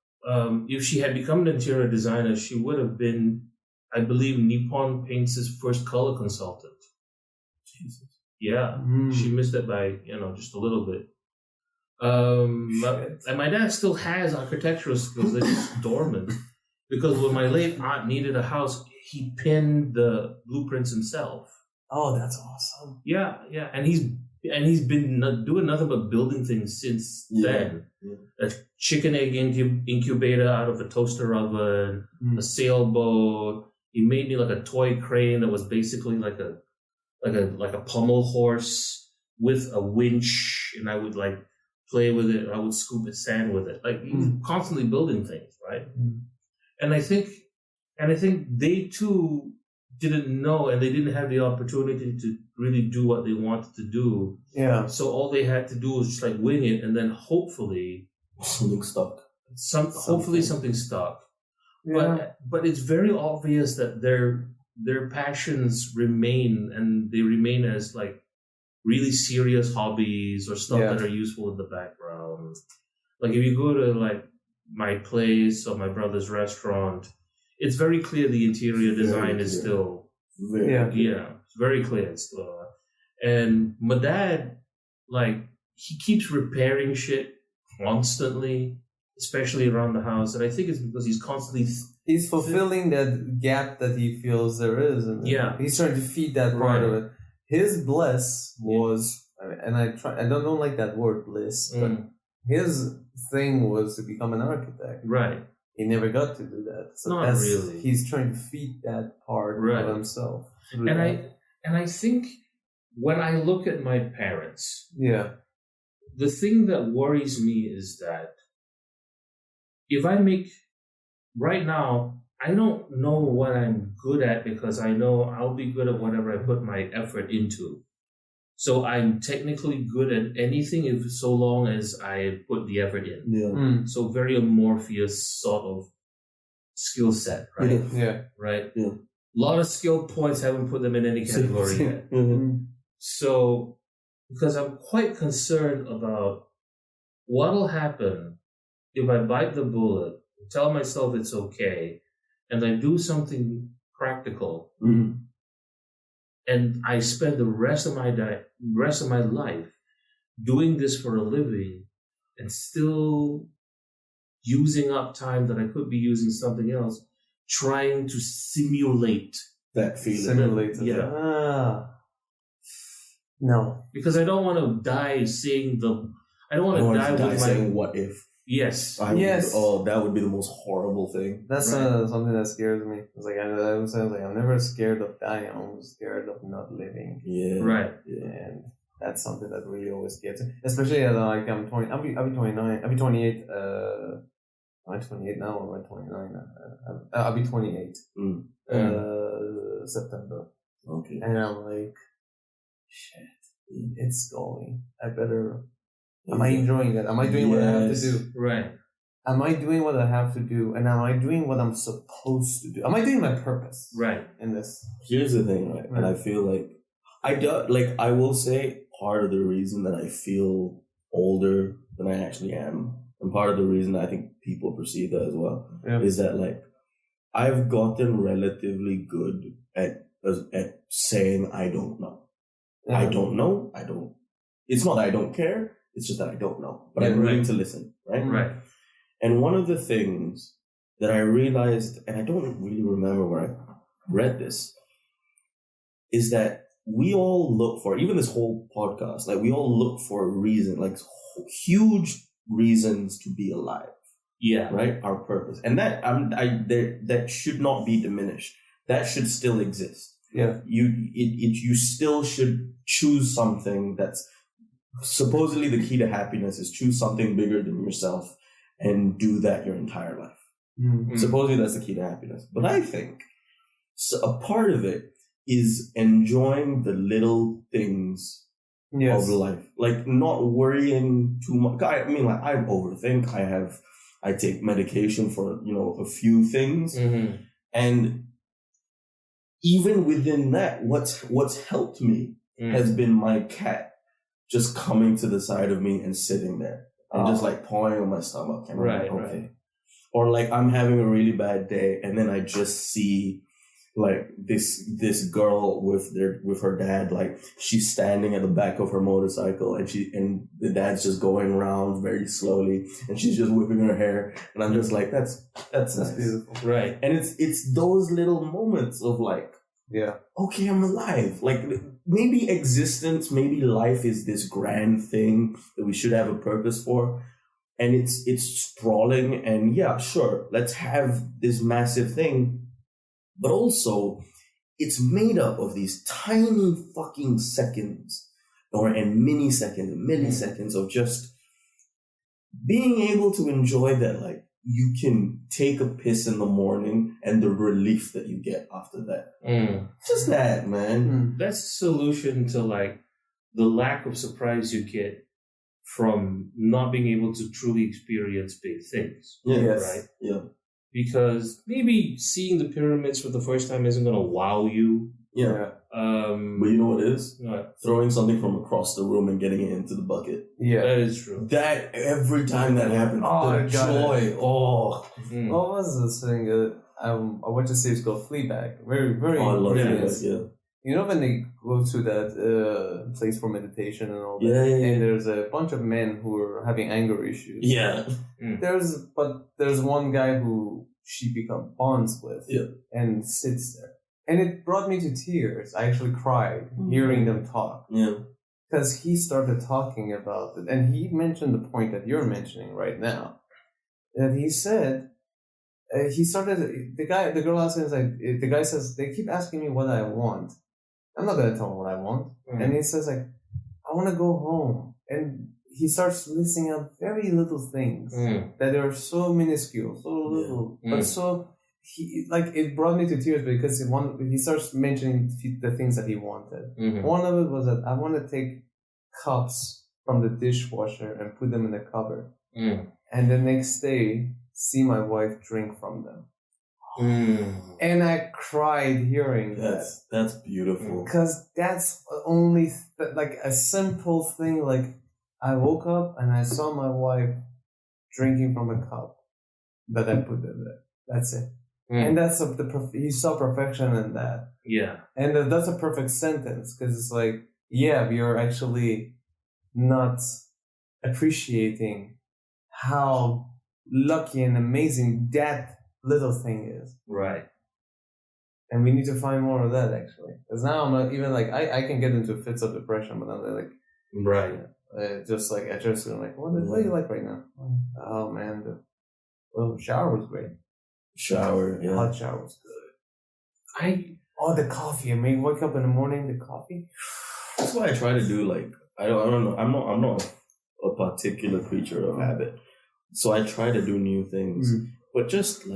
if she had become an interior designer, she would have been, I believe, Nippon Paints' first color consultant. Jesus. Yeah, she missed it by, just a little bit. And my dad still has architectural skills. They're just dormant. Because when my late aunt needed a house, he pinned the blueprints himself. Oh, that's awesome. Yeah. And he's been doing nothing but building things since then. Yeah. A chicken egg incubator out of a toaster oven, a sailboat. He made me like a toy crane that was basically like a pommel horse with a winch, and I would like play with it. I would scoop sand with it. Like he's constantly building things, right? And I think they too didn't know, and they didn't have the opportunity to really do what they wanted to do. Yeah. So all they had to do was just like wing it, and then hopefully something stuck. Hopefully something stuck. Yeah. But it's very obvious that their passions remain, and they remain as like really serious hobbies or stuff that are useful in the background. Like if you go to like my place or my brother's restaurant, it's very clear the interior design is still it's very clear. It's still, and my dad, like, he keeps repairing shit constantly, especially around the house, and I think it's because he's constantly he's fulfilling that gap that he feels there is, and he's trying to feed that part of it. His bliss was, and I don't like that word bliss, but his thing was to become an architect. Right. He never got to do that. So not really. He's trying to feed that part of himself. And I think when I look at my parents, the thing that worries me is that if I make right now, I don't know what I'm good at, because I know I'll be good at whatever I put my effort into. So I'm technically good at anything so long as I put the effort in. Yeah. So very amorphous sort of skill set, right? Yeah. Right? Yeah. A lot of skill points, haven't put them in any category yet. So, because I'm quite concerned about what'll happen if I bite the bullet, tell myself it's okay, and I do something practical, and I spend the rest of my life doing this for a living, and still using up time that I could be using something else, trying to simulate that feeling. No, because I don't want to die saying I don't want to die with saying what if. Yes. That would be the most horrible thing. That's something that scares me. It's like I'm never scared of dying. I'm always scared of not living. Yeah. Right. Yeah. And that's something that really always gets me. Especially as like I'm 20. I'll be 29. I'll be 28. I'm 28 now. Or am I 29? I'll be 28. September. Okay. And I'm like, shit, it's going. I better. Am I enjoying it? Am I doing what I have to do? Right. Am I doing what I have to do? And am I doing what I'm supposed to do? Am I doing my purpose? Right. In this. Here's the thing, right? And I feel like I will say part of the reason that I feel older than I actually am, and part of the reason I think people perceive that as well, is that like I've gotten relatively good at saying I don't know. Yeah. I don't know. I don't. It's not that I don't care. It's just that I don't know. But I'm willing to listen, right? Right. And one of the things that I realized, and I don't really remember where I read this, is that we all look for, even this whole podcast, like we all look for a reason, like huge reasons to be alive. Yeah. Right? Our purpose. And that that should not be diminished. That should still exist. Yeah. You still should choose something that's supposedly the key to happiness is choose something bigger than yourself and do that your entire life. Mm-hmm. Supposedly that's the key to happiness. But I think a part of it is enjoying the little things of life. Like not worrying too much. I mean, like I overthink. I take medication for, a few things. Mm-hmm. And even within that, what's helped me has been my cat just coming to the side of me and sitting there and just like pawing on my stomach. And I'm like, okay. Right. Or like I'm having a really bad day and then I just see like this girl with her dad, like she's standing at the back of her motorcycle and the dad's just going around very slowly and she's just whipping her hair and I'm just like that's nice. Beautiful. Right. And it's those little moments of like, yeah, okay, I'm alive. Like maybe existence, maybe life is this grand thing that we should have a purpose for. And it's sprawling and yeah, sure, let's have this massive thing. But also, it's made up of these tiny fucking seconds and milliseconds of just being able to enjoy that. Like, you can take a piss in the morning and the relief that you get after that. Just that, man. That's the solution to, like, the lack of surprise you get from not being able to truly experience big things. Yes. Right? Yeah. Because maybe seeing the pyramids for the first time isn't going to wow you. Yeah. But you know what it is? What? Throwing something from across the room and getting it into the bucket. Yeah. That is true. That, every time that happens, the joy. What was this thing? I watched a series called Fleabag. Very, very. I love Fleabag, yeah. You know when they go to that place for meditation and all that? Yeah. And there's a bunch of men who are having anger issues. Yeah. There's one guy who she becomes bonds with and sits there. And it brought me to tears. I actually cried hearing them talk. Yeah. Because he started talking about it. And he mentioned the point that you're mentioning right now. And he said, the girl asked him, like, the guy says, they keep asking me what I want. I'm not going to tell him what I want. And he says, like, I want to go home. And he starts listing out very little things that are so minuscule, so little, but so, it brought me to tears because he starts mentioning the things that he wanted. One of it was that I want to take cups from the dishwasher and put them in the cupboard. And the next day, see my wife drink from them. And I cried hearing that. That's beautiful. Because that's only like a simple thing. Like I woke up and I saw my wife drinking from a cup that I put in there. That's it. And that's you saw perfection in that. Yeah. And that's a perfect sentence because it's like, yeah, we are actually not appreciating how lucky and amazing that little thing is. Right. And we need to find more of that, actually. Because now I'm not even like, I can get into fits of depression, but I'm like, right. Just like, I just feel like, what do you like right now? Oh, man. The shower was great. Shower, yeah. Hot shower was good. The coffee. I mean, wake up in the morning, the coffee. That's why I try to do, like, I don't know. I'm not a particular creature of habit. So I try to do new things. But just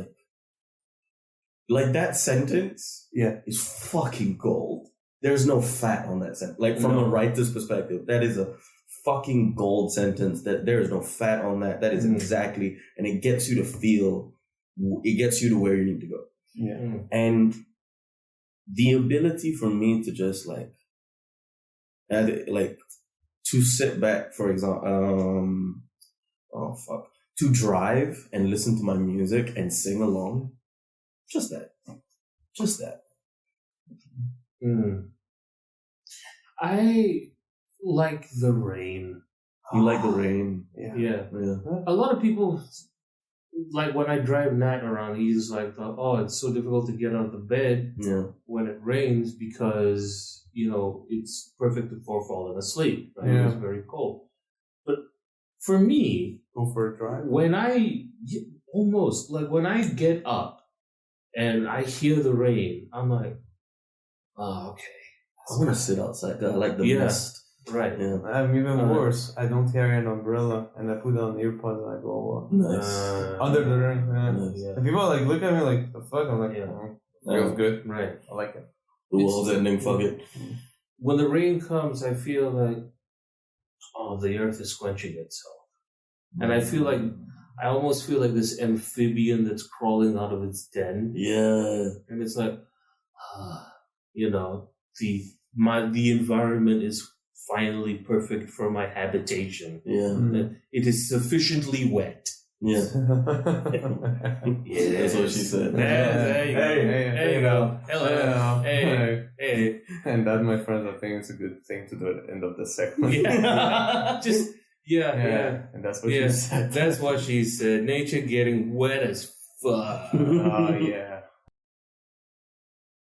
like that sentence is fucking gold. there's no fat on that sentence. Like from a writer's perspective, that is a fucking gold sentence. That there is no fat on that. That is exactly, and it gets you to feel. It gets you to where you need to go. Yeah. And the ability for me to just like to sit back, for example, to drive and listen to my music and sing along, just that. I like the rain. You like the rain? Yeah. A lot of people, like when I drive Nat around, he's like, oh, it's so difficult to get out of the bed when it rains because, it's perfect for falling asleep, right? It's very cold. But for me, go for a drive. When I get up and I hear the rain, I'm like, oh, okay. I want to sit outside. I like the mist. Right. Yeah. I'm even worse. I don't carry an umbrella, and I put on earpods and I go under the rain. And people look at me like, the fuck? I'm like, feels good. Right. I like it. The world's ending. Fuck it. When the rain comes, I feel like, the earth is quenching itself, and I almost feel like this amphibian that's crawling out of its den. Yeah. And it's like, the environment is finally perfect for my habitation. Yeah. It is sufficiently wet. Yeah. Yeah. That's what she said. There you go. Hello. Hey. And that, my friends, I think it's a good thing to do at the end of the segment. Yeah. And that's what she said. That's what she said. Nature getting wet as fuck. Oh, yeah.